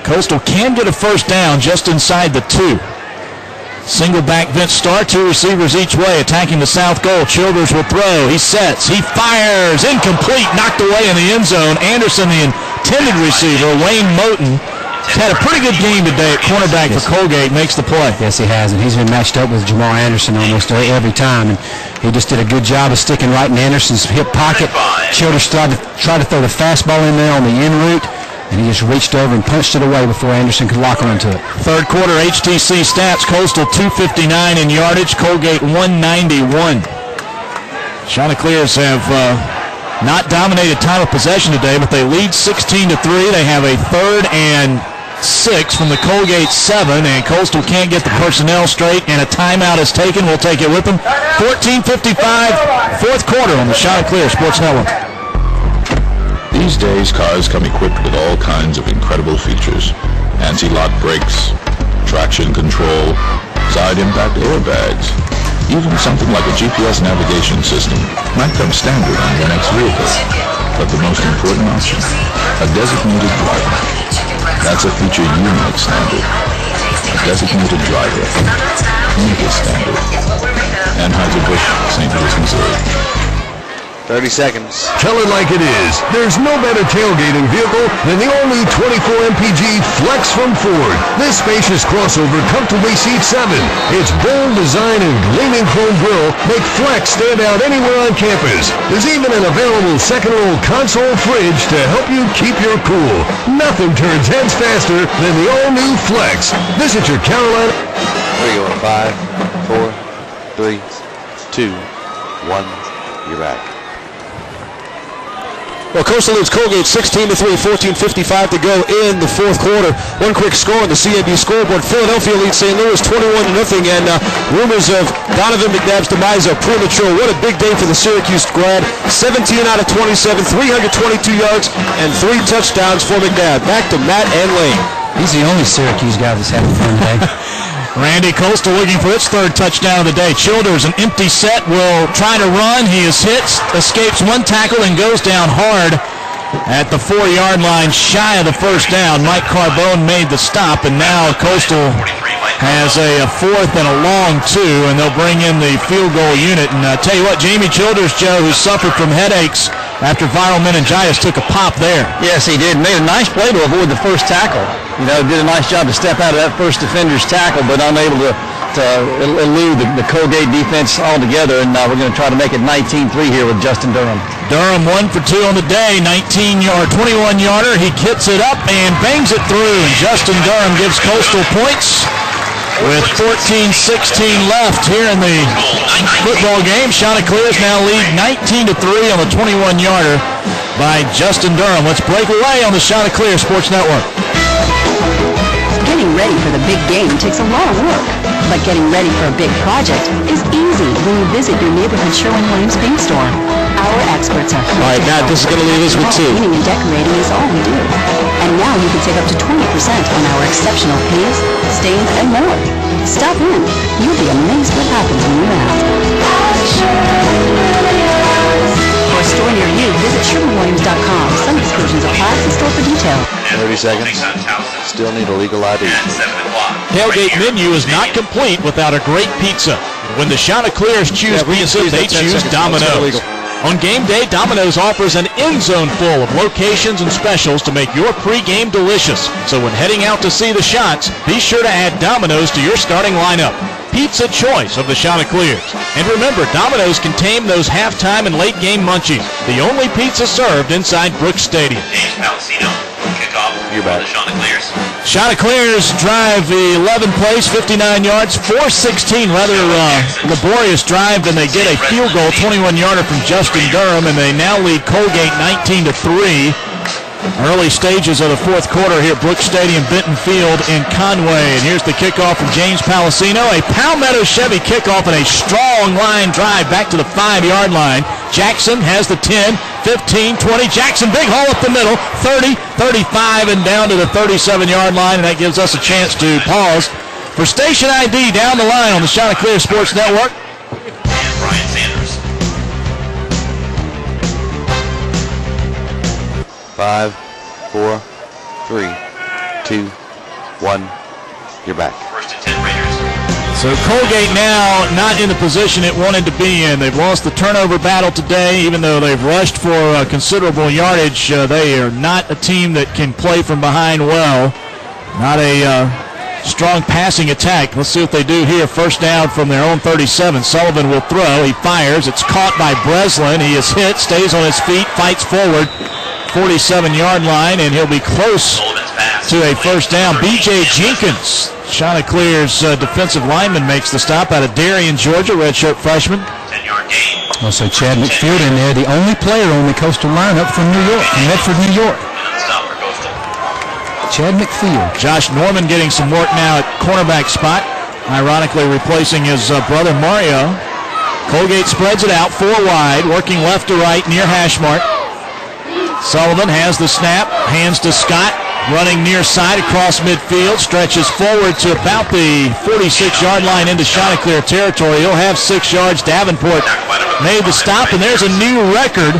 Coastal can get a first down just inside the 2. Single back Vince Starr, 2 receivers each way, attacking the south goal. Childers will throw. He sets. He fires. Incomplete. Knocked away in the end zone. Anderson, the intended receiver, Wayne Moten, had a pretty good game today at cornerback for Colgate. Makes the play. Yes, he has, and he's been matched up with Jamar Anderson almost every time, and he just did a good job of sticking right in Anderson's hip pocket. Childers tried to throw the fastball in there on the en route, and he just reached over and punched it away before Anderson could lock onto it. Third quarter HTC stats: Coastal 259 in yardage, Colgate 191. Chanticleers have not dominated time of possession today, but they lead 16-3. They have a 3rd and 6 from the Colgate 7, and Coastal can't get the personnel straight, and a timeout is taken. We'll take it with them. 14:55, fourth quarter on the Chanticleer Sports Network. These days, cars come equipped with all kinds of incredible features. Anti-lock brakes, traction control, side impact airbags. Even something like a GPS navigation system might come standard on your next vehicle. But the most important option, a designated driver. That's a feature you make standard. A designated driver. Make it standard. Anheuser-Busch, St. Louis, Missouri. 30 seconds. Tell it like it is. There's no better tailgating vehicle than the all-new 24 MPG Flex from Ford. This spacious crossover comfortably seats 7. Its bold design and gleaming chrome grille make Flex stand out anywhere on campus. There's even an available second-row console fridge to help you keep your cool. Nothing turns heads faster than the all-new Flex. Visit your Carolina. There you go. 5, 4, 3, 2, 1. You're back. Well, Coastal leads Colgate 16-3, 14:55 to go in the fourth quarter. One quick score on the CNB scoreboard. Philadelphia leads St. Louis 21-0, and rumors of Donovan McNabb's demise are premature. What a big day for the Syracuse squad. 17 out of 27, 322 yards, and 3 touchdowns for McNabb. Back to Matt and Lane. He's the only Syracuse guy that's having fun today. Randy, Coastal looking for its 3rd touchdown of the day. Childers, an empty set, will try to run. He is hit, escapes one tackle, and goes down hard at the 4-yard line, shy of the first down. Mike Carbone made the stop, and now Coastal has a 4th and a long 2, and they'll bring in the field goal unit. And tell you what, Jamie Childers, Joe, who suffered from headaches after viral meningitis, took a pop there. Yes, he did. Made a nice play to avoid the first tackle. You know, did a nice job to step out of that first defender's tackle, but unable to elude the Colgate defense altogether. And we're going to try to make it 19-3 here with Justin Durham. Durham 1 for 2 on the day, 21-yarder. He hits it up and bangs it through. And Justin Durham gives Coastal points with 14-16 left here in the football game. Chanticleers now lead 19-3 on the 21-yarder by Justin Durham. Let's break away on the Chanticleer Sports Network. Getting ready for the big game takes a lot of work, but getting ready for a big project is easy when you visit your neighborhood Sherwin-Williams paint store. Our experts are here. All right, Matt, this is going to leave us with 2. Painting and decorating is all we do. And now you can save up to 20% on our exceptional paints, stains, and more. Stop in. You'll be amazed what happens when you ask. For a store near you, visit SherwinWilliams.com. Some exclusions apply. See store for details. 30 seconds. Still need a legal ID. Tailgate menu is not complete without a great pizza. When the Chanticleers choose pizza, they choose Domino's. On game day, Domino's offers an end zone full of locations and specials to make your pregame delicious. So when heading out to see the Shots, be sure to add Domino's to your starting lineup. Pizza choice of the Chanticleers. And remember, Domino's can tame those halftime and late game munchies. The only pizza served inside Brooks Stadium. You're back. Chanticleers drive the 11 plays, 59 yards, 4:16, rather laborious drive, and they get a field goal, 21-yarder from Justin Durham, and they now lead Colgate 19-3. Early stages of the fourth quarter here at Brooks Stadium, Benton Field in Conway. And here's the kickoff from James Palacino. A Palmetto Chevy kickoff and a strong line drive back to the 5-yard line. Jackson has the 10, 15, 20. Jackson, big hole up the middle, 30, 35, and down to the 37-yard line. And that gives us a chance to pause for station ID down the line on the Chanticleer Sports Network. And Brian Sanders. 5, 4, 3, 2, 1. You're back. First and 10 Raiders. So Colgate now not in the position it wanted to be in. They've lost the turnover battle today, even though they've rushed for considerable yardage. They are not a team that can play from behind well. Not a strong passing attack. Let's see what they do here. First down from their own 37. Sullivan will throw. He fires. It's caught by Breslin. He is hit, stays on his feet, fights forward. 47-yard line, and he'll be close to a first down. B.J. Jenkins, Chanticleer's defensive lineman, makes the stop out of Darien, Georgia, redshirt freshman. 10-yard gain. Also Chad McField in there, the only player on the Coastal lineup from New York, from Medford, New York. Stop for Coastal. Chad McField. Josh Norman getting some work now at cornerback spot, ironically replacing his brother Mario. Colgate spreads it out, 4 wide, working left to right near hash mark. Sullivan has the snap, hands to Scott, running near side across midfield, stretches forward to about the 46-yard line into Chanticleer territory. He'll have 6 yards. Davenport made the stop, and there's a new record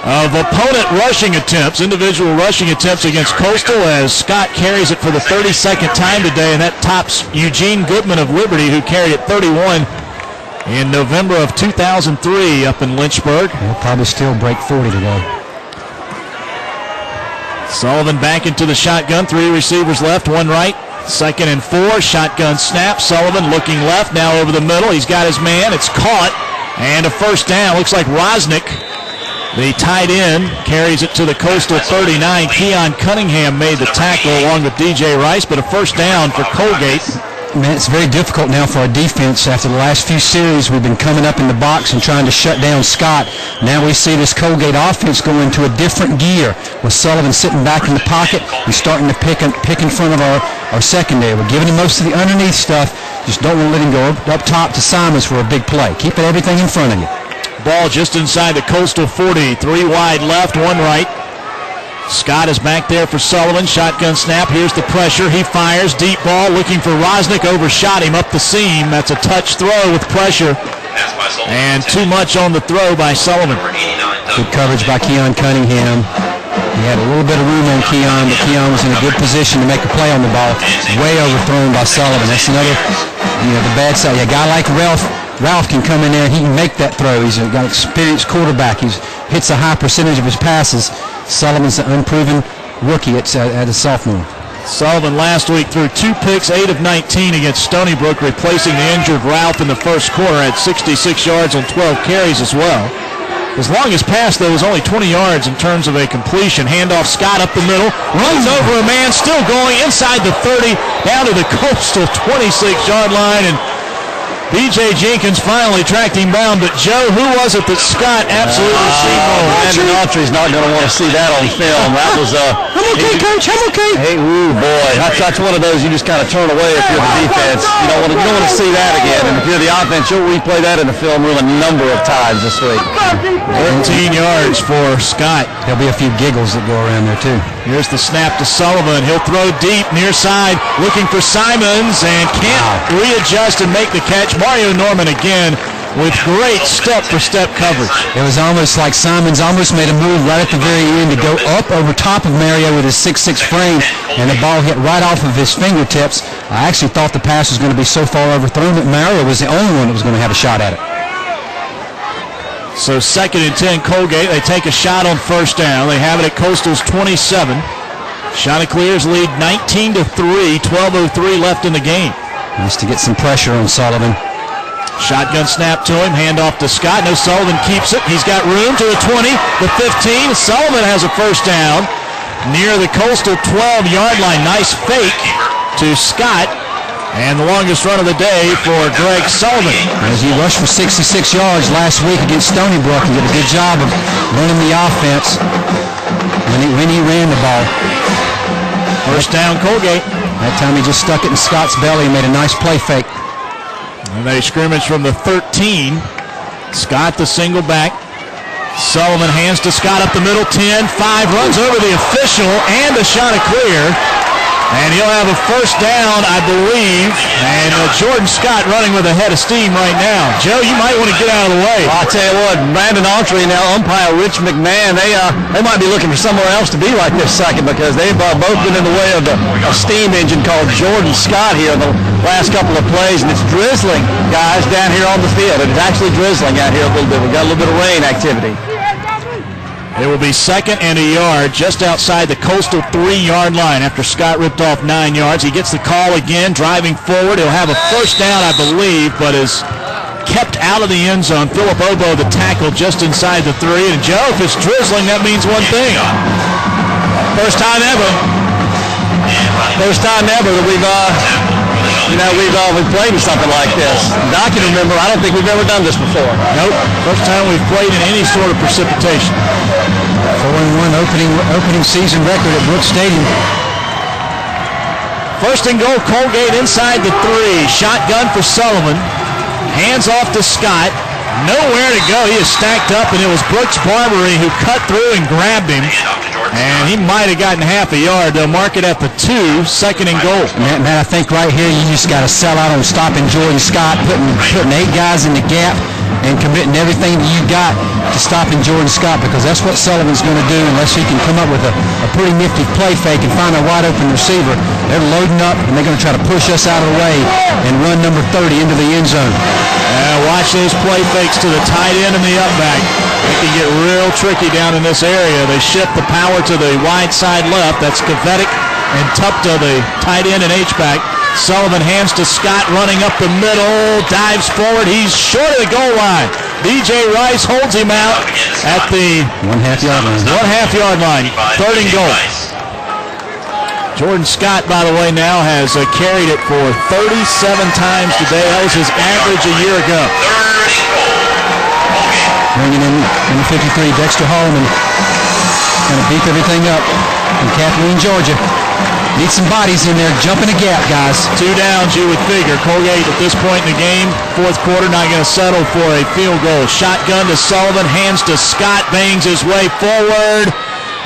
of opponent rushing attempts, individual rushing attempts against Coastal, as Scott carries it for the 32nd time today, and that tops Eugene Goodman of Liberty, who carried it 31 in November of 2003 up in Lynchburg. He'll probably still break 40 today. Sullivan back into the shotgun. 3 receivers left, 1 right. 2nd and 4. Shotgun snap. Sullivan looking left, now over the middle. He's got his man. It's caught. And a first down. Looks like Rosnick, the tight end, carries it to the Coastal 39. Keon Cunningham made the tackle along with DJ Rice, but a first down for Colgate. Man, it's very difficult now for our defense. After the last few series, we've been coming up in the box and trying to shut down Scott. Now we see this Colgate offense go into a different gear with Sullivan sitting back in the pocket and starting to pick in front of our secondary. We're giving him most of the underneath stuff. Just don't want to let him go up top to Simons for a big play. Keep everything in front of you. Ball just inside the Coastal 40. 3 wide left, 1 right. Scott is back there for Sullivan. Shotgun snap. Here's the pressure. He fires. Deep ball looking for Rosnick. Overshot him up the seam. That's a touch throw with pressure. And too much on the throw by Sullivan. Good coverage by Keon Cunningham. He had a little bit of room on Keon, but Keon was in a good position to make a play on the ball. Way overthrown by Sullivan. That's another, the bad side. A guy like Ralph can come in there and he can make that throw. He's got an experienced quarterback. He hits a high percentage of his passes. Sullivan's an unproven rookie at a sophomore. Sullivan last week threw 2 picks, 8 of 19 against Stony Brook, replacing the injured Ralph in the first quarter. Had 66 yards on 12 carries as well. His longest pass, though, was only 20 yards in terms of a completion. Handoff, Scott up the middle, runs over a man, still going inside the 30, down to the Coastal 26-yard line, and B.J. Jenkins finally tracked him down, but Joe, who was it that Scott absolutely steamrolled? Landon Autry's not going to want to see that on film. That was I'm okay, Coach. I'm okay. Hey, ooh, boy, that's one of those you just kind of turn away if you're the defense. You don't want to see that again. And if you're the offense, you'll replay that in the film room a number of times this week. 13 yards for Scott. There'll be a few giggles that go around there too. Here's the snap to Sullivan. He'll throw deep near side, looking for Simons, and can't readjust and make the catch. Mario Norman again with great step-for-step coverage. It was almost like Simons almost made a move right at the very end to go up over top of Mario with his 6'6" frame, and the ball hit right off of his fingertips. I actually thought the pass was going to be so far overthrown that Mario was the only one that was going to have a shot at it. So 2nd and 10 Colgate. They take a shot on first down. They have it at Coastal's 27. Chanticleer's lead 19-3, 12:03 left in the game. Nice to get some pressure on Sullivan. Shotgun snap to him, handoff to Scott. No, Sullivan keeps it. He's got room to the 20, the 15. Sullivan has a first down near the Coastal 12-yard line. Nice fake to Scott. And the longest run of the day for Greg Sullivan. As he rushed for 66 yards last week against Stony Brook and did a good job of running the offense. when he ran the ball. First down, Colgate. That time he just stuck it in Scott's belly and made a nice play fake. And they scrimmage from the 13. Scott the single back. Sullivan hands to Scott up the middle, 10, 5, runs over the official, and a shot of clear. And he'll have a first down, I believe. And Jordan Scott running with a head of steam right now. Joe, you might want to get out of the way. I'll tell you what, Brandon Autry now, umpire Rich McMahon, they might be looking for somewhere else to be right this second because they've both been in the way of a steam engine called Jordan Scott here in the last couple of plays. And it's drizzling, guys, down here on the field. It's actually drizzling out here a little bit. We've got a little bit of rain activity. It will be 2nd and a yard just outside the Coastal 3-yard line after Scott ripped off 9 yards. He gets the call again, driving forward. He'll have a first down, I believe, but is kept out of the end zone. Philip Obo, the tackle, just inside the 3. And Joe, if it's drizzling, that means one thing. First time ever. First time ever that we've played in something like this. And I can remember, I don't think we've ever done this before. Nope. First time we've played in any sort of precipitation. 4-1 opening season record at Brooks Stadium. First and goal, Colgate inside the 3. Shotgun for Sullivan. Hands off to Scott. Nowhere to go. He is stacked up, and it was Brooks Barbary who cut through and grabbed him. And he might have gotten half a yard. They'll mark it at the 2, 2nd and goal. Man, I think right here you just got to sell out on stopping Jordan Scott, putting 8 guys in the gap and committing everything that you got to stopping Jordan Scott, because that's what Sullivan's going to do unless he can come up with a pretty nifty play fake and find a wide open receiver. They're loading up, and they're going to try to push us out of the way and run number 30 into the end zone. Watch those play fakes to the tight end and the up back. They can get real tricky down in this area. They shift the power to the wide side left. That's Kavetic and Tupta, the tight end and H-back. Sullivan hands to Scott, running up the middle, dives forward. He's short of the goal line. B.J. Rice holds him out at the 1/2 yard line. 1/2 yard line. 3rd and goal. Jordan Scott, by the way, now has carried it for 37 times today. That was his average a year ago. Bringing in number 53, Dexter Hallman. Going to beef everything up in Kathleen, Georgia. Need some bodies in there. Jump in the gap, guys. 2 downs, you would figure. Colgate at this point in the game, 4th quarter, not going to settle for a field goal. Shotgun to Sullivan, hands to Scott, bangs his way forward.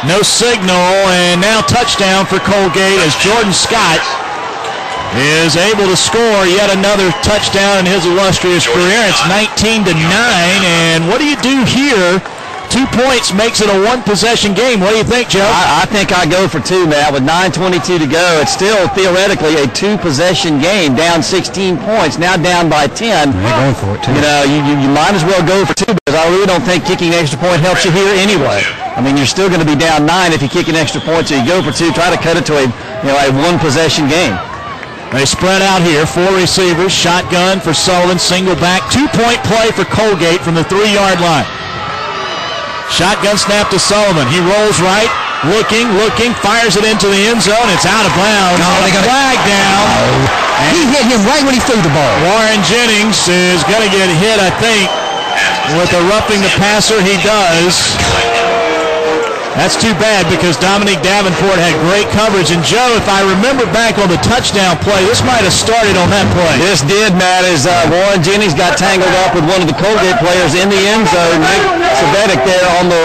No signal, and now touchdown for Colgate as Jordan Scott is able to score yet another touchdown in his illustrious career. It's 19-9, and what do you do here? 2 points makes it a 1-possession game. What do you think, Joe? I think I go for 2, Matt. With 9:22 to go, it's still theoretically a 2-possession game, down 16 points, now down by 10. They're going for it, too. You know, you might as well go for 2, because I really don't think kicking an extra point helps you here anyway. I mean, you're still going to be down 9 if you kick an extra point, so you go for 2, try to cut it to a 1-possession game. They spread out here, 4 receivers, shotgun for Sullivan, single back, 2-point play for Colgate from the 3-yard line. Shotgun snap to Sullivan. He rolls right, looking, fires it into the end zone. It's out of bounds. No, they got a flag down. He hit him right when he threw the ball. Warren Jennings is going to get hit, I think, with a roughing the passer. He does. That's too bad because Dominique Davenport had great coverage. And Joe, if I remember back on the touchdown play, this might have started on that play. This did, Matt, as Warren Jennings got tangled up with one of the Colgate players in the end zone. Nick Savetic there on the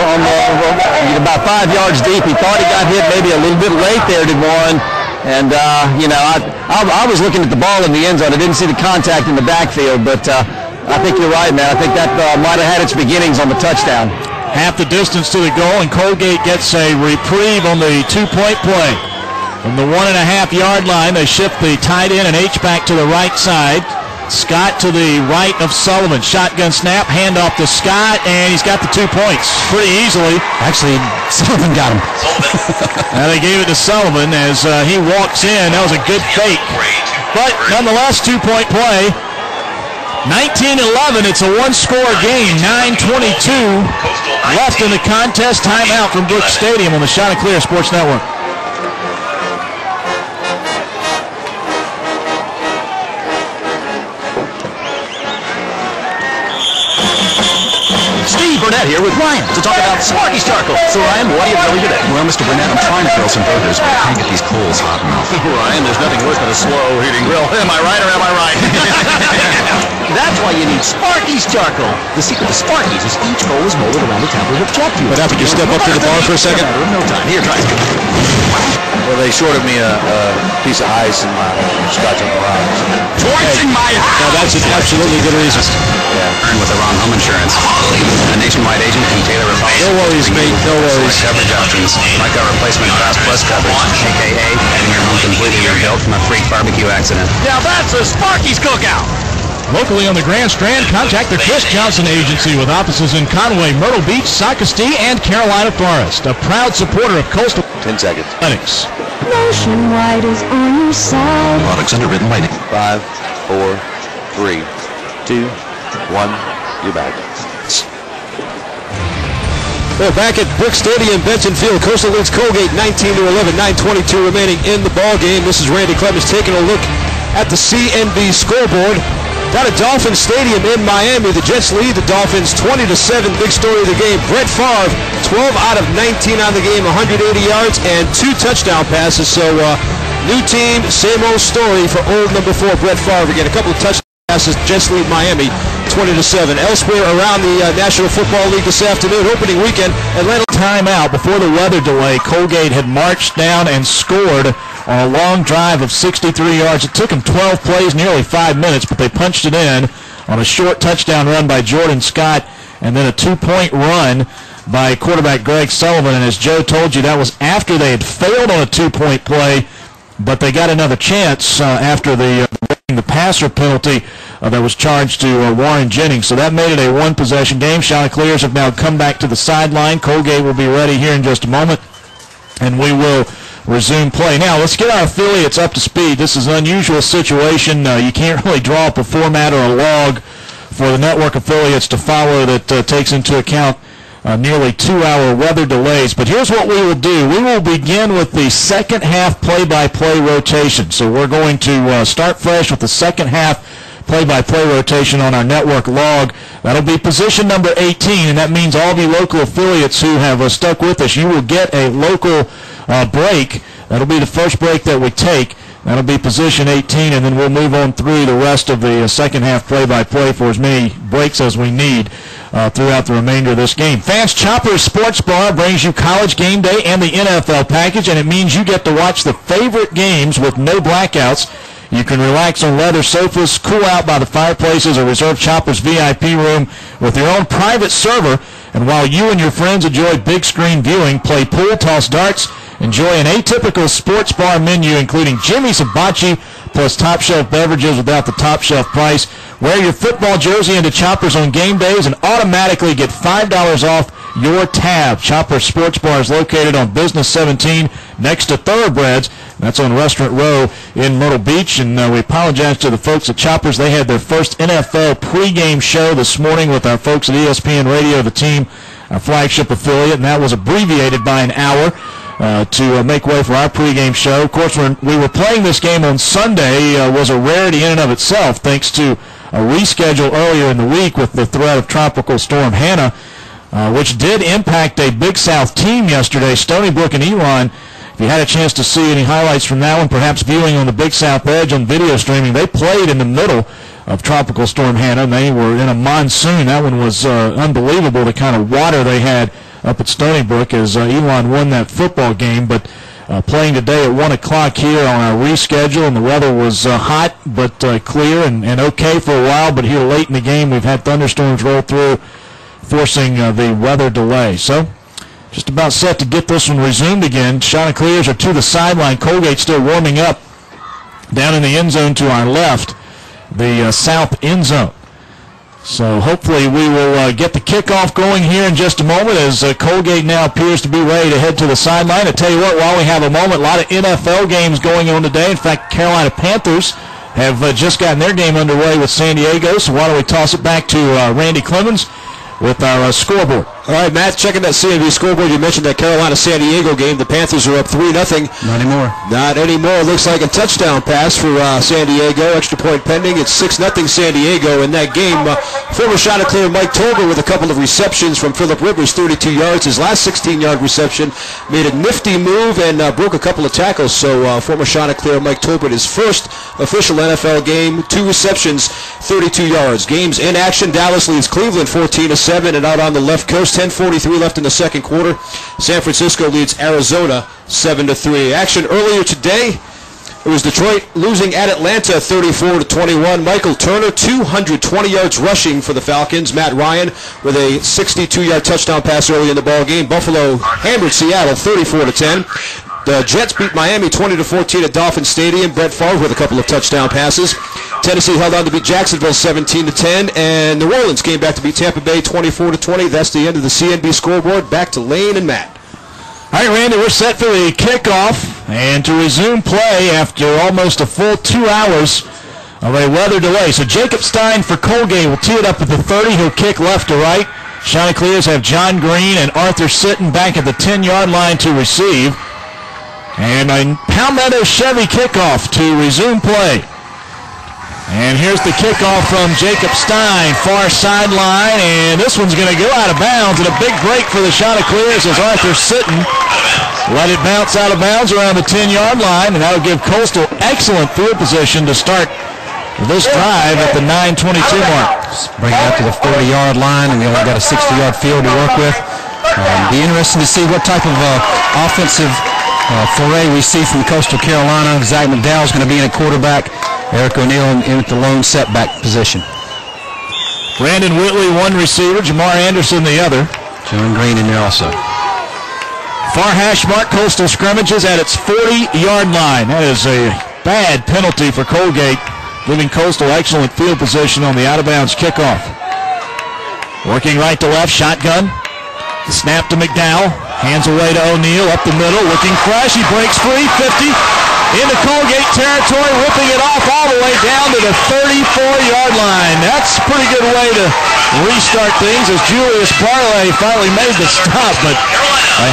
about 5 yards deep. He thought he got hit maybe a little bit late there, did Warren. And, I was looking at the ball in the end zone. I didn't see the contact in the backfield, but I think you're right, man. I think that might have had its beginnings on the touchdown. Half the distance to the goal, and Colgate gets a reprieve on the 2-point play. From the 1.5-yard line, they shift the tight end and H-back to the right side. Scott to the right of Sullivan. Shotgun snap, handoff to Scott, and he's got the 2 points pretty easily. Actually, Sullivan got him. Now they gave it to Sullivan as he walks in. That was a good fake. But nonetheless, 2-point play. 19-11, it's a 1-score game. 9:22 left in the contest. Timeout from Brooks Stadium on the Chanticleer Sports Network. Steve Burnett Burnett here with Ryan to talk about Sparky's Charcoal. So Ryan, what are you grilling today? Well, Mr. Burnett, I'm trying to grill some burgers, but I can't get these coals hot enough. Ryan, there's nothing worse than a slow-heating grill. Am I right or am I right? That's why you need Sparky's Charcoal. The secret to Sparky's is each coal is molded around a template of jet fuel. But after you step up to the bar for a second? No time. Here, try it. Well, they shorted me a piece of ice and my scotch on the rocks. Torching my house! No, that's an absolutely good reason. Yeah. Earned with the wrong home insurance. A nationwide agent can tailor a policy. No worries, mate. No worries. Coverage options, like our replacement Fast Plus coverage, a.k.a. having your home completely rebuilt from a freak barbecue accident. Now that's a Sparky's Cookout. Locally on the Grand Strand, contact the Chris Johnson Agency with offices in Conway, Myrtle Beach, Socastee, and Carolina Forest. A proud supporter of Coastal 10 seconds. Athletics. Nationwide is on your side. Products underwritten by 5, 4, 3, 2, 1. You're back. Well, back at Brick Stadium, Bentonville, Coastal leads Colgate 19-11, 9:22 remaining in the ball game. This is Randy Clemens taking a look at the CNB scoreboard. Down at Dolphin Stadium in Miami, the Jets lead the Dolphins 20-7. Big story of the game, Brett Favre, 12 out of 19 on the game, 180 yards and 2 touchdown passes. So new team, same old story for old number 4, Brett Favre. Again, a couple of touchdown passes. Jets lead Miami 20-7. Elsewhere around the National Football League this afternoon, opening weekend, Atlanta. Timeout before the weather delay. Colgate had marched down and scored on a long drive of 63 yards. It took them 12 plays, nearly 5 minutes, but they punched it in on a short touchdown run by Jordan Scott and then a 2-point run by quarterback Greg Sullivan. And as Joe told you, that was after they had failed on a 2-point play, but they got another chance after the passer penalty that was charged to Warren Jennings. So that made it a one-possession game. Chanticleers have now come back to the sideline. Colgate will be ready here in just a moment, and we will resume play. Now, let's get our affiliates up to speed. This is an unusual situation. You can't really draw up a format or a log for the network affiliates to follow that takes into account nearly 2-hour weather delays. But here's what we will do. We will begin with the second half play-by-play rotation. So we're going to start fresh with the second half play-by-play rotation on our network log. That'll be position number 18, and that means all of you local affiliates who have stuck with us, you will get a local break. That'll be the first break that we take. That'll be position 18, and then we'll move on through the rest of the second half play-by-play for as many breaks as we need throughout the remainder of this game. Fans Choppers Sports Bar brings you College Game Day and the NFL package, and it means you get to watch the favorite games with no blackouts. You can relax on leather sofas, cool out by the fireplaces, or reserve Choppers VIP room with your own private server. And while you and your friends enjoy big screen viewing, play pool, toss darts, enjoy an atypical sports bar menu including Jimmy's Hibachi plus top shelf beverages without the top shelf price. Wear your football jersey into Choppers on game days and automatically get $5 off your tab. Choppers Sports Bar is located on Business 17 next to Thoroughbreds. That's on Restaurant Row in Myrtle Beach. And we apologize to the folks at Choppers. They had their first NFL pregame show this morning with our folks at ESPN Radio, the team, our flagship affiliate, and that was abbreviated by an hour to make way for our pregame show. Of course, when we were playing this game on Sunday, was a rarity in and of itself, thanks to a reschedule earlier in the week with the threat of Tropical Storm Hannah, which did impact a Big South team yesterday, Stony Brook and Elon. If you had a chance to see any highlights from that one, perhaps viewing on the Big South Edge on video streaming, they played in the middle of Tropical Storm Hannah, and they were in a monsoon. That one was unbelievable, the kind of water they had up at Stony Brook as Elon won that football game. But playing today at 1 o'clock here on our reschedule, and the weather was hot but clear and okay for a while. But here late in the game, we've had thunderstorms roll through, forcing the weather delay. So just about set to get this one resumed again. Chanticleers are to the sideline. Colgate still warming up down in the end zone to our left, the south end zone. So hopefully we will get the kickoff going here in just a moment as Colgate now appears to be ready to head to the sideline. I tell you what, while we have a moment, a lot of NFL games going on today. In fact, Carolina Panthers have just gotten their game underway with San Diego. So why don't we toss it back to Randy Clemens with our scoreboard. All right, Matt, checking that CNB scoreboard. You mentioned that Carolina-San Diego game. The Panthers are up 3-0. Not anymore. Not anymore. It looks like a touchdown pass for San Diego. Extra point pending. It's 6-0 San Diego in that game. Former Chanticleer Mike Tolber with a couple of receptions from Phillip Rivers, 32 yards. His last 16-yard reception made a nifty move and broke a couple of tackles. So former Chanticleer Mike Tolber, his first official NFL game, 2 receptions, 32 yards. Games in action. Dallas leads Cleveland 14-7, and out on the left coast, 10:43 left in the second quarter. San Francisco leads Arizona 7-3. Action earlier today, it was Detroit losing at Atlanta 34-21. Michael Turner, 220 yards rushing for the Falcons. Matt Ryan with a 62-yard touchdown pass early in the ball game. Buffalo hammered Seattle 34-10. The Jets beat Miami 20-14 at Dolphin Stadium. Brett Favre with a couple of touchdown passes. Tennessee held on to beat Jacksonville 17-10, and New Orleans came back to beat Tampa Bay 24-20. That's the end of the CNB scoreboard. Back to Lane and Matt. All right, Randy, we're set for the kickoff and to resume play after almost a full 2 hours of a weather delay. So Jacob Stein for Colgate will tee it up at the 30. He'll kick left to right. Chanticleers have John Green and Arthur Sitton back at the 10-yard line to receive. And a Palmetto Chevy kickoff to resume play. And here's the kickoff from Jacob Stein, far sideline, and this one's going to go out of bounds, and a big break for the Chanticleers as Arthur Sitton let it bounce out of bounds around the 10-yard line, and that'll give Coastal excellent field position to start this drive at the 9:22 mark. Bring it up to the 40-yard line, and we only got a 60-yard field to work with. Be interesting to see what type of offensive foray we see from Coastal Carolina. Zach McDowell's going to be in at quarterback. Eric O'Neill in at the lone setback position. Brandon Whitley, one receiver. Jamar Anderson, the other. John Green in there also. Far hash mark, Coastal scrimmages at its 40-yard line. That is a bad penalty for Colgate, giving Coastal excellent field position on the out-of-bounds kickoff. Working right to left, shotgun. The snap to McDowell. Hands away to O'Neill, up the middle, looking fresh. He breaks free, 50. Into Colgate territory, whipping it off all the way down to the 34-yard line. That's a pretty good way to restart things as Julius Parlay finally made the stop. But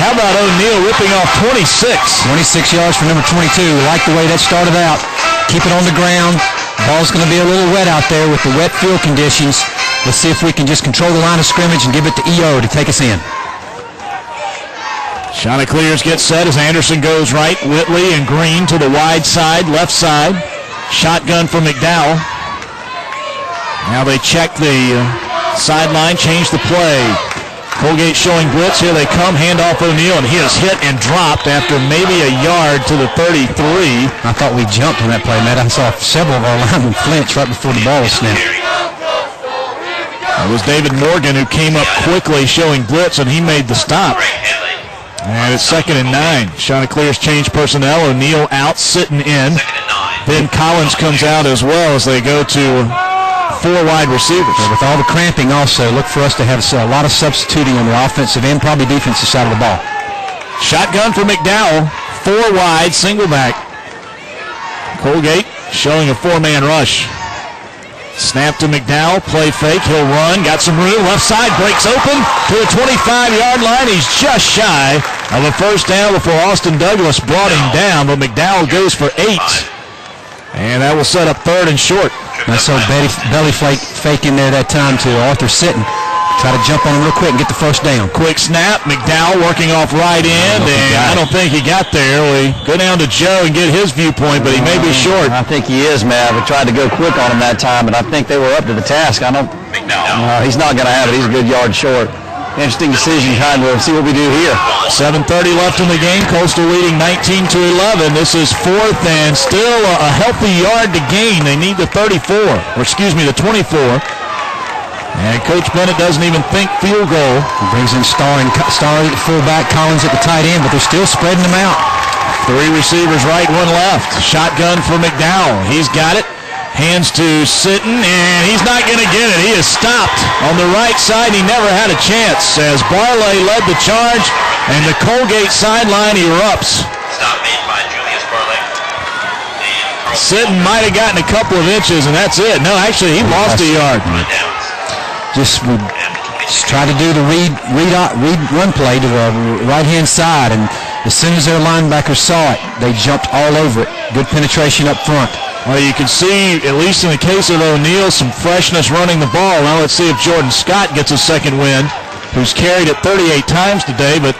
how about O'Neill ripping off 26? 26 yards for number 22. Like the way that started out. Keep it on the ground. Ball's going to be a little wet out there with the wet field conditions. Let's see if we can just control the line of scrimmage and give it to EO to take us in. Chanticleers get set as Anderson goes right. Whitley and Green to the wide side, left side. Shotgun for McDowell. Now they check the sideline, change the play. Colgate showing blitz. Here they come. Handoff O'Neill, and he is hit and dropped after maybe a yard to the 33. I thought we jumped on that play, Matt. I saw several of our linemen flinch right before the ball was snapped. It was David Morgan who came up quickly showing blitz, and he made the stop. And it's 2nd and 9. Chanticleers change personnel. O'Neill out, Sitton in. Ben Collins comes out as well as they go to 4 wide receivers. Yeah, with all the cramping also, look for us to have a lot of substituting on the offensive and probably defensive side of the ball. Shotgun for McDowell. 4 wide, single back. Colgate showing a 4-man rush. Snap to McDowell, play fake, he'll run, got some room, left side, breaks open to the 25-yard line. He's just shy of a first down before Austin Douglas brought him down, but McDowell goes for 8. And that will set up 3rd and short. I saw belly fake in there that time to Arthur Sitton. Try to jump on him real quick and get the first down. Quick snap, McDowell working off right end, and I don't think he got there. We go down to Joe and get his viewpoint, but he may be short. I think he is, Matt. We tried to go quick on him that time, but I think they were up to the task. I don't. He's not going to have it. He's a good yard short. Interesting decision, kind of. See what we do here. 7:30 left in the game. Coastal leading 19-11. This is 4th and still a healthy yard to gain. They need the 34, or excuse me, the 24. And Coach Bennett doesn't even think field goal. He brings in Starr at the fullback, Collins at the tight end, but they're still spreading them out. 3 receivers right, 1 left. Shotgun for McDowell. He's got it. Hands to Sitton, and he's not going to get it. He is stopped on the right side. He never had a chance as Barley led the charge, and the Colgate sideline erupts. Stop made by Julius Barley. Sitton might have gotten a couple of inches, and that's it. No, actually, he lost a yard. Just Just try to do the read run play to the right-hand side, and as soon as their linebackers saw it, they jumped all over it. Good penetration up front. Well, you can see, at least in the case of O'Neal, some freshness running the ball. Now let's see if Jordan Scott gets a second win, who's carried it 38 times today, but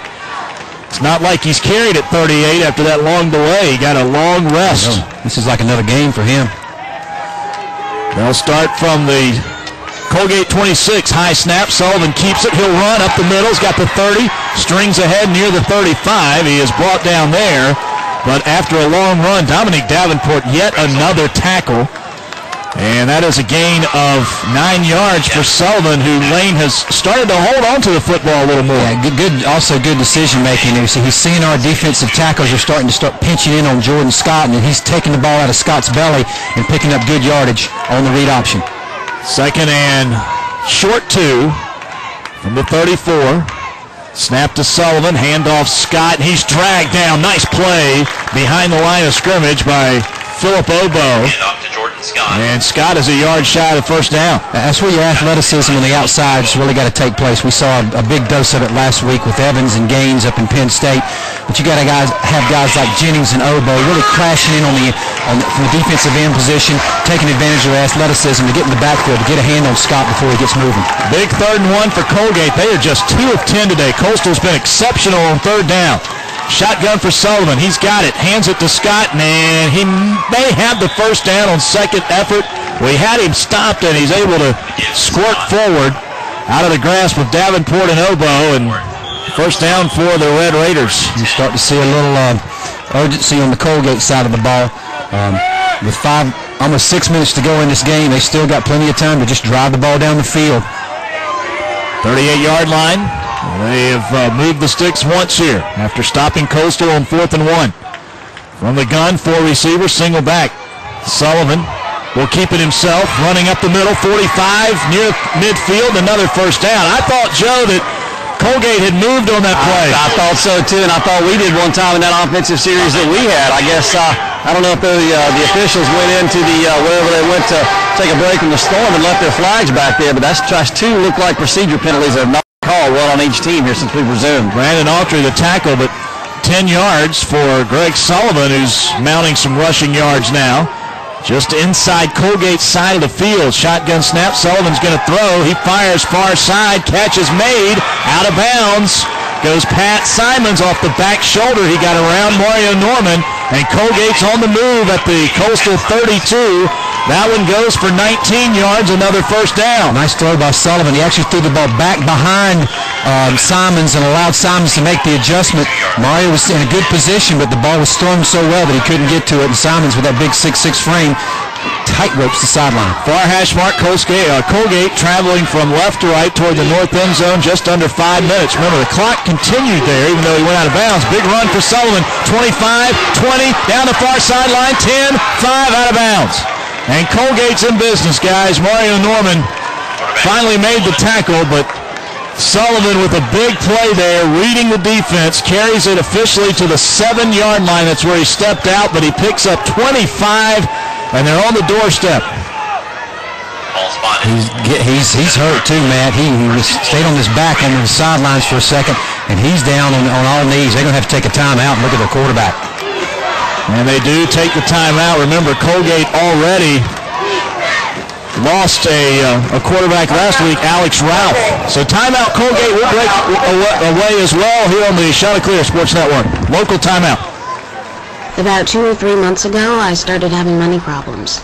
it's not like he's carried it 38 after that long delay. He got a long rest. This is like another game for him. They'll start from the Colgate 26. High snap. Sullivan keeps it. He'll run up the middle. He's got the 30. Strings ahead near the 35. He is brought down there. But after a long run, Dominic Davenport, yet another tackle. And that is a gain of 9 yards for Sullivan, who Lane has started to hold on to the football a little more. Yeah, also good decision making. He's seeing our defensive tackles are starting to pinching in on Jordan Scott, and he's taking the ball out of Scott's belly and picking up good yardage on the read option. Second and short 2 from the 34. Snap to Sullivan, handoff Scott, and he's dragged down. Nice play behind the line of scrimmage by Philip Obo. And Scott is a yard shy of the first down. That's where your athleticism on the outside has really got to take place. We saw a big dose of it last week with Evans and Gaines up in Penn State. But you got to have guys like Jennings and Obo really crashing in from the defensive end position, taking advantage of their athleticism to get in the backfield, to get a hand on Scott before he gets moving. Big 3rd and 1 for Colgate. They are just 2 of 10 today. Coastal's been exceptional on 3rd down. Shotgun for Sullivan. He's got it. Hands it to Scott, and he may have the first down on second effort. We had him stopped, and he's able to squirt forward out of the grasp of Davenport and Obo, and first down for the Red Raiders. You start to see a little urgency on the Colgate side of the ball. With almost 6 minutes to go in this game, they still got plenty of time to just drive the ball down the field. 38-yard line. They have moved the sticks once here after stopping Coastal on 4th and 1. From the gun, 4 receivers, single back. Sullivan will keep it himself, running up the middle, 45 near midfield, another first down. I thought, Joe, that Colgate had moved on that play. I thought so too, and I thought we did one time in that offensive series that we had. I guess I don't know if the officials went into wherever they went to take a break from the storm and left their flags back there, but that's just 2 look like procedure penalties that have not called one on each team here since we've resumed. Brandon Autry the tackle, but 10 yards for Greg Sullivan, who's mounting some rushing yards now. Just inside Colgate's side of the field. Shotgun snap. Sullivan's going to throw. He fires far side. Catch is made. Out of bounds. Goes Pat Simons off the back shoulder. He got around Mario Norman. And Colgate's on the move at the Coastal 32. That one goes for 19 yards, another first down. Nice throw by Sullivan. He actually threw the ball back behind Simons and allowed Simons to make the adjustment. Mario was in a good position, but the ball was thrown so well that he couldn't get to it. And Simons, with that big 6'6" frame, tight ropes the sideline. Far hash mark, Colgate traveling from left to right toward the north end zone, just under 5 minutes. Remember, the clock continued there, even though he went out of bounds. Big run for Sullivan. 25, 20, down the far sideline, 10, 5, out of bounds. And Colgate's in business, guys. Mario Norman finally made the tackle, but Sullivan with a big play there, reading the defense, carries it officially to the 7-yard line. That's where he stepped out, but he picks up 25, and they're on the doorstep. He's hurt too, Matt. He stayed on his back on the sidelines for a second, and he's down on all knees. They're going to have to take a timeout and look at their quarterback. And they do take the timeout. Remember, Colgate already lost a quarterback last week, Alex Ralph. So timeout, Colgate will break away as well here on the Chanticleer Sports Network. Local timeout. About 2 or 3 months ago, I started having money problems.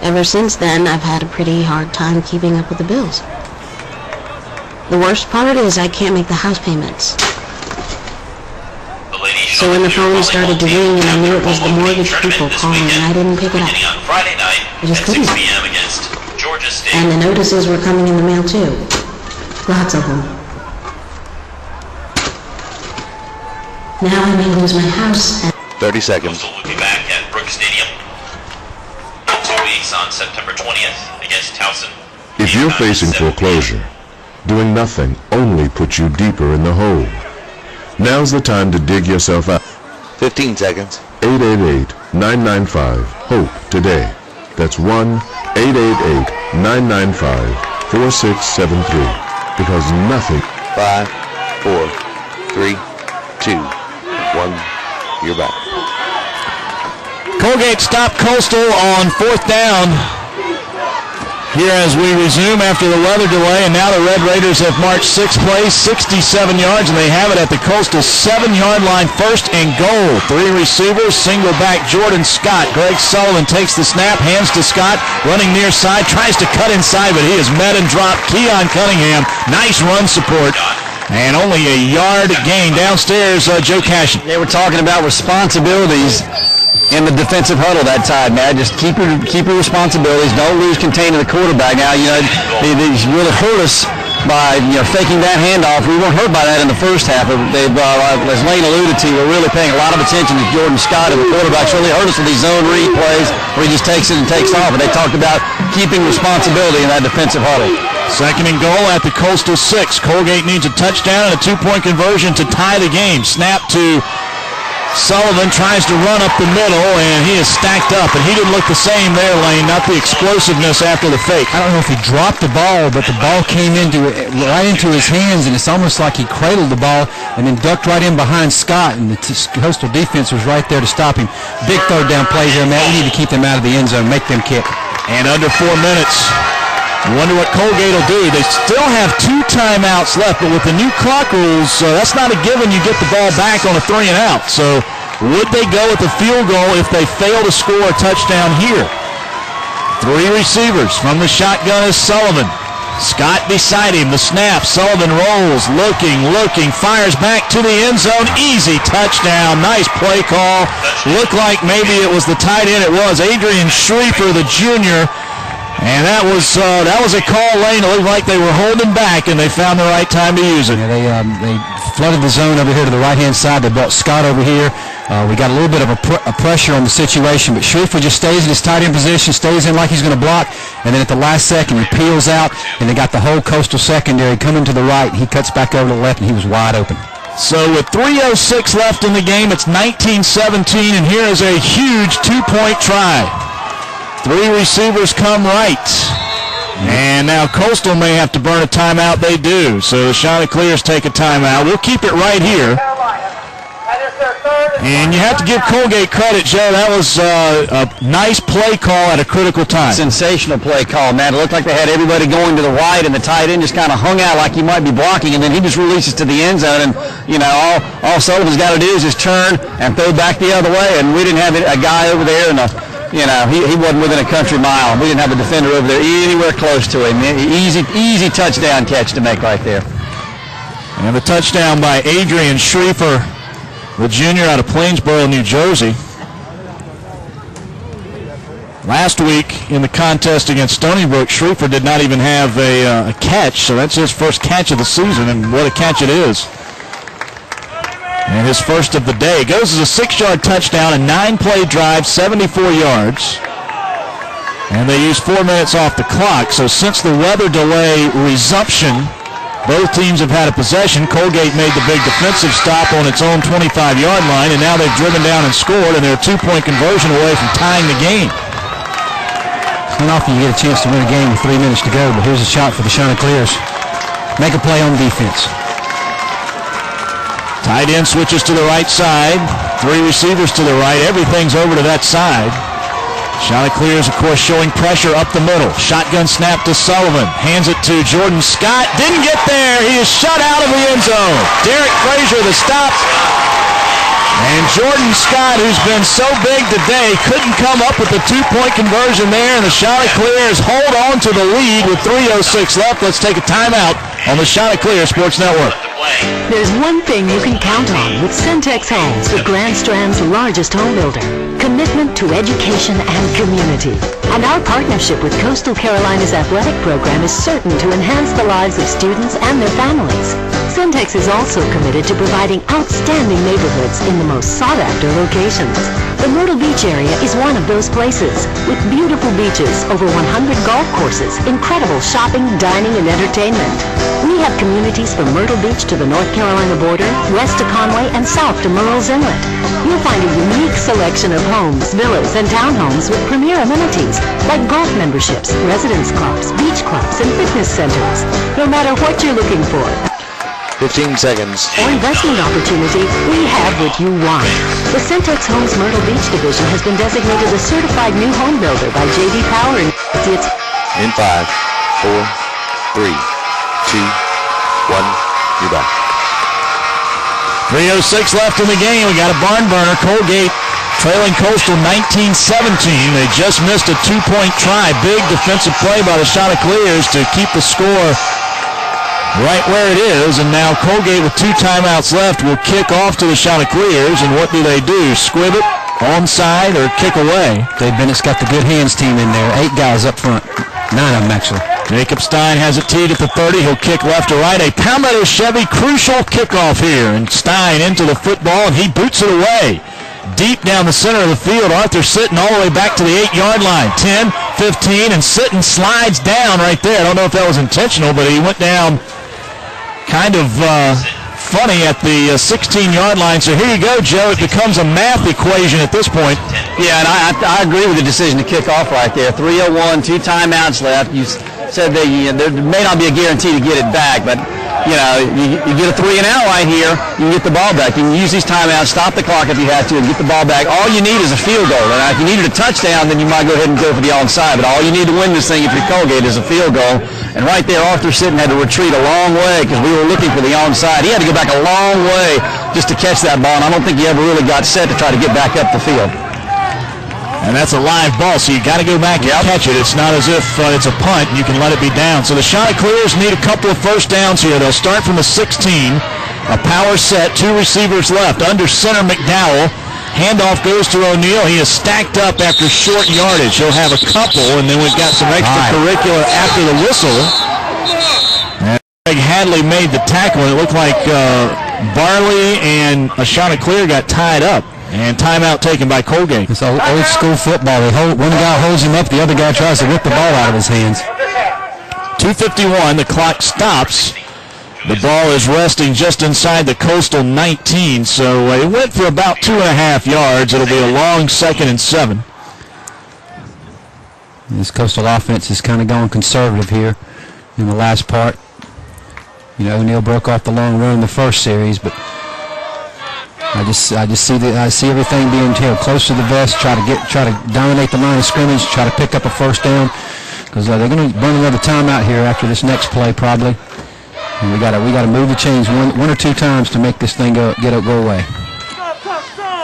Ever since then, I've had a pretty hard time keeping up with the bills. The worst part is I can't make the house payments. So when the phone started to ring and I knew it was the mortgage people calling, I didn't pick it up. I just couldn't. And the notices were coming in the mail too. Lots of them. Now I may lose my house. 30 seconds. Coastal will be back at Brook Stadium in 2 weeks on September 20th against Towson. If you're facing foreclosure, doing nothing only puts you deeper in the hole. Now's the time to dig yourself out. 15 seconds. 888-995-HOPE today. That's 1-888-995-4673. because nothing. 5, 4, 3, 2, 1. You're back. Colgate stopped Coastal on 4th down. Here as we resume after the weather delay, and now the Red Raiders have marched 6 plays, 67 yards, and they have it at the Coastal 7-yard line, 1st and goal. 3 receivers, single back Jordan Scott. Greg Sullivan takes the snap, hands to Scott, running near side, tries to cut inside, but he is met and dropped. Keon Cunningham, nice run support. And only a yard gain downstairs, Joe Cashin. They were talking about responsibilities in the defensive huddle that time, man. Just keep your responsibilities. Don't lose contain of the quarterback. Now, he's really hurt us by faking that handoff. We weren't hurt by that in the first half. They've, as Lane alluded to, we're really paying a lot of attention to Jordan Scott and the quarterbacks really hurt us with these zone read plays where he just takes it and takes off. But they talked about keeping responsibility in that defensive huddle. 2nd and goal at the Coastal 6. Colgate needs a touchdown and a 2-point conversion to tie the game. Snap to Sullivan, tries to run up the middle, and he is stacked up. And he didn't look the same there, Lane. Not the explosiveness after the fake. I don't know if he dropped the ball, but the ball came right into his hands, and it's almost like he cradled the ball and then ducked right in behind Scott, and the Coastal defense was right there to stop him. Big 3rd down play here, Matt. We need to keep them out of the end zone, make them kick. And under 4 minutes. Wonder what Colgate will do. They still have 2 timeouts left, but with the new clock rules, that's not a given you get the ball back on a 3 and out. So would they go with the field goal if they fail to score a touchdown here? 3 receivers from the shotgun is Sullivan. Scott beside him, the snap. Sullivan rolls, looking, fires back to the end zone. Easy touchdown. Nice play call. Looked like maybe it was the tight end. It was Adrian Schreifer, the junior. And that was a call, Lane. It looked like they were holding back, and they found the right time to use it. Yeah, they flooded the zone over here to the right-hand side. They brought Scott over here. We got a little bit of a pressure on the situation, but Schreifer just stays in his tight end position, stays in like he's going to block, and then at the last second he peels out, and they got the whole Coastal secondary coming to the right. He cuts back over to the left, and he was wide open. So with 3:06 left in the game, it's 19-17, and here is a huge 2-point try. 3 receivers come right. And now Coastal may have to burn a timeout. They do. So the Chanticleers take a timeout. We'll keep it right here. And you have to give Colgate credit, Joe. That was a nice play call at a critical time. Sensational play call, man. It looked like they had everybody going to the right, and the tight end just kind of hung out like he might be blocking, and then he just releases to the end zone. And, all Sullivan's got to do is just turn and throw back the other way, and we didn't have a guy over there and he wasn't within a country mile. We didn't have a defender over there anywhere close to him. Easy touchdown catch to make right there. And the touchdown by Adrian Schreifer, the junior out of Plainsboro, New Jersey. Last week in the contest against Stony Brook, Schreifer did not even have a catch, so that's his first catch of the season, and what a catch it is. And his first of the day. Goes as a 6-yard touchdown, a 9-play drive, 74 yards. And they use 4 minutes off the clock. So since the weather delay resumption, both teams have had a possession. Colgate made the big defensive stop on its own 25-yard line, and now they've driven down and scored, and they're a 2-point conversion away from tying the game. It's not often you get a chance to win a game with 3 minutes to go, but here's a shot for the Chanticleers. Make a play on defense. Tight end switches to the right side. 3 receivers to the right. Everything's over to that side. Chanticleers, of course, showing pressure up the middle. Shotgun snap to Sullivan. Hands it to Jordan Scott. Didn't get there. He is shut out of the end zone. Derek Frazier, the stop. And Jordan Scott, who's been so big today, couldn't come up with the 2-point conversion there. And the Chanticleers hold on to the lead with 3:06 left. Let's take a timeout on the Chanticleer Sports Network. There's one thing you can count on with Centex Homes, the Grand Strand's largest home builder. Commitment to education and community. And our partnership with Coastal Carolina's athletic program is certain to enhance the lives of students and their families. Centex is also committed to providing outstanding neighborhoods in the most sought-after locations. The Myrtle Beach area is one of those places, with beautiful beaches, over 100 golf courses, incredible shopping, dining, and entertainment. We have communities from Myrtle Beach to the North Carolina border, west to Conway, and south to Murrells Inlet. You'll find a unique selection of homes, villas, and townhomes with premier amenities like golf memberships, residence clubs, beach clubs, and fitness centers. No matter what you're looking for, 15 seconds. or investment opportunity, we have what you want. The Centex Homes Myrtle Beach Division has been designated a certified new home builder by J.D. Power and Associates. In 5, 4, 3, 2, 1, you're back. 3:06 left in the game. We got a barn burner. Colgate trailing Coastal 19-17. They just missed a two-point try. Big defensive play by the Chanticleers to keep the score right where it is. And now Colgate with 2 timeouts left will kick off to the Chanticleers. And what do? Squib it, onside, or kick away? Dave Bennett's got the good hands team in there. 8 guys up front. 9 of them, actually. Jacob Stein has it teed at the 30. He'll kick left to right. A Palmetto Chevy crucial kickoff here. And Stein into the football, and he boots it away. Deep down the center of the field. Arthur Sitton all the way back to the 8-yard line. 10, 15, and Sitton slides down right there. I don't know if that was intentional, but he went down kind of funny at the 16-yard line. So here you go, Joe. It becomes a math equation at this point. Yeah, and I agree with the decision to kick off right there. 3:01, 2 timeouts left. You said there may not be a guarantee to get it back, but you get a 3 and out right here, you can get the ball back. You can use these timeouts, stop the clock if you have to, and get the ball back. All you need is a field goal. And if you needed a touchdown, then you might go ahead and go for the onside. But all you need to win this thing if you're Colgate is a field goal. And right there, Arthur Sitton had to retreat a long way because we were looking for the onside. He had to go back a long way just to catch that ball, and I don't think he ever really got set to try to get back up the field. And that's a live ball, so you got to go back and catch it. It's not as if it's a punt and you can let it be down. So the Chanticleers need a couple of first downs here. They'll start from the 16. A power set, 2 receivers left. Under center, McDowell. Handoff goes to O'Neal. He is stacked up after short yardage. He'll have a couple, and then we've got some extracurricular after the whistle. And Greg Hadley made the tackle. It looked like Barley and a Chanticleer got tied up. And timeout taken by Colgate. It's old school football. One guy holds him up, the other guy tries to rip the ball out of his hands. 2:51, the clock stops. The ball is resting just inside the Coastal 19, so it went for about 2.5 yards. It'll be a long 2nd and 7. This Coastal offense is kind of going conservative here in the last part. O'Neal broke off the long run in the first series, but I just see everything being close to the vest. Try to dominate the line of scrimmage. Try to pick up a first down because they're going to burn another timeout here after this next play probably. And we got to move the chains one or 2 times to make this thing go away.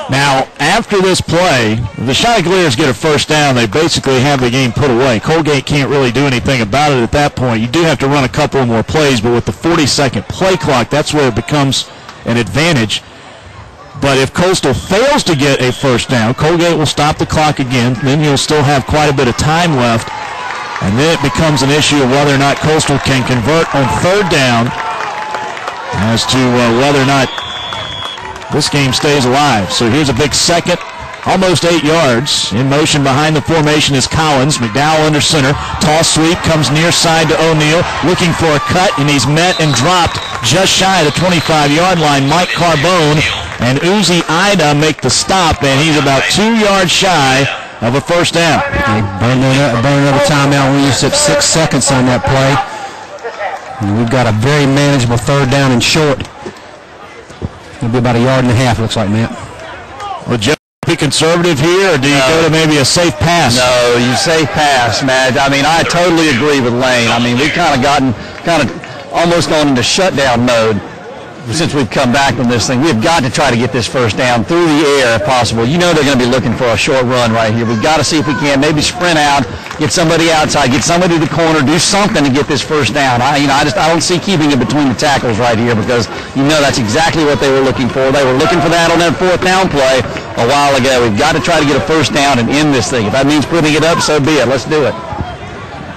Now after this play, the Chanticleers get a first down. They basically have the game put away. Colgate can't really do anything about it at that point. You do have to run a couple more plays, but with the 40-second play clock, that's where it becomes an advantage. But if Coastal fails to get a first down, Colgate will stop the clock again. Then you'll still have quite a bit of time left. And then it becomes an issue of whether or not Coastal can convert on 3rd down as to whether or not this game stays alive. So here's a big second, almost 8 yards. In motion behind the formation is Collins. McDowell under center. Toss sweep comes near side to O'Neal. Looking for a cut, and he's met and dropped just shy of the 25-yard line. Mike Carbone and Uzi Ida make the stop, and he's about 2 yards shy of a first down. They burn another timeout. We used up 6 seconds on that play. And we've got a very manageable 3rd down and short. It'll be about 1.5 yards, looks like, Matt. Well, Joe, be conservative here, or do you go to maybe a safe pass? No, you safe pass, Matt. I mean, I totally agree with Lane. I mean, we've kind of almost gone into shutdown mode since we've come back from this thing. We've got to try to get this first down through the air if possible. They're going to be looking for a short run right here. We've got to see if we can maybe sprint out, get somebody outside, get somebody to the corner, do something to get this first down. I don't see keeping it between the tackles right here because that's exactly what they were looking for. They were looking for that on that 4th down play a while ago. We've got to try to get a first down and end this thing. If that means putting it up, so be it. Let's do it.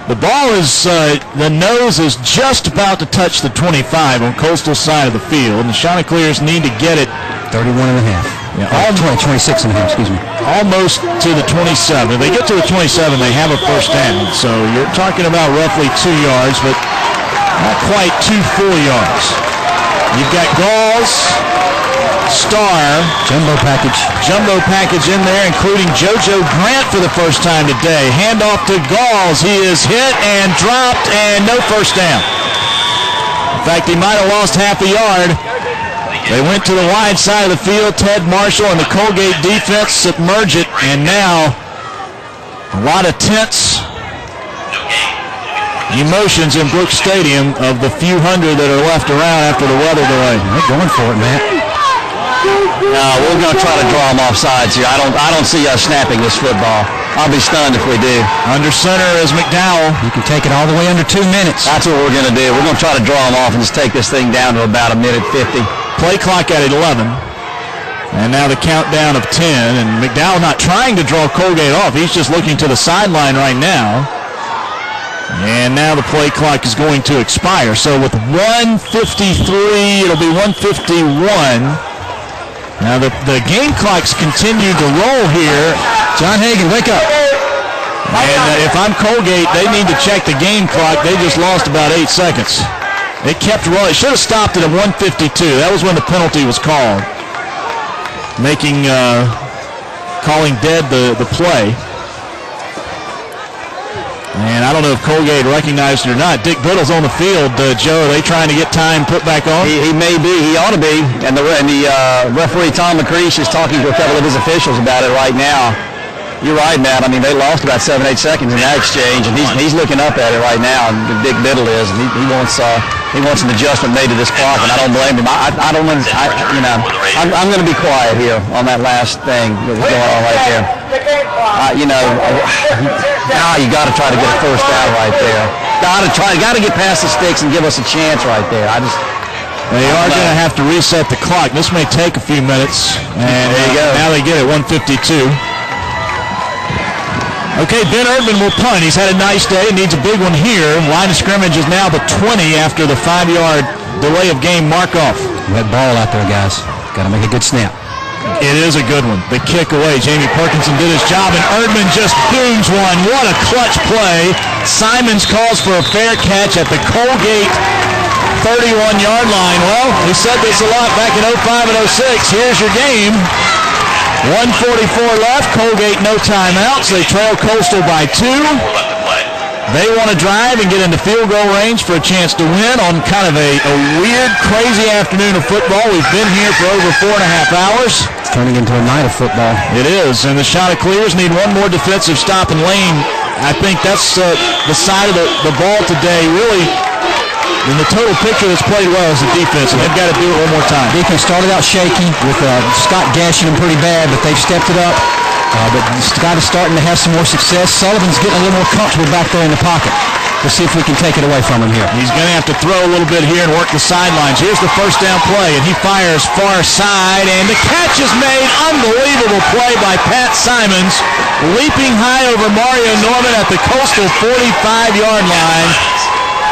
The ball is, the nose is just about to touch the 25 on Coastal side of the field, and the Chanticleers need to get it 31.5. Yeah, 26.5, excuse me. Almost to the 27. If they get to the 27, they have a first down. So you're talking about roughly 2 yards, but not quite 2 full yards. You've got Galls star. Jumbo package in there, including JoJo Grant for the first time today. Handoff to Galls. He is hit and dropped, and no first down. In fact, he might have lost half a yard. They went to the wide side of the field. Ted Marshall and the Colgate defense submerge it, and now a lot of tense emotions in Brooks Stadium of the few hundred that are left around after the weather delay. They're going for it, Matt. No, we're going to try to draw them off sides here. I don't see us snapping this football. I'll be stunned if we do. Under center is McDowell. You can take it all the way under 2 minutes. That's what we're going to do. We're going to try to draw them off and just take this thing down to about 1:50. Play clock at 11. And now the countdown of 10. And McDowell not trying to draw Colgate off. He's just looking to the sideline right now. And now the play clock is going to expire. So with 1:53, it'll be 1:51. Now the game clocks continue to roll here. John Hagan, wake up. And if I'm Colgate, they need to check the game clock. They just lost about 8 seconds. It kept rolling. It should have stopped it at 1:52. That was when the penalty was called, calling dead the play. And I don't know if Colgate recognized it or not. Dick Biddle's on the field. Joe, are they trying to get time put back on? He may be. He ought to be. And the referee, Tom McCreesh, is talking to a couple of his officials about it right now. You're right, Matt. I mean, they lost about 7-8 seconds in that exchange, and he's looking up at it right now. And Dick Biddle is, and he wants an adjustment made to this clock, and I don't blame him. I'm going to be quiet here on that last thing that was going on right there. You got to try to get a first down right there. Got to get past the sticks and give us a chance right there. They are going to have to reset the clock. This may take a few minutes, and there you go. Now they get it 1:52. Okay, Ben Erdman will punt. He's had a nice day. Needs a big one here. Line of scrimmage is now the 20 after the 5-yard delay of game mark-off. That ball out there, guys. Got to make a good snap. It is a good one. The kick away. Jamie Perkinson did his job, and Erdman just booms one. What a clutch play. Simons calls for a fair catch at the Colgate 31-yard line. Well, we said this a lot back in 05 and 06. Here's your game. 1:44 left. Colgate no timeouts. They trail Coastal by 2. They want to drive and get into field goal range for a chance to win on kind of a weird, crazy afternoon of football. We've been here for over 4.5 hours. It's turning into a night of football. It is, and the Chanticleers need one more defensive stop in lane. I think that's the side of the ball today, really. In the total picture that's played well is the defense, and they've got to do it one more time. Defense started out shaky with Scott gashing them pretty bad, but they've stepped it up. But Scott is starting to have some more success. Sullivan's getting a little more comfortable back there in the pocket. Let's see if we can take it away from him here. He's going to have to throw a little bit here and work the sidelines. Here's the first down play, and he fires far side, and the catch is made. Unbelievable play by Pat Simons, leaping high over Mario Norman at the Coastal 45-yard line.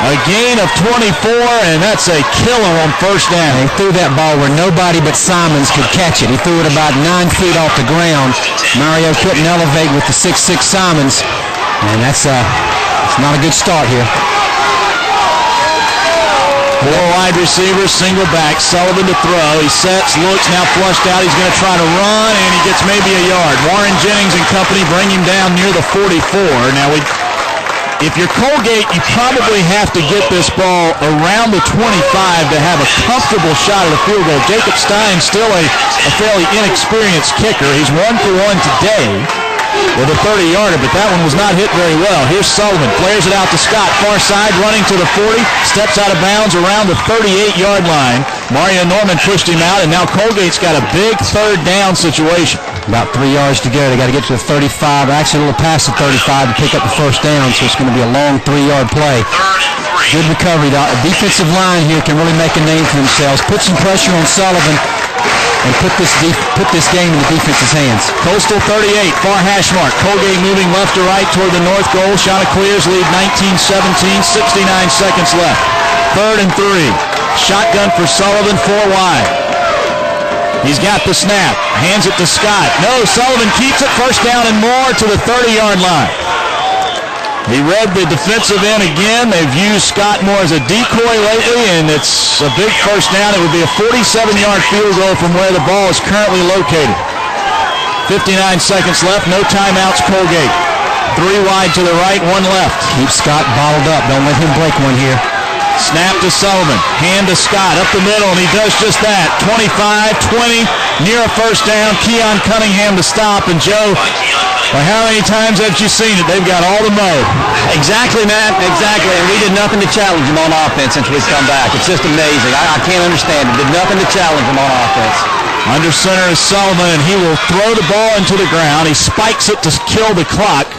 A gain of 24, and that's a killer on first down. He threw that ball where nobody but Simons could catch it. He threw it about 9 feet off the ground. Mario couldn't elevate with the 6'6" Simons, and it's not a good start here. 4 wide receivers, single back. Sullivan to throw. He sets, looks, now flushed out. He's going to try to run, and he gets maybe a yard. Warren Jennings and company bring him down near the 44. Now, if you're Colgate, you probably have to get this ball around the 25 to have a comfortable shot at a field goal. Jacob Stein, still a fairly inexperienced kicker. He's 1 for 1 today with a 30-yarder, but that one was not hit very well. Here's Sullivan, flares it out to Scott, far side, running to the 40, steps out of bounds around the 38-yard line. Mario Norman pushed him out, and now Colgate's got a big third down situation. About 3 yards to go. They got to get to the 35, actually a little past the 35 to pick up the first down, so it's going to be a long 3-yard play. Good recovery. The defensive line here can really make a name for themselves. Put some pressure on Sullivan and put this game in the defense's hands. Coastal 38, far hash mark. Colgate moving left to right toward the north goal. Chanticleers lead 19-17, 69 seconds left. 3rd and 3. Shotgun for Sullivan, 4 wide. He's got the snap, hands it to Scott. No, Sullivan keeps it, first down and more to the 30-yard line. He read the defensive end again. They've used Scott more as a decoy lately, and it's a big first down. It would be a 47-yard field goal from where the ball is currently located. 59 seconds left, no timeouts, Colgate. 3 wide to the right, 1 left. Keep Scott bottled up. Don't let him break one here. Snap to Sullivan, hand to Scott, up the middle, and he does just that. 25, 20, near a first down. Keon Cunningham to stop, and Joe, well, how many times have you seen it? They've got all the mode. Exactly, Matt, exactly. And we did nothing to challenge him on offense since we've come back. It's just amazing. I can't understand it. Did nothing to challenge him on offense. Under center is Sullivan, and he will throw the ball into the ground. He spikes it to kill the clock.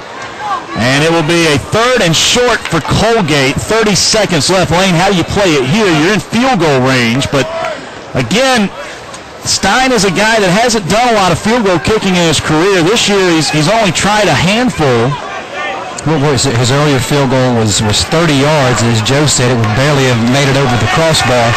And it will be a 3rd and short for Colgate. 30 seconds left. Lane, how do you play it here? You're in field goal range, but again, Stein is a guy that hasn't done a lot of field goal kicking in his career. This year, he's only tried a handful. What was it? His earlier field goal was 30 yards, and as Joe said, it would barely have made it over the crossbar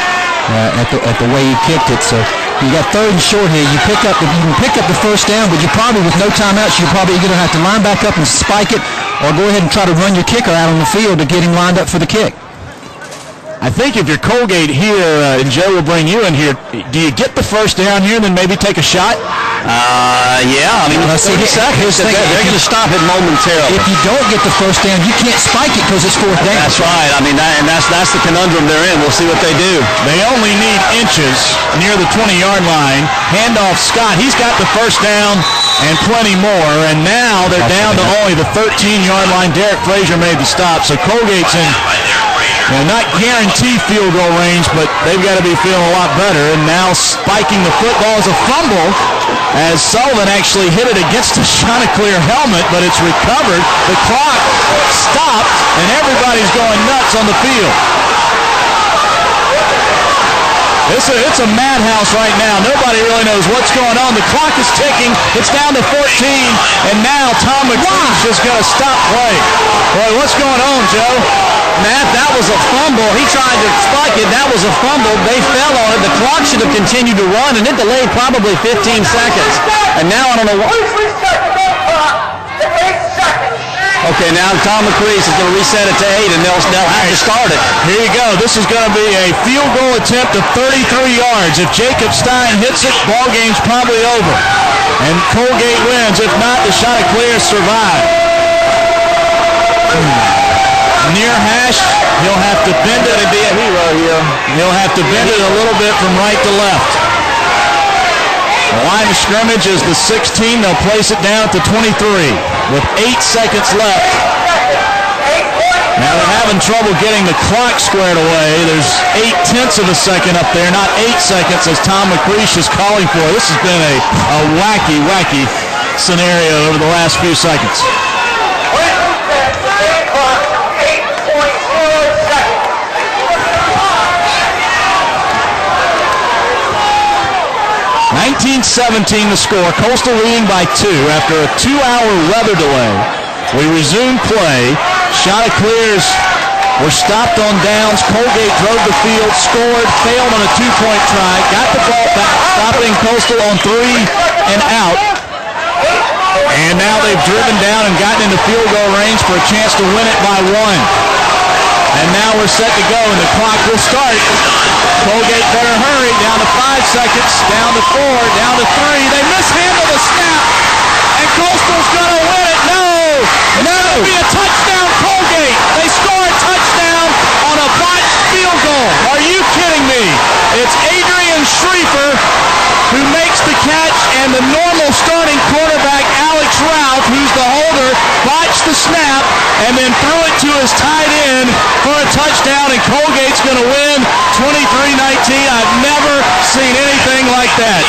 at the way he kicked it. So you got 3rd and short here. You can pick up the first down, but you probably, with no timeouts, you're probably going to have to line back up and spike it, or go ahead and try to run your kicker out on the field to get him lined up for the kick. I think if you're Colgate here, and Joe will bring you in here, do you get the first down here and then maybe take a shot? Yeah, I mean, 30 seconds. They're going to stop it momentarily. If you don't get the first down, you can't spike it because it's 4th down. That's right. I mean, that's the conundrum they're in. We'll see what they do. They only need inches near the 20-yard line. Handoff Scott. He's got the first down and plenty more, and now they're down to only the 13-yard line. Derek Frazier made the stop, so Colgate's in not guaranteed field goal range, but they've got to be feeling a lot better. And now spiking the football is a fumble, as Sullivan actually hit it against the Chanticleer helmet, but it's recovered. The clock stopped, and everybody's going nuts on the field. It's a madhouse right now. Nobody really knows what's going on. The clock is ticking. It's down to 14, and now Tom McLeish is going to stop play. Boy, what's going on, Joe? Matt, that was a fumble. He tried to spike it. That was a fumble. They fell on it. The clock should have continued to run, and it delayed probably 15 seconds. And now I don't know what. Okay, now Tom McLeish is going to reset it to 8, and they'll have to start it. Here you go. This is going to be a field goal attempt of 33 yards. If Jacob Stein hits it, ball game's probably over. And Colgate wins. If not, the Chanticleers survive. Near hash, he'll have to bend it. Be a hero here. He'll have to bend it a little bit from right to left. The line of scrimmage is the 16. They'll place it down at the 23 with 8 seconds left. Now they're having trouble getting the clock squared away. There's 0.8 of a second up there, not 8 seconds as Tom McLeish is calling for. This has been a wacky, wacky scenario over the last few seconds. 19-17 the score. Coastal leading by 2 after a 2-hour weather delay. We resume play. Chanticleers were stopped on downs. Colgate drove the field, scored, failed on a 2-point try, got the ball back, stopping Coastal on 3 and out. And now they've driven down and gotten into field goal range for a chance to win it by 1. And now we're set to go, and the clock will start. Colgate better hurry. Down to 5 seconds, down to 4, down to 3. They mishandle the snap, and Coastal's going to win it. No! It'll be a touchdown, Colgate. They score a touchdown on a botched field goal. Are you kidding me? It's Adrian Schreifer who makes the catch, and the normal starting quarterback, Alex Ralph, who's the holder, botched the snap and then threw it to his tight end for a touchdown, and Colgate's going to win 23-19. I've never seen anything like that.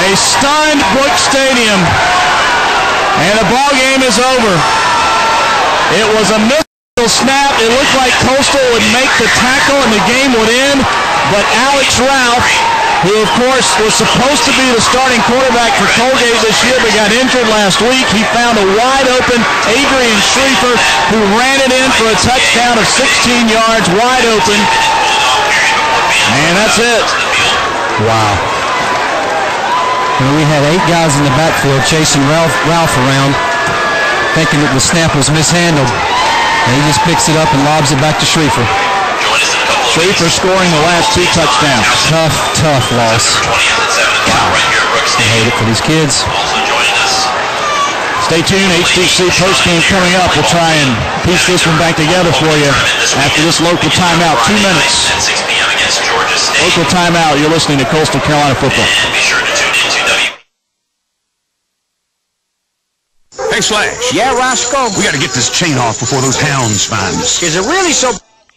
A stunned Brooks Stadium, and the ball game is over. It was a missile snap. It looked like Coastal would make the tackle and the game would end, but Alex Ralph, who of course was supposed to be the starting quarterback for Colgate this year but got injured last week, he found a wide open Adrian Schreifer who ran it in for a touchdown of 16 yards, wide open. And that's it. Wow. And we had 8 guys in the backfield chasing Ralph around. thinking that the snap was mishandled. And he just picks it up and lobs it back to Schrieffer. Schrieffer scoring the last 2 touchdowns. Tough loss. I hate it for these kids. Stay tuned, HTC postgame coming up. We'll try and piece this one back together for you after this local timeout. 2 minutes. Local timeout. You're listening to Coastal Carolina football. Hey, Slash. Yeah, Roscoe? We got to get this chain off before those hounds find us. Is it really so...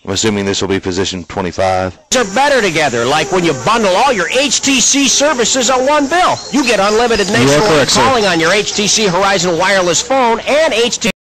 I'm assuming this will be position 25. Are better together, like when you bundle all your HTC services on one bill. You get unlimited nationwide calling on your HTC Horizon wireless phone and HTC